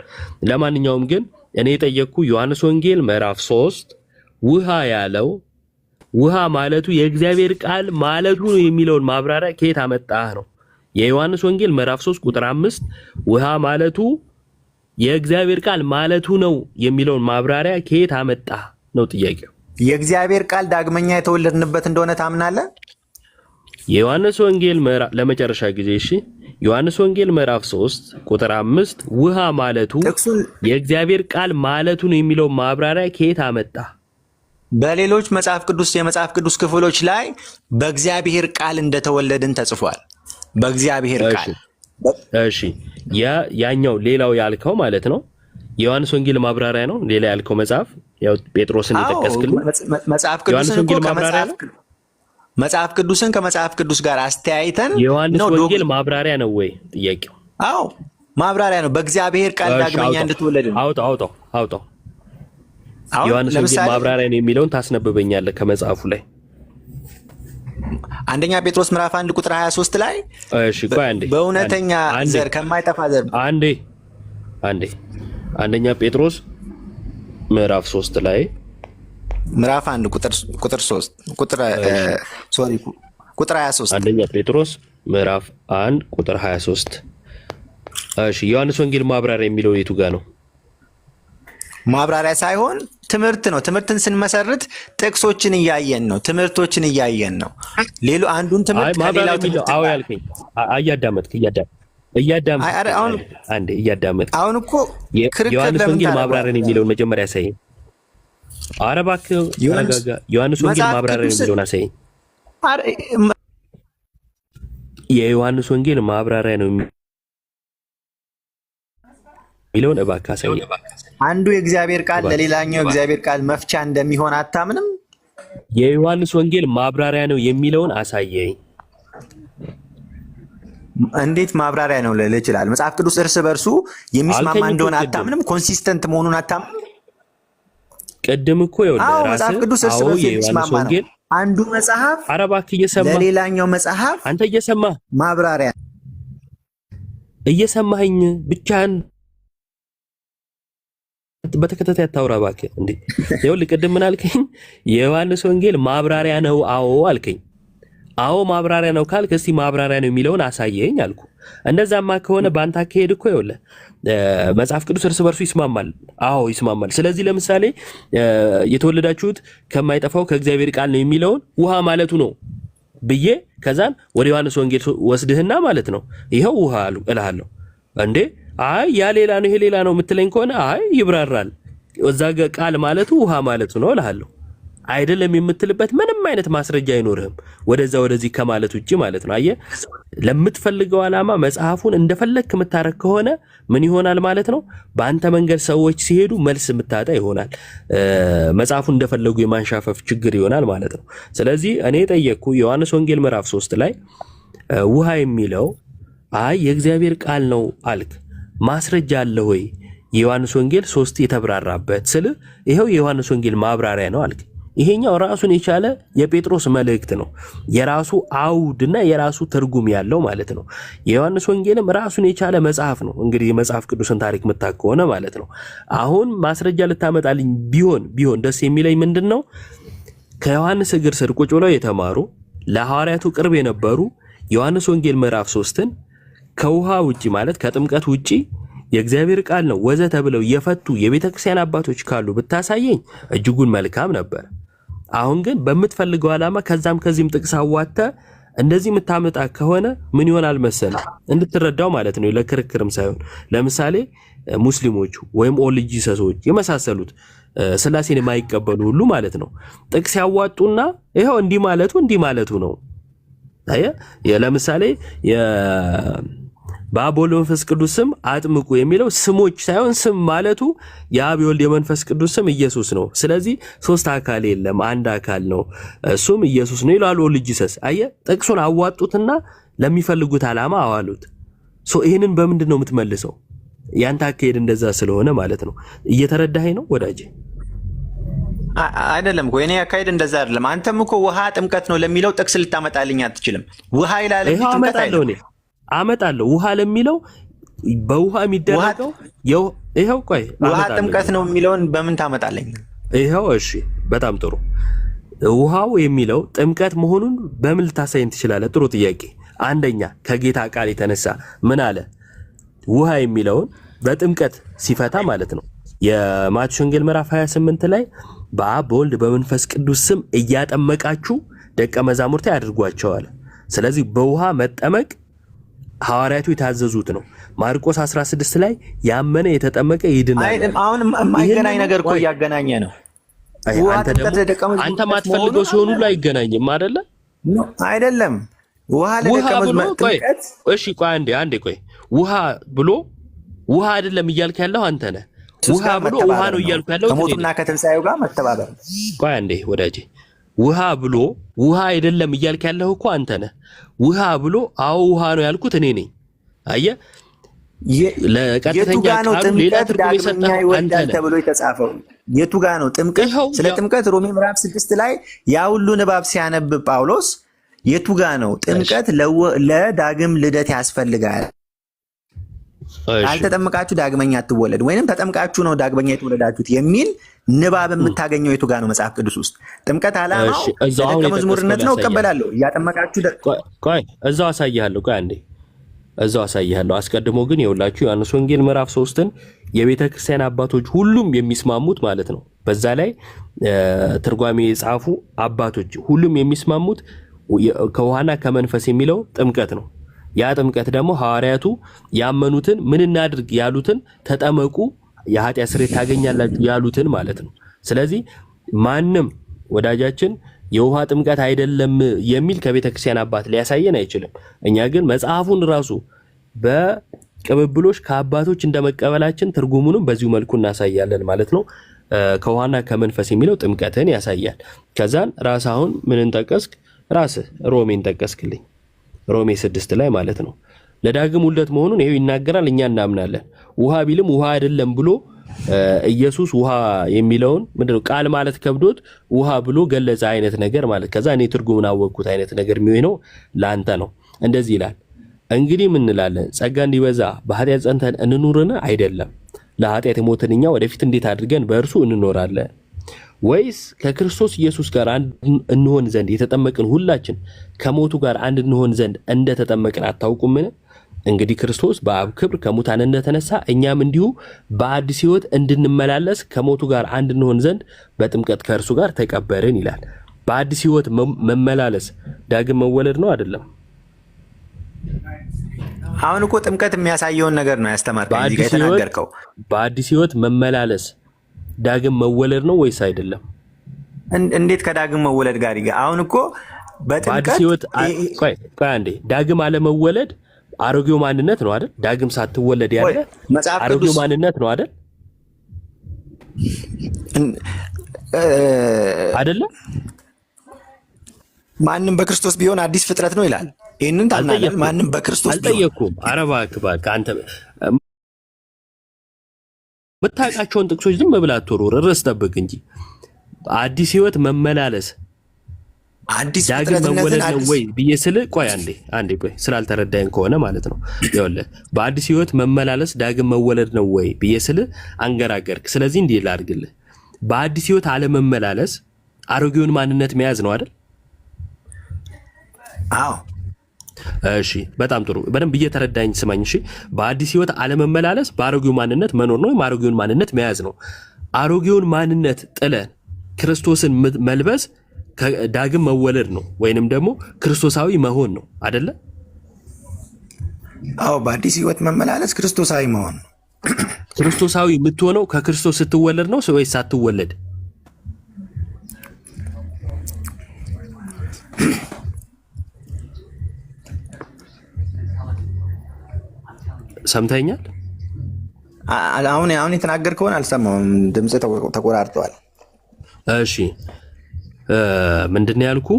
ለማንኛውም ግን እኔ የጠየቅኩ ዮሐንስ ወንጌል ምዕራፍ 3 ውሃ ያለው ውሃ ማለቱ የእግዚአብሔር ቃል ማለቱ ነው የሚለውን ማብራሪያ ከየት አመጣህ ነው። የዮሐንስ ወንጌል ምዕራፍ 3 ቁጥር 5 ውሃ ማለቱ የእግዚአብሔር ቃል ማለቱ ነው የሚለውን ማብራሪያ ከየት አመጣ ነው ጥያቄው። የእግዚአብሔር ቃል ዳግመኛ የተወለድንበት እንደሆነ ታምናለህ? የዮሐንስ ወንጌል ምዕራፍ ለመጨረሻ ጊዜ እሺ፣ ዮሐንስ ወንጌል ምዕራፍ 3 ቁጥር 5 ውሃ ማለቱ የእግዚአብሔር ቃል ማለቱ ነው የሚለውን ማብራሪያ ከየት አመጣ? በሌሎች የመጽሐፍ ቅዱስ ክፍሎች ላይ በእግዚአብሔር ቃል እንደተወለድን ተጽፏል። በእግዚአብሔር ቃል። እሺ ያኛው ሌላው ያልከው ማለት ነው የዮሐንስ ወንጌል ማብራሪያ ነው። ሌላ ያልከው መጽሐፍ ያው ጴጥሮስን የጠቀስክልኝ መጽሐፍ ቅዱስን ከመጽሐፍ ቅዱስ ጋር አስተያይተን የዮሐንስ ወንጌል ማብራሪያ ነው ወይ ጥያቄው? አዎ ማብራሪያ ነው። በእግዚአብሔር ቃል ዳግመኛ እንድትወለድን። አውጣው ዮሐንስ ወንጌል ማብራሪያ ነው የሚለውን ታስነብበኛለህ ከመጽሐፉ ላይ። አንደኛ ጴጥሮስ ምዕራፍ 1 ቁጥር 23 ላይ እሺ ቆይ አንዴ በእውነተኛ ዘር ከማይጠፋ ዘር አንደኛ ጴጥሮስ ምዕራፍ 3 ላይ ምዕራፍ 1 ቁጥር 3 ቁጥር 23 አንደኛ ጴጥሮስ ምዕራፍ 1 ቁጥር 23 እሺ ዮሐንስ ወንጌል ማብራሪያ የሚለው የቱ ጋር ነው? ማብራሪያ ሳይሆን ትምህርት ነው። ትምህርትን ስንመሰርት ጥቅሶችን እያየን ነው፣ ትምህርቶችን እያየን ነው። ሌሎ አንዱን ትምህርት ከሌላው ትምህርት አዎ ያልከኝ እያዳመጥክ አሁን እኮ ክርክር ዮሐንስ ለምን ወንጌል ማብራሪያን የሚለውን መጀመሪያ ሳይ ኧረ እባክህ ዮሐንስ ወንጌል ማብራሪያን የሚለውን አሳይ። የዮሐንስ ወንጌል ማብራሪያ ነው የሚለውን እባክህ አሳይ። አንዱ የእግዚአብሔር ቃል ለሌላኛው የእግዚአብሔር ቃል መፍቻ እንደሚሆን አታምንም? የዮሐንስ ወንጌል ማብራሪያ ነው የሚለውን አሳየኝ። እንዴት ማብራሪያ ነው ልል ይችላል? መጽሐፍ ቅዱስ እርስ በርሱ የሚስማማ እንደሆነ አታምንም? ኮንሲስተንት መሆኑን አታምንም? ቅድም እኮ ይኸውልህ መጽሐፍ ቅዱስ እርስ በርሱ የሚስማማ ነው። አንዱ መጽሐፍ ለሌላኛው መጽሐፍ አንተ እየሰማህ ማብራሪያ እየሰማኸኝ ብቻህን በተከታታይ አታውራ እባክህ። እንዴ ይኸውልህ ቅድም ምን አልከኝ? የዮሐንስ ወንጌል ማብራሪያ ነው አዎ አልከኝ። አዎ ማብራሪያ ነው ካልክ እስቲ ማብራሪያ ነው የሚለውን አሳየኝ አልኩ። እንደዛማ ከሆነ በአንተ አካሄድ እኮ ይኸውልህ መጽሐፍ ቅዱስ እርስ በርሱ ይስማማል። አዎ ይስማማል። ስለዚህ ለምሳሌ የተወለዳችሁት ከማይጠፋው ከእግዚአብሔር ቃል ነው የሚለውን ውሃ ማለቱ ነው ብዬ ከዛን ወደ ዮሐንስ ወንጌል ወስድህና ማለት ነው ይኸው ውሃ እልሃለሁ። እንዴ አይ ያ ሌላ ነው ይሄ ሌላ ነው የምትለኝ ከሆነ አይ ይብራራል፣ እዛ ቃል ማለቱ ውሃ ማለቱ ነው እልሃለሁ። አይደለም የምትልበት ምንም አይነት ማስረጃ አይኖርህም ወደዛ ወደዚህ ከማለት ውጪ ማለት ነው። አየህ ለምትፈልገው ዓላማ መጽሐፉን እንደፈለክ የምታረክ ከሆነ ምን ይሆናል ማለት ነው? በአንተ መንገድ ሰዎች ሲሄዱ መልስ የምታጣ ይሆናል። መጽሐፉን እንደፈለጉ የማንሻፈፍ ችግር ይሆናል ማለት ነው። ስለዚህ እኔ ጠየቅኩ ዮሐንስ ወንጌል ምዕራፍ 3 ላይ ውሃ የሚለው አይ የእግዚአብሔር ቃል ነው አልክ። ማስረጃ አለ ወይ? የዮሐንስ ወንጌል 3 የተብራራበት ስለ ይሄው የዮሐንስ ወንጌል ማብራሪያ ነው አልክ። ይሄኛው ራሱን የቻለ የጴጥሮስ መልእክት ነው። የራሱ አውድና የራሱ ትርጉም ያለው ማለት ነው። የዮሐንስ ወንጌልም ራሱን የቻለ መጽሐፍ ነው። እንግዲህ የመጽሐፍ ቅዱስን ታሪክ የምታውቅ ከሆነ ማለት ነው። አሁን ማስረጃ ልታመጣልኝ ቢሆን ደስ የሚለኝ ምንድነው? ከዮሐንስ እግር ስር ቁጭ ብለው የተማሩ ለሐዋርያቱ ቅርብ የነበሩ ዮሐንስ ወንጌል ምዕራፍ 3ን ከውሃ ውጪ ማለት ከጥምቀት ውጪ የእግዚአብሔር ቃል ነው ወዘተ ብለው የፈቱ የቤተክርስቲያን አባቶች ካሉ ብታሳየኝ እጅጉን መልካም ነበር። አሁን ግን በምትፈልገው ዓላማ ከዛም ከዚህም ጥቅስ አዋጥተህ እንደዚህ የምታመጣ ከሆነ ምን ይሆናል መሰለህ? እንድትረዳው ማለት ነው፣ ለክርክርም ሳይሆን ለምሳሌ ሙስሊሞቹ ወይም ኦል ጂሰሶች የመሳሰሉት ስላሴን የማይቀበሉ ሁሉ ማለት ነው ጥቅስ ያዋጡና ይሄው እንዲህ ማለቱ ነው። ለምሳሌ በአብ ወልድ መንፈስ ቅዱስ ስም አጥምቁ የሚለው ስሞች ሳይሆን ስም ማለቱ የአብ የወልድ የመንፈስ ቅዱስ ስም ኢየሱስ ነው። ስለዚህ ሶስት አካል የለም አንድ አካል ነው እሱም ኢየሱስ ነው ይላሉ ኦል ጂሰስ። አየህ ጥቅሱን አዋጡትና ለሚፈልጉት ዓላማ አዋሉት። ይሄንን በምንድን ነው የምትመልሰው? ያንተ አካሄድ እንደዛ ስለሆነ ማለት ነው። እየተረዳኸኝ ነው ወዳጄ? አይደለም እኮ የኔ አካሄድ እንደዛ አይደለም። አንተም እኮ ውሃ ጥምቀት ነው ለሚለው ጥቅስ ልታመጣልኝ አትችልም። ውሃ ይላል ጥምቀት አይደለም። አመጣለሁ ውሃ ለሚለው በውሃ የሚደረገው ይሄው ቆይ ውሃ ጥምቀት ነው የሚለውን በምን ታመጣለኝ? ይሄው እሺ በጣም ጥሩ። ውሃው የሚለው ጥምቀት መሆኑን በምን ልታሳየን ትችላለህ? ጥሩ ጥያቄ። አንደኛ ከጌታ ቃል የተነሳ ምን አለ? ውሃ የሚለውን በጥምቀት ሲፈታ ማለት ነው። የማቴዎስ ወንጌል ምዕራፍ 28 ላይ በአብ በወልድ በመንፈስ ቅዱስ ስም እያጠመቃችሁ ደቀ መዛሙርቴ አድርጓቸዋል። ስለዚህ በውሃ መጠመቅ ሐዋርያቱ የታዘዙት ነው። ማርቆስ 16 ላይ ያመነ የተጠመቀ ይድናል። አሁን የማይገናኝ ነገር እኮ እያገናኘ ነው። አንተ ማትፈልገው ሲሆን ሁሉ አይገናኝም አይደለ? አይደለም ውሃ ለደቀ መዛሙርት እሺ ቆይ አንዴ ቆይ ውሃ ብሎ ውሃ አይደለም እያልክ ያለው አንተ ነህ። ውሃ ብሎ ውሃ ነው እያልኩ ያለው ከሞቱና ከትንሳኤው ጋር መተባበር። ቆይ አንዴ ወዳጄ ውሃ ብሎ ውሃ አይደለም እያልክ ያለው እኮ አንተ ነህ። ውሃ ብሎ አዎ ውሃ ነው ያልኩት እኔ ነኝ። አየህ ለቀጥተኛ ቃሉ ሌላ ትርጉም የሰጠው አንተ ነህ ተብሎ የተጻፈው የቱ ጋር ነው? ጥምቀት ስለ ጥምቀት ሮሜ ምዕራፍ 6 ላይ ያ ሁሉ ንባብ ሲያነብ ጳውሎስ የቱ ጋር ነው ጥምቀት ለዳግም ልደት ያስፈልጋል? አልተጠመቃችሁ ዳግመኛ አትወለድ ወይንም ተጠምቃችሁ ነው ዳግመኛ የተወለዳችሁት የሚል ንባብ የምታገኘው የቱ ጋር ነው? መጽሐፍ ቅዱስ ውስጥ ጥምቀት ዓላማው ደቀ መዝሙርነት ነው፣ እቀበላለሁ። እያጠመቃችሁ ቆይ እዛው አሳይሃለሁ። ቆይ አንዴ እዛው አሳይሃለሁ። አስቀድሞ ግን የሁላችሁ ዮሐንስ ወንጌል ምዕራፍ 3ን የቤተ ክርስቲያን አባቶች ሁሉም የሚስማሙት ማለት ነው በዛ ላይ ትርጓሜ የጻፉ አባቶች ሁሉም የሚስማሙት ከውሃና ከመንፈስ የሚለው ጥምቀት ነው። ያ ጥምቀት ደግሞ ሐዋርያቱ ያመኑትን ምን እናድርግ ያሉትን ተጠመቁ የኃጢአት ስርየት ታገኛላችሁ ያሉትን ማለት ነው። ስለዚህ ማንም ወዳጃችን የውሃ ጥምቀት አይደለም የሚል ከቤተክርስቲያን አባት ሊያሳየን አይችልም። እኛ ግን መጽሐፉን ራሱ በቅብብሎች ከአባቶች እንደመቀበላችን ትርጉሙንም በዚሁ መልኩ እናሳያለን ማለት ነው። ከውሃና ከመንፈስ የሚለው ጥምቀትን ያሳያል። ከዛን ራስ አሁን ምንን ጠቀስክ? ራስህ ሮሜን ጠቀስክልኝ። ሮሜ 6 ላይ ማለት ነው። ለዳግም ውልደት መሆኑን ይሄው ይናገራል፣ እኛ እናምናለን። ውሃ ቢልም ውሃ አይደለም ብሎ ኢየሱስ ውሃ የሚለውን ምንድነው ቃል ማለት ከብዶት ውሃ ብሎ ገለጸ አይነት ነገር ማለት። ከዛ እኔ ትርጉምን አወቅኩት አይነት ነገር የሚሆነው ለአንተ ነው። እንደዚህ ይላል። እንግዲህ ምን እንላለን? ጸጋ እንዲበዛ በኃጢአት ጸንተን እንኑርን? አይደለም። ለኃጢአት የሞትን እኛ ወደፊት እንዴት አድርገን በእርሱ እንኖራለን? ወይስ ከክርስቶስ ኢየሱስ ጋር አንድ እንሆን ዘንድ የተጠመቅን ሁላችን ከሞቱ ጋር አንድ እንሆን ዘንድ እንደተጠመቅን አታውቁምን? እንግዲህ ክርስቶስ በአብ ክብር ከሙታን እንደተነሳ እኛም እንዲሁ በአዲስ ሕይወት እንድንመላለስ ከሞቱ ጋር አንድ እንሆን ዘንድ በጥምቀት ከእርሱ ጋር ተቀበርን ይላል። በአዲስ ሕይወት መመላለስ ዳግም መወለድ ነው አይደለም? አሁን እኮ ጥምቀት የሚያሳየውን ነገር ነው ያስተማርከኝ እዚህ ጋር የተናገርከው። በአዲስ ሕይወት መመላለስ ዳግም መወለድ ነው ወይስ አይደለም? እንዴት ከዳግም መወለድ ጋር አሁን እኮ በጥምቀት ቆይ አንዴ ዳግም አለመወለድ አሮጌው ማንነት ነው አይደል? ዳግም ሳትወለድ ያለ አሮጌው ማንነት ነው አይደል? አይደለም? ማንም በክርስቶስ ቢሆን አዲስ ፍጥረት ነው ይላል። ይሄንን ታምናለህ? ማንም በክርስቶስ ቢሆን አልጠየኩም። አረባ ክባ ካንተ መታቃቸውን ጥቅሶች ዝም ብለህ አትወርወር፣ ርዕስ ጠብቅ እንጂ አዲስ ሕይወት መመላለስ አዲስ ዳግም መወለድ ነው ወይ ብዬ ስል ቆይ አንዴ ቆይ ስላልተረዳኝ ከሆነ ማለት ነው። ይኸውልህ በአዲስ ሕይወት መመላለስ ዳግም መወለድ ነው ወይ ብዬ ስል አንገራገርክ። ስለዚህ እንዲህ ላድርግልህ፣ በአዲስ ሕይወት አለመመላለስ አሮጌውን ማንነት መያዝ ነው አይደል? አዎ። እሺ በጣም ጥሩ፣ በደንብ እየተረዳኝ ስማኝ። እሺ በአዲስ ሕይወት አለመመላለስ በአሮጌው ማንነት መኖር ነው፣ አሮጌውን ማንነት መያዝ ነው። አሮጌውን ማንነት ጥለን ክርስቶስን መልበስ ዳግም መወለድ ነው ወይንም ደግሞ ክርስቶሳዊ መሆን ነው አይደለ? አዎ በአዲስ ሕይወት መመላለስ ክርስቶሳዊ መሆን ነው። ክርስቶሳዊ የምትሆነው ከክርስቶስ ስትወለድ ነው ወይስ ሳትወለድ? ሰምተኛል? አሁን የተናገርከውን አልሰማሁም፣ ድምጽ ተቆራርጧል። እሺ ምንድነው ያልኩ?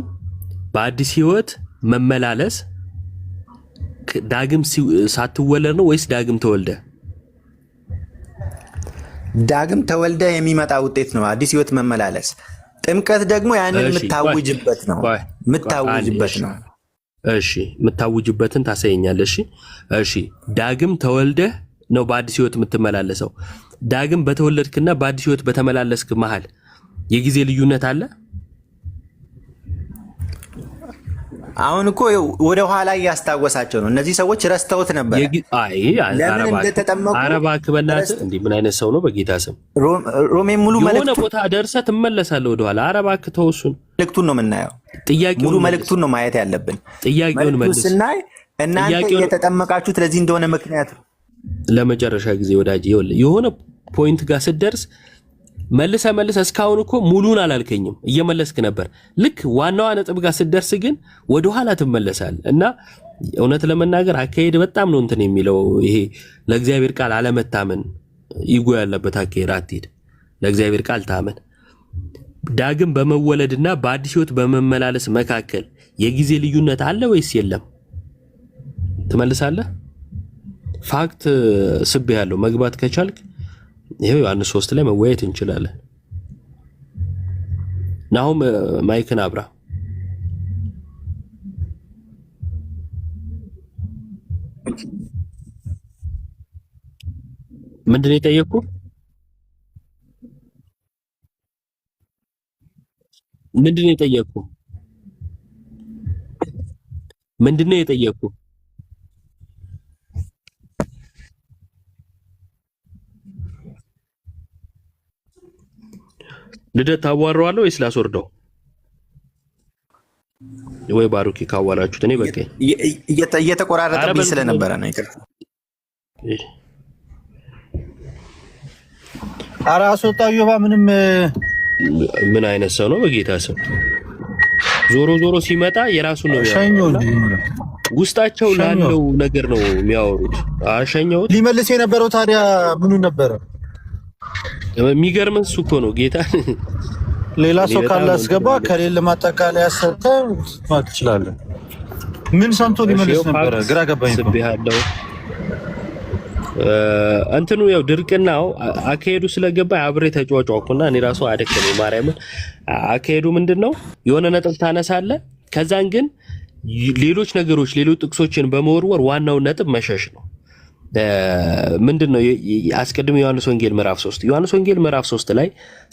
በአዲስ ሕይወት መመላለስ ዳግም ሳትወለድ ነው ወይስ ዳግም ተወልደ? ዳግም ተወልደ የሚመጣ ውጤት ነው አዲስ ሕይወት መመላለስ። ጥምቀት ደግሞ ያንን የምታውጅበት ነው። እሺ የምታውጅበትን ታሳየኛለሽ። እሺ ዳግም ተወልደ ነው በአዲስ ሕይወት የምትመላለሰው። ዳግም በተወለድክና በአዲስ ሕይወት በተመላለስክ መሃል የጊዜ ልዩነት አለ? አሁን እኮ ወደ ኋላ እያስታወሳቸው ነው። እነዚህ ሰዎች ረስተውት ነበር። ለምን እንደተጠመቁ አረባ ክበናት እንዴ! ምን አይነት ሰው ነው? በጌታ ስም ሮሜ ሙሉ የሆነ ቦታ ደርሰህ ትመለሳለህ ወደኋላ። አረባ ከተወሱን መልእክቱን ነው የምናየው። ሙሉ መልእክቱን ነው ማየት ያለብን። ጥያቄውን መልስ ስናይ እናንተ እየተጠመቃችሁት ለዚህ እንደሆነ ምክንያት ለመጨረሻ ጊዜ ወዳጅ የሆነ ፖይንት ጋር ስትደርስ መልሰ እስካሁን እኮ ሙሉን አላልከኝም፣ እየመለስክ ነበር። ልክ ዋናዋ ነጥብ ጋር ስትደርስ ግን ወደኋላ ትመለሳል። እና እውነት ለመናገር አካሄድ በጣም ነው እንትን የሚለው። ይሄ ለእግዚአብሔር ቃል አለመታመን ይጎ ያለበት አካሄድ አትሄድ። ለእግዚአብሔር ቃል ታመን። ዳግም በመወለድና በአዲስ ሕይወት በመመላለስ መካከል የጊዜ ልዩነት አለ ወይስ የለም? ትመልሳለህ? ፋክት ስብ ያለው መግባት ከቻልክ ይሄው ዮሐንስ 3 ላይ መወያየት እንችላለን። ናሁም ማይክን አብራ። ምንድነው የጠየቅኩ? ምንድነው የጠየቅኩ? ምንድነው የጠየቅኩ? ልደት ታዋራዋለህ ወይስ ላስወርደው? ወይ ባሩኪ ካዋላችሁት እኔ በቃ እየተቆራረጠብኝ ስለነበረ ነው። ይቅርታ። ኧረ አስወጣው ዮባ። ምን አይነት ሰው ነው በጌታ ሰው? ዞሮ ዞሮ ሲመጣ የራሱ ነው ውስጣቸው ላለው ነገር ነው የሚያወሩት። አሸኘው ሊመልስ የነበረው ታዲያ ምኑ ነበረ? የሚገርም እሱ እኮ ነው ጌታ። ሌላ ሰው ካለ አስገባ፣ ከሌለ ማጠቃለያ ሰጥተህ ማለት ትችላለህ። ምን ሰምቶ ሊመልስ ነበረ? ግራ ገባኝ። ስብሃለው እንትኑ ያው ድርቅናው አካሄዱ ስለገባ አብሬ ተጫዋጫውኩና እኔ ራሱ አደከመኝ። ማርያምን አካሄዱ ምንድነው? የሆነ ነጥብ ታነሳለህ፣ ከዛን ግን ሌሎች ነገሮች ሌሎች ጥቅሶችን በመወርወር ዋናውን ነጥብ መሸሽ ነው። ምንድነው? አስቀድሞ ዮሐንስ ወንጌል ምዕራፍ 3 ዮሐንስ ወንጌል ምዕራፍ 3 ላይ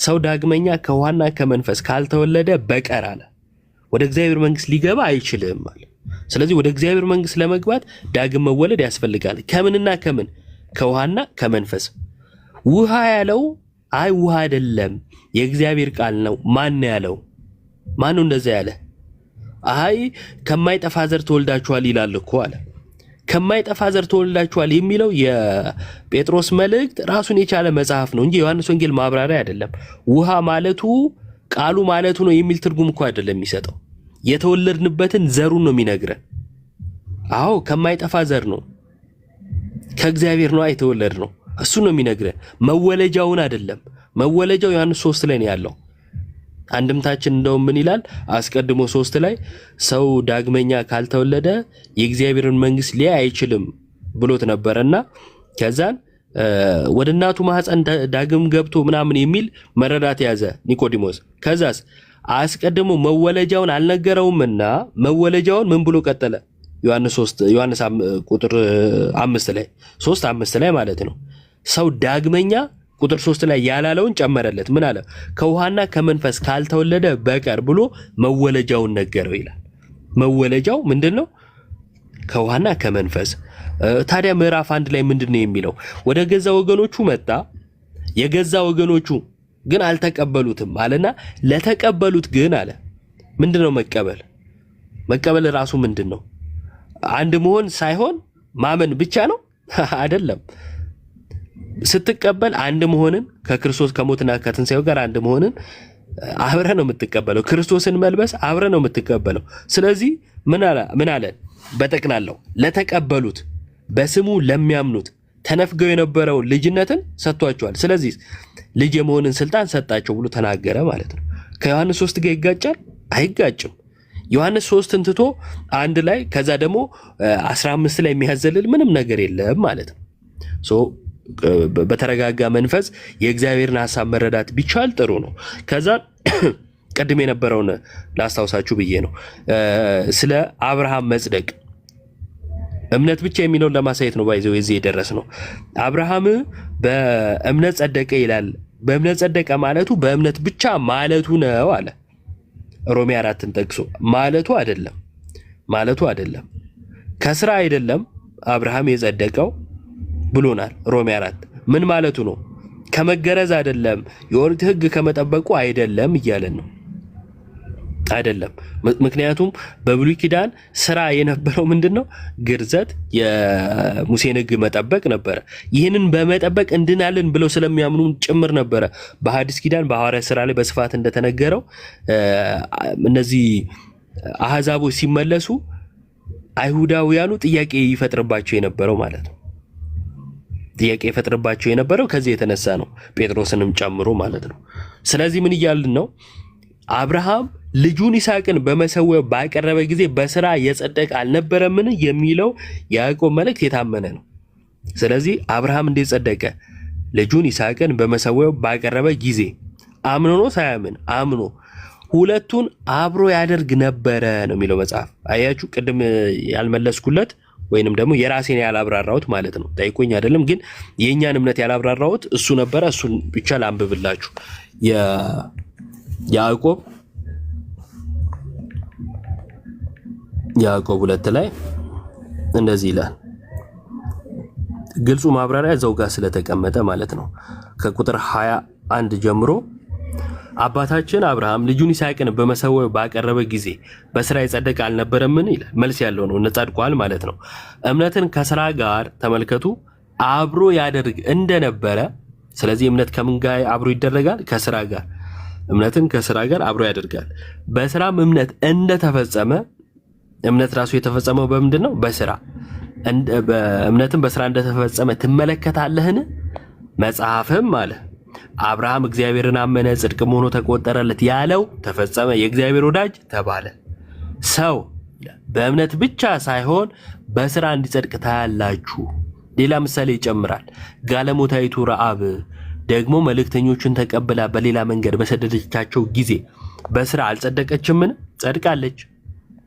ሰው ዳግመኛ ከውሃና ከመንፈስ ካልተወለደ በቀር አለ ወደ እግዚአብሔር መንግስት ሊገባ አይችልም አለ። ስለዚህ ወደ እግዚአብሔር መንግስት ለመግባት ዳግም መወለድ ያስፈልጋል። ከምንና ከምን? ከውሃና ከመንፈስ። ውሃ ያለው አይ ውሃ አይደለም የእግዚአብሔር ቃል ነው። ማን ያለው? ማን ነው እንደዛ ያለ? አይ ከማይጠፋ ዘር ተወልዳችኋል ይላል እኮ አለ። ከማይጠፋ ዘር ተወልዳችኋል የሚለው የጴጥሮስ መልእክት ራሱን የቻለ መጽሐፍ ነው እንጂ ዮሐንስ ወንጌል ማብራሪያ አይደለም። ውሃ ማለቱ ቃሉ ማለቱ ነው የሚል ትርጉም እኮ አይደለም የሚሰጠው። የተወለድንበትን ዘሩን ነው የሚነግረን። አዎ ከማይጠፋ ዘር ነው፣ ከእግዚአብሔር ነው የተወለድ ነው። እሱ ነው የሚነግረን፣ መወለጃውን አይደለም። መወለጃው ዮሐንስ 3 ላይ ነው ያለው። አንድምታችን እንደውም ምን ይላል? አስቀድሞ 3 ላይ ሰው ዳግመኛ ካልተወለደ የእግዚአብሔርን መንግስት ሊያይ አይችልም ብሎት ነበርና ከዛን ወደ እናቱ ማህፀን ዳግም ገብቶ ምናምን የሚል መረዳት ያዘ ኒቆዲሞስ። ከዛስ አስቀድሞ መወለጃውን አልነገረውምና መወለጃውን ምን ብሎ ቀጠለ? ዮሐንስ ቁጥር 5 ላይ 3:5 ላይ ማለት ነው። ሰው ዳግመኛ ቁጥር 3 ላይ ያላለውን ጨመረለት። ምን አለ? ከውሃና ከመንፈስ ካልተወለደ በቀር ብሎ መወለጃውን ነገረው ይላል። መወለጃው ምንድነው? ከውሃና ከመንፈስ። ታዲያ ምዕራፍ 1 ላይ ምንድነው የሚለው? ወደ ገዛ ወገኖቹ መጣ፣ የገዛ ወገኖቹ ግን አልተቀበሉትም አለና ለተቀበሉት ግን አለ ምንድነው መቀበል? መቀበል ራሱ ምንድነው? አንድ መሆን ሳይሆን ማመን ብቻ ነው አይደለም። ስትቀበል አንድ መሆንን ከክርስቶስ ከሞትና ከትንሳኤው ጋር አንድ መሆንን አብረ ነው የምትቀበለው። ክርስቶስን መልበስ አብረ ነው የምትቀበለው። ስለዚህ ምን አለ? በጠቅላላው ለተቀበሉት በስሙ ለሚያምኑት ተነፍገው የነበረውን ልጅነትን ሰጥቷቸዋል። ስለዚህ ልጅ የመሆንን ስልጣን ሰጣቸው ብሎ ተናገረ ማለት ነው። ከዮሐንስ 3 ጋር ይጋጫል? አይጋጭም። ዮሐንስ 3ን ትቶ አንድ ላይ ከዛ ደግሞ 15 ላይ የሚያዘልል ምንም ነገር የለም ማለት ነው። በተረጋጋ መንፈስ የእግዚአብሔርን ሐሳብ መረዳት ቢቻል ጥሩ ነው። ከዛ ቀድም የነበረውን ላስታውሳችሁ ብዬ ነው ስለ አብርሃም መጽደቅ እምነት ብቻ የሚለውን ለማሳየት ነው ባይዘው እዚህ የደረስ ነው። አብርሃም በእምነት ጸደቀ ይላል። በእምነት ጸደቀ ማለቱ በእምነት ብቻ ማለቱ ነው አለ። ሮሜ 4ን ጠቅሶ ማለቱ አይደለም ከስራ አይደለም አብርሃም የጸደቀው ብሎናል። ሮሜ 4 ምን ማለቱ ነው? ከመገረዝ አይደለም፣ የኦሪት ሕግ ከመጠበቁ አይደለም እያለን ነው። አይደለም። ምክንያቱም በብሉይ ኪዳን ስራ የነበረው ምንድነው? ግርዘት፣ የሙሴን ሕግ መጠበቅ ነበረ። ይህንን በመጠበቅ እንድናለን ብለው ስለሚያምኑ ጭምር ነበረ በሐዲስ ኪዳን በሐዋርያት ስራ ላይ በስፋት እንደተነገረው እነዚህ አህዛቦች ሲመለሱ አይሁዳውያኑ ጥያቄ ይፈጥርባቸው የነበረው ማለት ነው። ጥያቄ ይፈጥርባቸው የነበረው ከዚህ የተነሳ ነው፣ ጴጥሮስንም ጨምሮ ማለት ነው። ስለዚህ ምን እያልን ነው? አብርሃም ልጁን ይስሐቅን በመሰዊያው ባቀረበ ጊዜ በስራ የጸደቀ አልነበረምን የሚለው ያዕቆብ መልእክት የታመነ ነው። ስለዚህ አብርሃም እንዴት ጸደቀ? ልጁን ይስሐቅን በመሰዊያው ባቀረበ ጊዜ አምኖ ነው ሳያምን? አምኖ። ሁለቱን አብሮ ያደርግ ነበረ ነው የሚለው መጽሐፍ። አያችሁ፣ ቅድም ያልመለስኩለት ወይንም ደግሞ የራሴን ያላብራራሁት ማለት ነው። ጠይቆኝ አይደለም ግን የእኛን እምነት ያላብራራሁት እሱ ነበረ። እሱን ብቻ ላንብብላችሁ። ያዕቆብ 2 ላይ እንደዚህ ይላል። ግልጹ ማብራሪያ እዛው ጋር ስለተቀመጠ ማለት ነው። ከቁጥር 21 ጀምሮ አባታችን አብርሃም ልጁን ይስሐቅን በመሰዊያው ባቀረበ ጊዜ በስራ የጸደቀ አልነበረምን ይላል። መልስ ያለው ነው፣ ጸድቋል ማለት ነው። እምነትን ከስራ ጋር ተመልከቱ አብሮ ያደርግ እንደነበረ። ስለዚህ እምነት ከምን ጋር አብሮ ይደረጋል? ከስራ ጋር። እምነትን ከስራ ጋር አብሮ ያደርጋል። በስራም እምነት እንደተፈጸመ፣ እምነት ራሱ የተፈጸመው በምንድን ነው? በስራ። እምነትን በስራ እንደተፈጸመ ትመለከታለህን? መጽሐፍም አለ አብርሃም እግዚአብሔርን አመነ ጽድቅም ሆኖ ተቆጠረለት ያለው ተፈጸመ፣ የእግዚአብሔር ወዳጅ ተባለ። ሰው በእምነት ብቻ ሳይሆን በስራ እንዲጸድቅ ታያላችሁ። ሌላ ምሳሌ ይጨምራል። ጋለሞታይቱ ረዓብ ደግሞ መልእክተኞችን ተቀብላ በሌላ መንገድ በሰደደቻቸው ጊዜ በስራ አልጸደቀችምን? ጸድቃለች።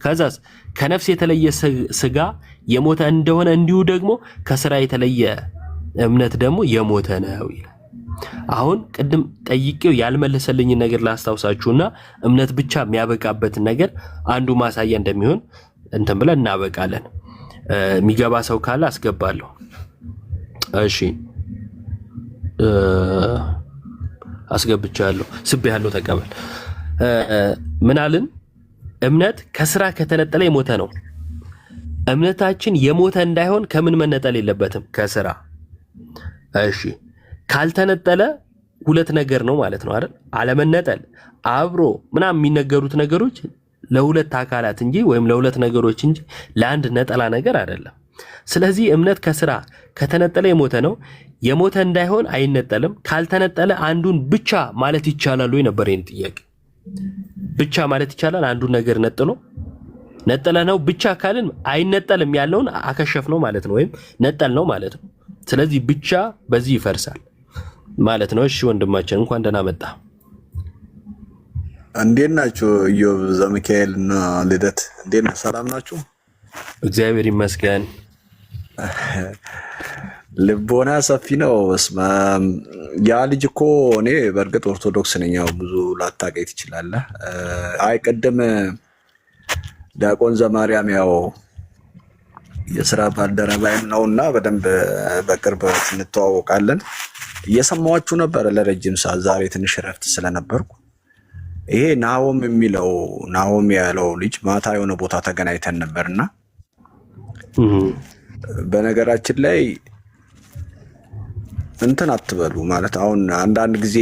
ከዛስ ከነፍስ የተለየ ስጋ የሞተ እንደሆነ እንዲሁ ደግሞ ከስራ የተለየ እምነት ደግሞ የሞተ ነው ይላል። አሁን ቅድም ጠይቄው ያልመለሰልኝን ነገር ላስታውሳችሁና እምነት ብቻ የሚያበቃበትን ነገር አንዱ ማሳያ እንደሚሆን እንትን ብለን እናበቃለን። የሚገባ ሰው ካለ አስገባለሁ። እሺ አስገብቻለሁ። ስቤያለሁ፣ ተቀበል። ምን አልን? እምነት ከስራ ከተነጠለ የሞተ ነው። እምነታችን የሞተ እንዳይሆን ከምን መነጠል የለበትም? ከስራ። እሺ ካልተነጠለ ሁለት ነገር ነው ማለት ነው አይደል? አለመነጠል አብሮ ምናምን የሚነገሩት ነገሮች ለሁለት አካላት እንጂ ወይም ለሁለት ነገሮች እንጂ ለአንድ ነጠላ ነገር አይደለም። ስለዚህ እምነት ከስራ ከተነጠለ የሞተ ነው። የሞተ እንዳይሆን አይነጠልም። ካልተነጠለ አንዱን ብቻ ማለት ይቻላል ወይ ነበር የኔ ጥያቄ። ብቻ ማለት ይቻላል አንዱን ነገር ነጠለ ነው ብቻ ካልን አይነጠልም ያለውን አከሸፍ ነው ማለት ነው፣ ወይም ነጠል ነው ማለት ነው። ስለዚህ ብቻ በዚህ ይፈርሳል ማለት ነው። እሺ ወንድማችን እንኳን ደህና መጣ። እንዴት ናችሁ? ኢዮብ ዘሚካኤል እና ልደት እንዴት ነው? ሰላም ናችሁ? እግዚአብሔር ይመስገን። ልቦና ሰፊ ነው። በስመ አብ። ያ ልጅ እኮ እኔ በእርግጥ ኦርቶዶክስ ነኝ፣ ያው ብዙ ላታውቀኝ ትችላለህ። አይ ቅድም ዲያቆን ዘማርያም ያው የስራ ባልደረባይም ነውና በደንብ በቅርብ እንተዋወቃለን። እየሰማኋችሁ ነበር ለረጅም ሰዓት። ዛሬ ትንሽ እረፍት ስለነበርኩ ይሄ ናሆም ያለው ልጅ ማታ የሆነ ቦታ ተገናኝተን ነበርና በነገራችን ላይ እንትን አትበሉ ማለት አሁን አንዳንድ ጊዜ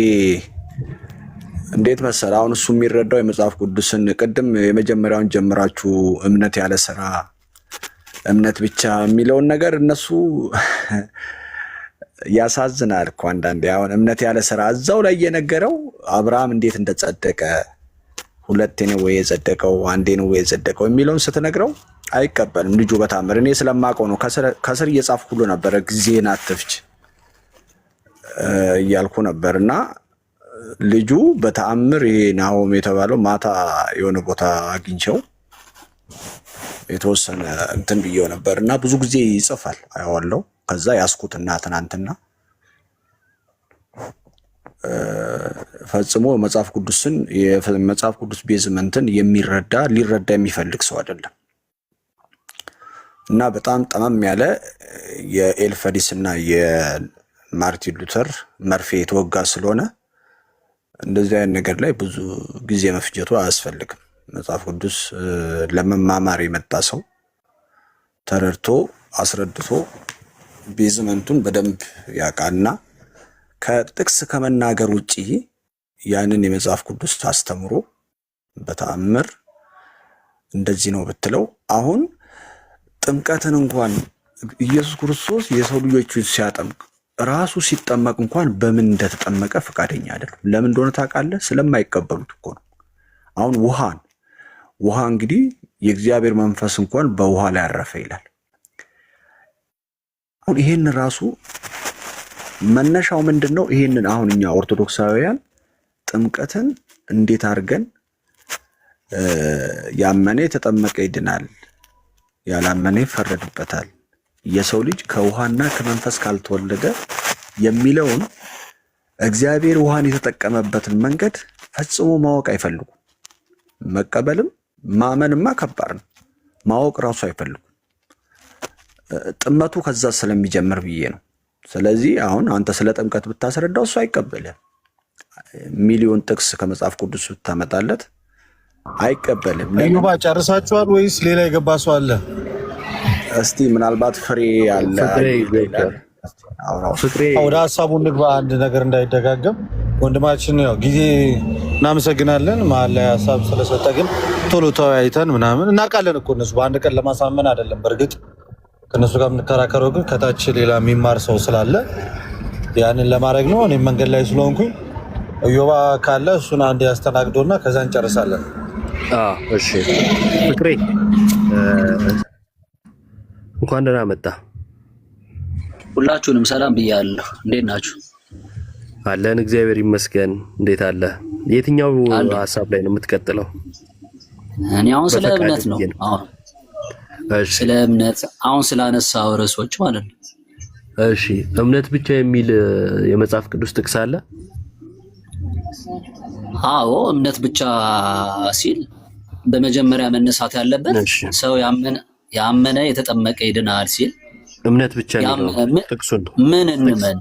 እንዴት መሰለ፣ አሁን እሱ የሚረዳው የመጽሐፍ ቅዱስን ቅድም የመጀመሪያውን ጀምራችሁ እምነት ያለ ስራ እምነት ብቻ የሚለውን ነገር እነሱ ያሳዝናል እኮ አንዳንዴ። አሁን እምነት ያለ ስራ እዛው ላይ የነገረው አብርሃም እንዴት እንደጸደቀ ሁለቴ ነው ወይ የጸደቀው አንዴ ነው ወይ የጸደቀው የሚለውን ስትነግረው አይቀበልም ልጁ በታምር። እኔ ስለማውቀው ነው ከስር እየጻፍኩ ሁሉ ነበረ ጊዜን አትፍጅ እያልኩ ነበርና ልጁ በተአምር ይሄ ናሆም የተባለው ማታ የሆነ ቦታ አግኝቸው የተወሰነ እንትን ብየው ነበርና ብዙ ጊዜ ይጽፋል አያዋለው። ከዛ ያስኩትና ትናንትና ፈጽሞ መጽሐፍ ቅዱስን የመጽሐፍ ቅዱስ ቤዝመንትን ሊረዳ የሚፈልግ ሰው አይደለም እና በጣም ጠመም ያለ የኤልፈዲስ እና የማርቲን ሉተር መርፌ የተወጋ ስለሆነ እንደዚህ አይነት ነገር ላይ ብዙ ጊዜ መፍጀቱ አያስፈልግም። መጽሐፍ ቅዱስ ለመማማር የመጣ ሰው ተረድቶ አስረድቶ ቤዝመንቱን በደንብ ያውቃልና ከጥቅስ ከመናገር ውጪ ያንን የመጽሐፍ ቅዱስ አስተምሮ በተአምር እንደዚህ ነው ብትለው፣ አሁን ጥምቀትን እንኳን ኢየሱስ ክርስቶስ የሰው ልጆችን ሲያጠምቅ ራሱ ሲጠመቅ እንኳን በምን እንደተጠመቀ ፈቃደኛ አይደለም። ለምን እንደሆነ ታውቃለህ? ስለማይቀበሉት እኮ ነው። አሁን ውሃ እንግዲህ የእግዚአብሔር መንፈስ እንኳን በውሃ ላይ ያረፈ ይላል። አሁን ይሄን ራሱ መነሻው ምንድነው? ይሄንን አሁን እኛ ኦርቶዶክሳውያን ጥምቀትን እንዴት አድርገን ያመነ የተጠመቀ ይድናል፣ ያላመነ ይፈረድበታል፣ የሰው ልጅ ከውሃና ከመንፈስ ካልተወለደ የሚለውን እግዚአብሔር ውሃን የተጠቀመበትን መንገድ ፈጽሞ ማወቅ አይፈልጉም። መቀበልም ማመንማ ከባድ ነው። ማወቅ ራሱ አይፈልጉም። ጥመቱ ከዛ ስለሚጀምር ብዬ ነው። ስለዚህ አሁን አንተ ስለ ጥምቀት ብታስረዳው እሱ አይቀበልም። ሚሊዮን ጥቅስ ከመጽሐፍ ቅዱስ ብታመጣለት አይቀበልም። አዩባ ጨርሳችኋል ወይስ ሌላ የገባ ሰው አለ? እስቲ ምናልባት ፍሬ አለ ወደ ሀሳቡ እንግባ፣ አንድ ነገር እንዳይደጋገም። ወንድማችን ያው ጊዜ እናመሰግናለን፣ መሀል ላይ ሀሳብ ስለሰጠ ግን ቶሎ ተወያይተን ምናምን እናውቃለን እኮ እነሱ በአንድ ቀን ለማሳመን አይደለም። በእርግጥ ከእነሱ ጋር የምንከራከረው ግን ከታች ሌላ የሚማር ሰው ስላለ ያንን ለማድረግ ነው። እኔም መንገድ ላይ ስለሆንኩኝ እዮባ ካለ እሱን አንድ ያስተናግዶና ከዛ እንጨርሳለን። እሺ ፍቅሬ እንኳን ደህና መጣ። ሁላችሁንም ሰላም ብያለሁ። እንዴት ናችሁ? አለን እግዚአብሔር ይመስገን። እንዴት አለ? የትኛው ሀሳብ ላይ ነው የምትቀጥለው? እኔ አሁን ስለ እምነት ነው። ስለ እምነት አሁን ስላነሳው ርዕሶች ማለት ነው። እሺ እምነት ብቻ የሚል የመጽሐፍ ቅዱስ ጥቅስ አለ? አዎ እምነት ብቻ ሲል በመጀመሪያ መነሳት ያለበት ሰው ያመነ የተጠመቀ ይድናል ሲል እምነት ብቻ ነው ጥቅሱን ምን እንመን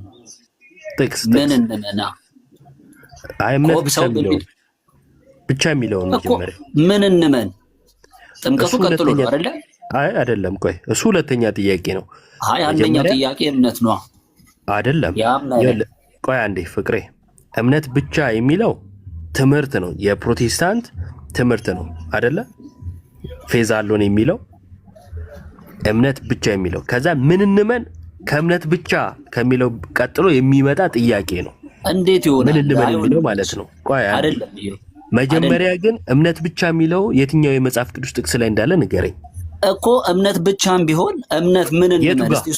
ጥቅስ ምን እንመና እምነት ብቻ የሚለው መጀመሪያ ምን እንመን ጥምቀቱ ቀጥሎ ነው አይደለ? አይደለም። ቆይ እሱ ሁለተኛ ጥያቄ ነው። አንደኛው ጥያቄ እምነት ነው አይደለም? ቆይ አንዴ ፍቅሬ፣ እምነት ብቻ የሚለው ትምህርት ነው፣ የፕሮቴስታንት ትምህርት ነው አይደለ? ፌዝ አሎን የሚለው እምነት ብቻ የሚለው ከዛ ምን እንመን ከእምነት ብቻ ከሚለው ቀጥሎ የሚመጣ ጥያቄ ነው። እንዴት ይሆናል? ምን እንመን የሚለው ማለት ነው። ቆይ አይደለም። መጀመሪያ ግን እምነት ብቻ የሚለው የትኛው የመጽሐፍ ቅዱስ ጥቅስ ላይ እንዳለ ንገረኝ እኮ። እምነት ብቻም ቢሆን እምነት ምን እንመን እስቲ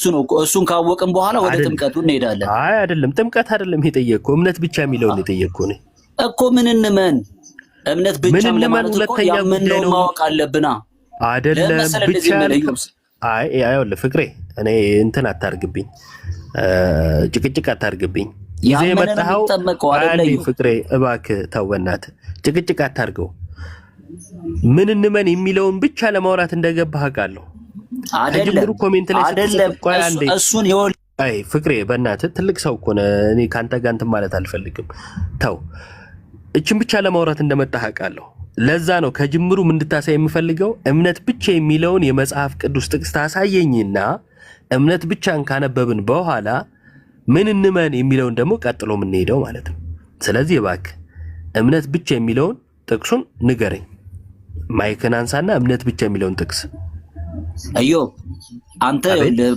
እሱን ካወቅን በኋላ ወደ ጥምቀቱ እንሄዳለን። አይደለም ጥምቀት አይደለም የጠየቅኩህ፣ እምነት ብቻ የሚለውን የጠየቅኩህ ነው እኮ። ምን እንመን እምነት ብቻ ለማለት እኮ ያመነውን ማወቅ አለብና አይደለም ብቻ። አይወለ ፍቅሬ እኔ እንትን አታርግብኝ፣ ጭቅጭቅ አታርግብኝ። ይዘህ የመጣኸው አንዴ ፍቅሬ እባክህ ተው በእናትህ ጭቅጭቅ አታርገው። ምን እንመን የሚለውን ብቻ ለማውራት እንደገባህ አውቃለሁ። ከጅምሩ ኮሜንት ላይ ስትቆይ አንዴ እሱን ይወል ፍቅሬ በእናትህ ትልቅ ሰው እኮ ነህ። እኔ ካንተ ጋር እንትን ማለት አልፈልግም። ተው እችን ብቻ ለማውራት እንደመጣህ አውቃለሁ። ለዛ ነው ከጅምሩ እንድታሳይ የምፈልገው እምነት ብቻ የሚለውን የመጽሐፍ ቅዱስ ጥቅስ ታሳየኝና እምነት ብቻን ካነበብን በኋላ ምን እንመን የሚለውን ደግሞ ቀጥሎ የምንሄደው ማለት ነው። ስለዚህ እባክህ እምነት ብቻ የሚለውን ጥቅሱን ንገረኝ። ማይክን አንሳና እምነት ብቻ የሚለውን ጥቅስ። እዮብ አንተ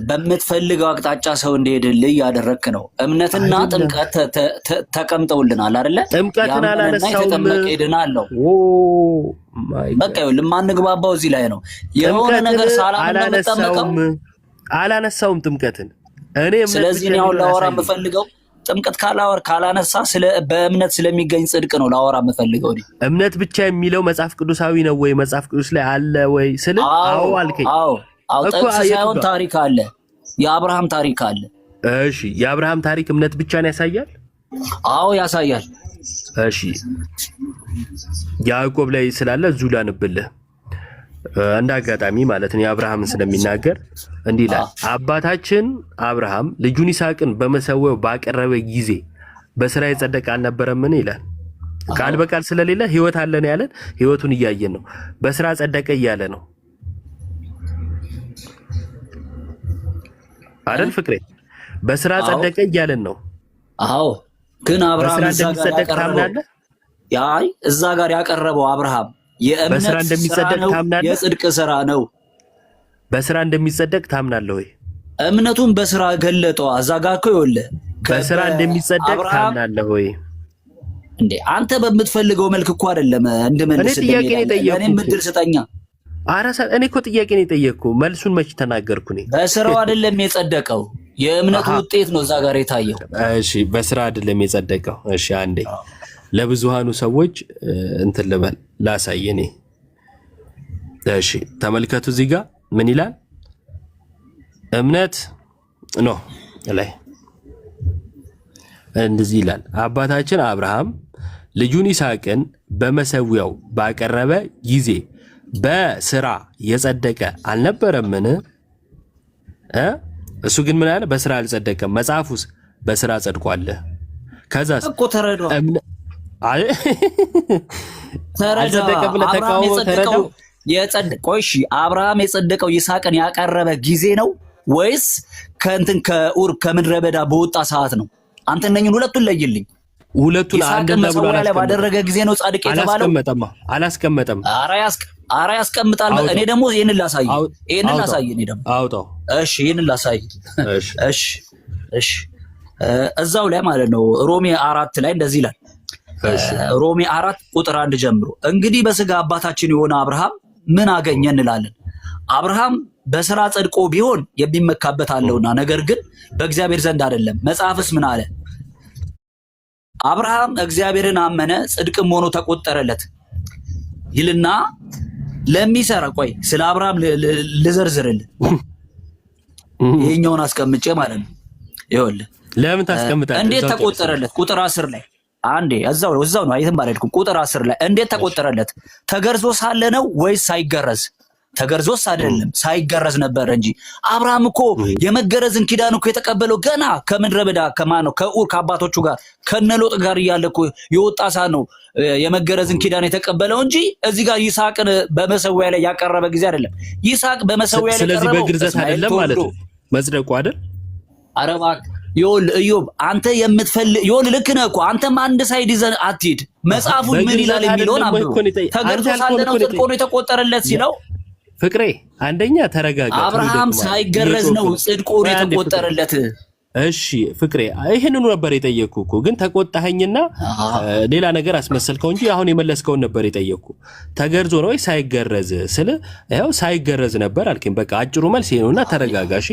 በምትፈልገው አቅጣጫ ሰው እንደሄድልህ እያደረግክ ነው። እምነትና ጥምቀት ተቀምጠውልናል አይደለ? ጥምቀትን አላነሳውም። ይድናለሁ በቃ የማንግባባው እዚህ ላይ ነው። የሆነ ነገር አላነሳውም ጥምቀትን እኔ። ስለዚህ ነው ላወራ የምፈልገው ጥምቀት ካላነሳ በእምነት ስለሚገኝ ጽድቅ ነው ላወራ የምፈልገው። እምነት ብቻ የሚለው መጽሐፍ ቅዱሳዊ ነው ወይ? መጽሐፍ ቅዱስ ላይ አለ ወይ ስለ አዎ አልከኝ። አዎ ጥቅስ ሳይሆን ታሪክ አለ፣ የአብርሃም ታሪክ አለ። እሺ የአብርሃም ታሪክ እምነት ብቻን ያሳያል? አዎ ያሳያል። እሺ ያዕቆብ ላይ ስላለ እዚሁ ላንብልህ እንደ አጋጣሚ ማለት ነው። የአብርሃምን ስለሚናገር እንዲህ ይላል፣ አባታችን አብርሃም ልጁን ይስሐቅን በመሰዊያው ባቀረበ ጊዜ በስራ የጸደቀ አልነበረምን ይላል። ቃል በቃል ስለሌለ ህይወት አለን ያለን ህይወቱን እያየን ነው። በስራ ጸደቀ እያለ ነው አይደል ፍቅሬ? በስራ ጸደቀ እያለን ነው። አዎ ግን አብርሃም እንደሚጸደቅ ታምናለህ? እዛ ጋር ያቀረበው አብርሃም በስራ እንደሚጸደቅ ታምናለህ? የጽድቅ ስራ ነው። በስራ እንደሚጸደቅ ታምናለህ ወይ? እምነቱን በስራ ገለጠው። እዛ ጋር እኮ ይኸውልህ በስራ እንደሚጸደቅ ታምናለህ ወይ? እንዴ አንተ በምትፈልገው መልክ እኮ አይደለም እንድመልስ እኔም እድል ስጠኛ። እኔ እኮ ጥያቄ ነው የጠየቅኩህ፣ መልሱን መች ተናገርኩ? እኔ በስራው አይደለም የጸደቀው፣ የእምነቱ ውጤት ነው እዛ ጋር የታየው። እሺ በስራ አይደለም የጸደቀው። እሺ አንዴ ለብዙሃኑ ሰዎች እንትን ልበል ላሳይ እኔ። እሺ ተመልከቱ፣ እዚህ ጋር ምን ይላል? እምነት ነው ላይ እንደዚህ ይላል፣ አባታችን አብርሃም ልጁን ይስሐቅን በመሰዊያው ባቀረበ ጊዜ በስራ የጸደቀ አልነበረምን? እሱ ግን ምን አለ? በስራ አልጸደቀም። መጽሐፉስ በስራ ጸድቋል። ከዛስ አይ ተረዳ። አልጸደቀም ብለህ አብርሃም ተቃውሞ የጸደቀው ተረዳው። ቆይ እሺ፣ አብርሃም የጸደቀው ይስሐቅን ያቀረበ ጊዜ ነው ወይስ ከእንትን ከኡር ከምድረ በዳ በወጣ ሰዓት ነው? አንተ እነኝን ሁለቱን ለይልኝ። ሁለቱን አንድ ይስሐቅን ብሎ መሰዊያ ላይ ባደረገ ጊዜ ነው ጻድቅ የተባለው? አላስቀመጠም። ኧረ ያስቀምጣል። እኔ ደግሞ ይሄንን ላሳይ፣ እኔ ደግሞ አውጣው። እሺ ይሄንን ላሳይ። እሺ እዛው ላይ ማለት ነው ሮሜ 4 ላይ እንደዚህ ይላል። ሮሜ 4 ቁጥር 1 ጀምሮ እንግዲህ በስጋ አባታችን የሆነ አብርሃም ምን አገኘ እንላለን? አብርሃም በስራ ጸድቆ ቢሆን የሚመካበት አለውና፣ ነገር ግን በእግዚአብሔር ዘንድ አይደለም። መጽሐፍስ ምን አለ? አብርሃም እግዚአብሔርን አመነ ጽድቅም ሆኖ ተቆጠረለት ይልና ለሚሰራ ቆይ ስለ አብርሃም ልዘርዝርልህ። ይሄኛውን አስቀምጬ ማለት ነው። ይኸውልህ ለምን ታስቀምጣለህ? እንዴት ተቆጠረለት? ቁጥር 10 ላይ አንዴ እዛው ነው አይተም ባልሄድኩም። ቁጥር 10 ላይ እንዴት ተቆጠረለት? ተገርዞ ሳለ ነው ወይስ ሳይገረዝ? ተገርዞስ አይደለም ሳይገረዝ ነበር እንጂ። አብርሃም እኮ የመገረዝን ኪዳን እኮ የተቀበለው ገና ከምድረ በዳ ከማነው ከኡር ከአባቶቹ ጋር ከነሎጥ ጋር እያለ እኮ የወጣ ሰዓት ነው የመገረዝን ኪዳን የተቀበለው እንጂ እዚህ ጋር ይስሐቅን በመሰዊያ ላይ ያቀረበ ጊዜ አይደለም። ይስሐቅ በመሰዊያ ላይ ስለዚህ በግርዘት አይደለም ማለት ነው መጽደቁ አይደል? ኧረ እባክህ ይኸውልህ ኢዮብ አንተ የምትፈልግ ይኸውልህ ልክ ነህ እኮ አንተም አንድ ሳይድ ይዘህ አትሂድ። መጽሐፉ ምን ይላል የሚለውን አንብበው። ተገርዞ ሳለ ነው ጽድቅ ሆኖ የተቆጠረለት ሲለው ፍቅሬ አንደኛ ተረጋጋ። አብርሃም ሳይገረዝ ነው ጽድቅ ሆኖ የተቆጠረለት። እሺ ፍቅሬ ይሄንኑ ነበር የጠየቅኩ እኮ ግን ተቆጣኸኝና ሌላ ነገር አስመሰልከው እንጂ አሁን የመለስከውን ነበር የጠየቅኩ። ተገርዞ ነው ወይ ሳይገረዝ ስለ ያው ሳይገረዝ ነበር አልከኝ። በቃ አጭሩ መልስ ይሄ ነውና ተረጋጋ። እሺ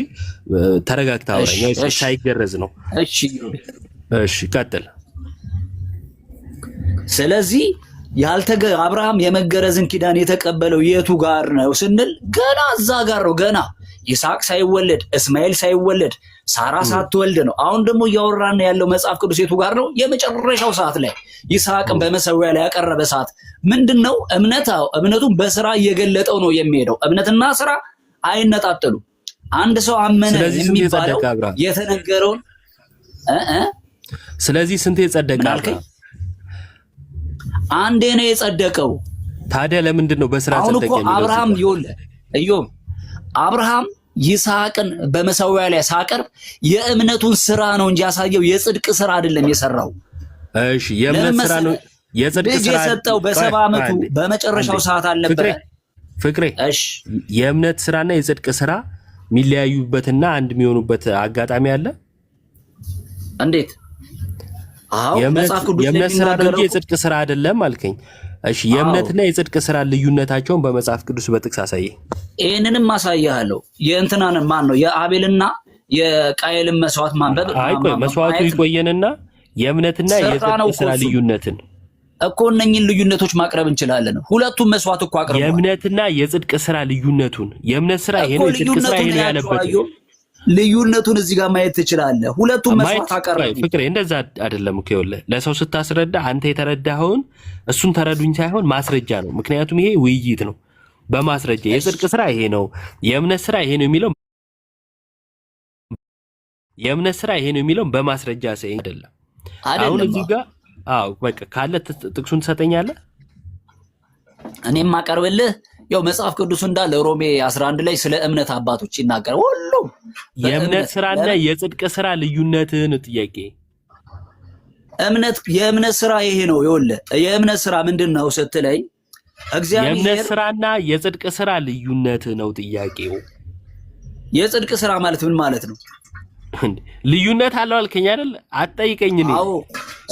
ተረጋግታ አውራኝ። ሳይገረዝ ነው። እሺ ቀጥል። ስለዚህ አብርሃም የመገረዝን ኪዳን የተቀበለው የቱ ጋር ነው ስንል ገና እዛ ጋር ነው። ገና ይስሐቅ ሳይወለድ እስማኤል ሳይወለድ ሳራ ሳትወልድ ነው። አሁን ደግሞ እያወራን ያለው መጽሐፍ ቅዱስ የቱ ጋር ነው? የመጨረሻው ሰዓት ላይ ይስሐቅን በመሰዊያ ላይ ያቀረበ ሰዓት ምንድነው? እምነቱን በስራ እየገለጠው ነው የሚሄደው። እምነትና ስራ አይነጣጠሉም። አንድ ሰው አመነ የሚባለው የተነገረውን ስለዚህ ስንት የጸደቀ አንዴ ነው የጸደቀው። ታዲያ ለምንድን ነው በስራ ጸደቀ የሚለው? አብርሃም ኢዮብ አብርሃም ይስሐቅን በመሰዊያ ላይ ሳቀርብ የእምነቱን ስራ ነው እንጂ ያሳየው የጽድቅ ስራ አይደለም የሰራው። እሺ የእምነት ስራ ነው የጽድቅ ስራ የሰጠው በ70 ዓመቱ በመጨረሻው ሰዓት አልነበረ? ፍቅሬ እሺ የእምነት ስራና የጽድቅ ስራ የሚለያዩበትና አንድ የሚሆኑበት አጋጣሚ አለ? እንዴት? አዎ መጽሐፍ ቅዱስ የእምነት ስራ ነው እንጂ የጽድቅ ስራ አይደለም አልከኝ። እሺ የእምነትና የጽድቅ ስራ ልዩነታቸውን በመጽሐፍ ቅዱስ በጥቅስ አሳየኝ። ይሄንንም አሳያለሁ። የእንትናን ማን ነው የአቤልና የቃየልን መስዋዕት ማንበብ ቆይ መስዋዕቱ ይቆየንና የእምነትና የጽድቅ ስራ ልዩነትን እኮ እነኝን ልዩነቶች ማቅረብ እንችላለን። ሁለቱም መስዋዕት እኮ አቅርበው የእምነትና የጽድቅ ስራ ልዩነቱን የእምነት ስራ ይሄ ነው የጽድቅ ስራ ይሄ ነው ያለበት ልዩነቱን እዚህ ጋር ማየት ትችላለህ። ሁለቱም መስዋዕት አቀረቡ። ፍቅሬ እንደዛ አይደለም እኮ ይኸውልህ ለሰው ስታስረዳ አንተ የተረዳኸውን እሱን ተረዱኝ ሳይሆን ማስረጃ ነው። ምክንያቱም ይሄ ውይይት ነው። በማስረጃ የጽድቅ ስራ ይሄ ነው የእምነት ስራ ይሄ ነው የሚለው የእምነት ስራ ይሄ ነው የሚለው በማስረጃ ሳይ አይደለም። አሁን እዚህ ጋር በቃ ካለ ጥቅሱን ትሰጠኛለህ? እኔም ማቀርብልህ ያው መጽሐፍ ቅዱስ እንዳለ ሮሜ 11 ላይ ስለ እምነት አባቶች ይናገራል። ሁሉም የእምነት ስራና የጽድቅ ስራ ልዩነትን ጥያቄ የእምነት ስራ ይሄ ነው። ይኸውልህ የእምነት ስራ ምንድነው ስትለኝ እግዚአብሔር የእምነት ስራና የጽድቅ ስራ ልዩነት ነው ጥያቄው። የጽድቅ ስራ ማለት ምን ማለት ነው? ልዩነት አለው አልከኝ አይደል? አትጠይቀኝ። እኔ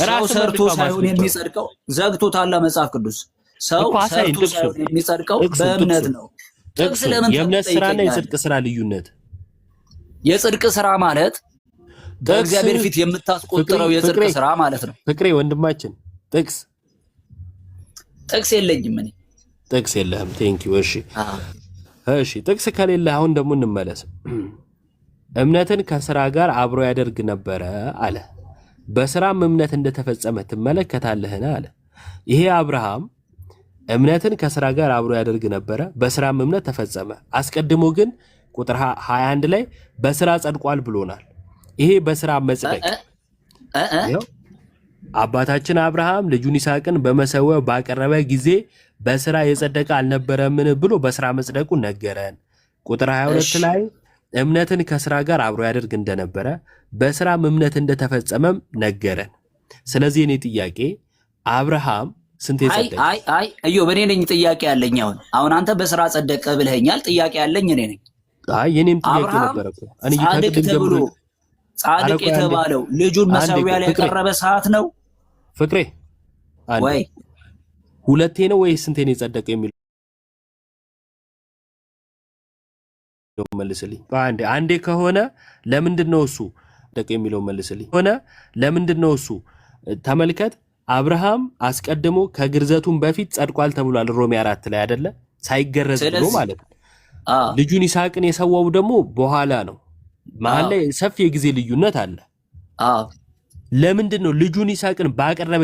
ሰው ሰርቶ ሳይሆን የሚጸድቀው ዘግቶታል መጽሐፍ ቅዱስ። ሰው ሰርቶ ሳይሆን የሚጸድቀው በእምነት ነው። ጥቅስ ለምን የእምነት ስራና የጽድቅ ስራ ልዩነት? የጽድቅ ስራ ማለት በእግዚአብሔር ፊት የምታስቆጥረው የጽድቅ ስራ ማለት ነው። ፍቅሬ ወንድማችን ጥቅስ የለኝም እኔ። ጥቅስ የለህም? ቴንኪው። እሺ ጥቅስ ከሌለ አሁን ደግሞ እንመለስ። እምነትን ከስራ ጋር አብሮ ያደርግ ነበረ አለ። በስራም እምነት እንደተፈጸመ ትመለከታለህን አለ። ይሄ አብርሃም እምነትን ከስራ ጋር አብሮ ያደርግ ነበረ፣ በስራም እምነት ተፈጸመ። አስቀድሞ ግን ቁጥር 21 ላይ በስራ ጸድቋል ብሎናል። ይሄ በስራ መጽደቅ አባታችን አብርሃም ልጁን ይስሐቅን በመሰዊያው ባቀረበ ጊዜ በስራ የጸደቀ አልነበረምን ብሎ በስራ መጽደቁ ነገረን። ቁጥር 22 ላይ እምነትን ከስራ ጋር አብሮ ያደርግ እንደነበረ በስራም እምነት እንደተፈጸመም ነገረን። ስለዚህ እኔ ጥያቄ አብርሃም ስንት የጸደቀ? አይ እዮ በእኔ ነኝ ጥያቄ ያለኝ። አሁን አንተ በስራ ጸደቀ ብለኸኛል። ጥያቄ ያለኝ እኔ ነኝ። የኔም ጥያቄ ነበር እኮ እኔ ጻድቅ ተብሎ ጻድቅ የተባለው ልጁን መሰዊያ ላይ ያቀረበ ሰዓት ነው ፍቅሬ? ወይ ሁለቴ ነው ወይ ስንቴ ነው የጸደቀ የሚለው መልስልኝ። አንዴ ከሆነ ለምንድን ነው እሱ ጸደቀ የሚለው መልስልኝ። ሆነ ለምንድን ነው እሱ? ተመልከት፣ አብርሃም አስቀድሞ ከግርዘቱን በፊት ጸድቋል ተብሏል ሮሜ 4 ላይ አይደለ? ሳይገረዝ ብሎ ማለት ነው። ልጁን ይስሐቅን የሰዋው ደግሞ በኋላ ነው። መሀል ላይ ሰፊ የጊዜ ልዩነት አለ። ለምንድን ነው ልጁን ይስሐቅን ባቀረበ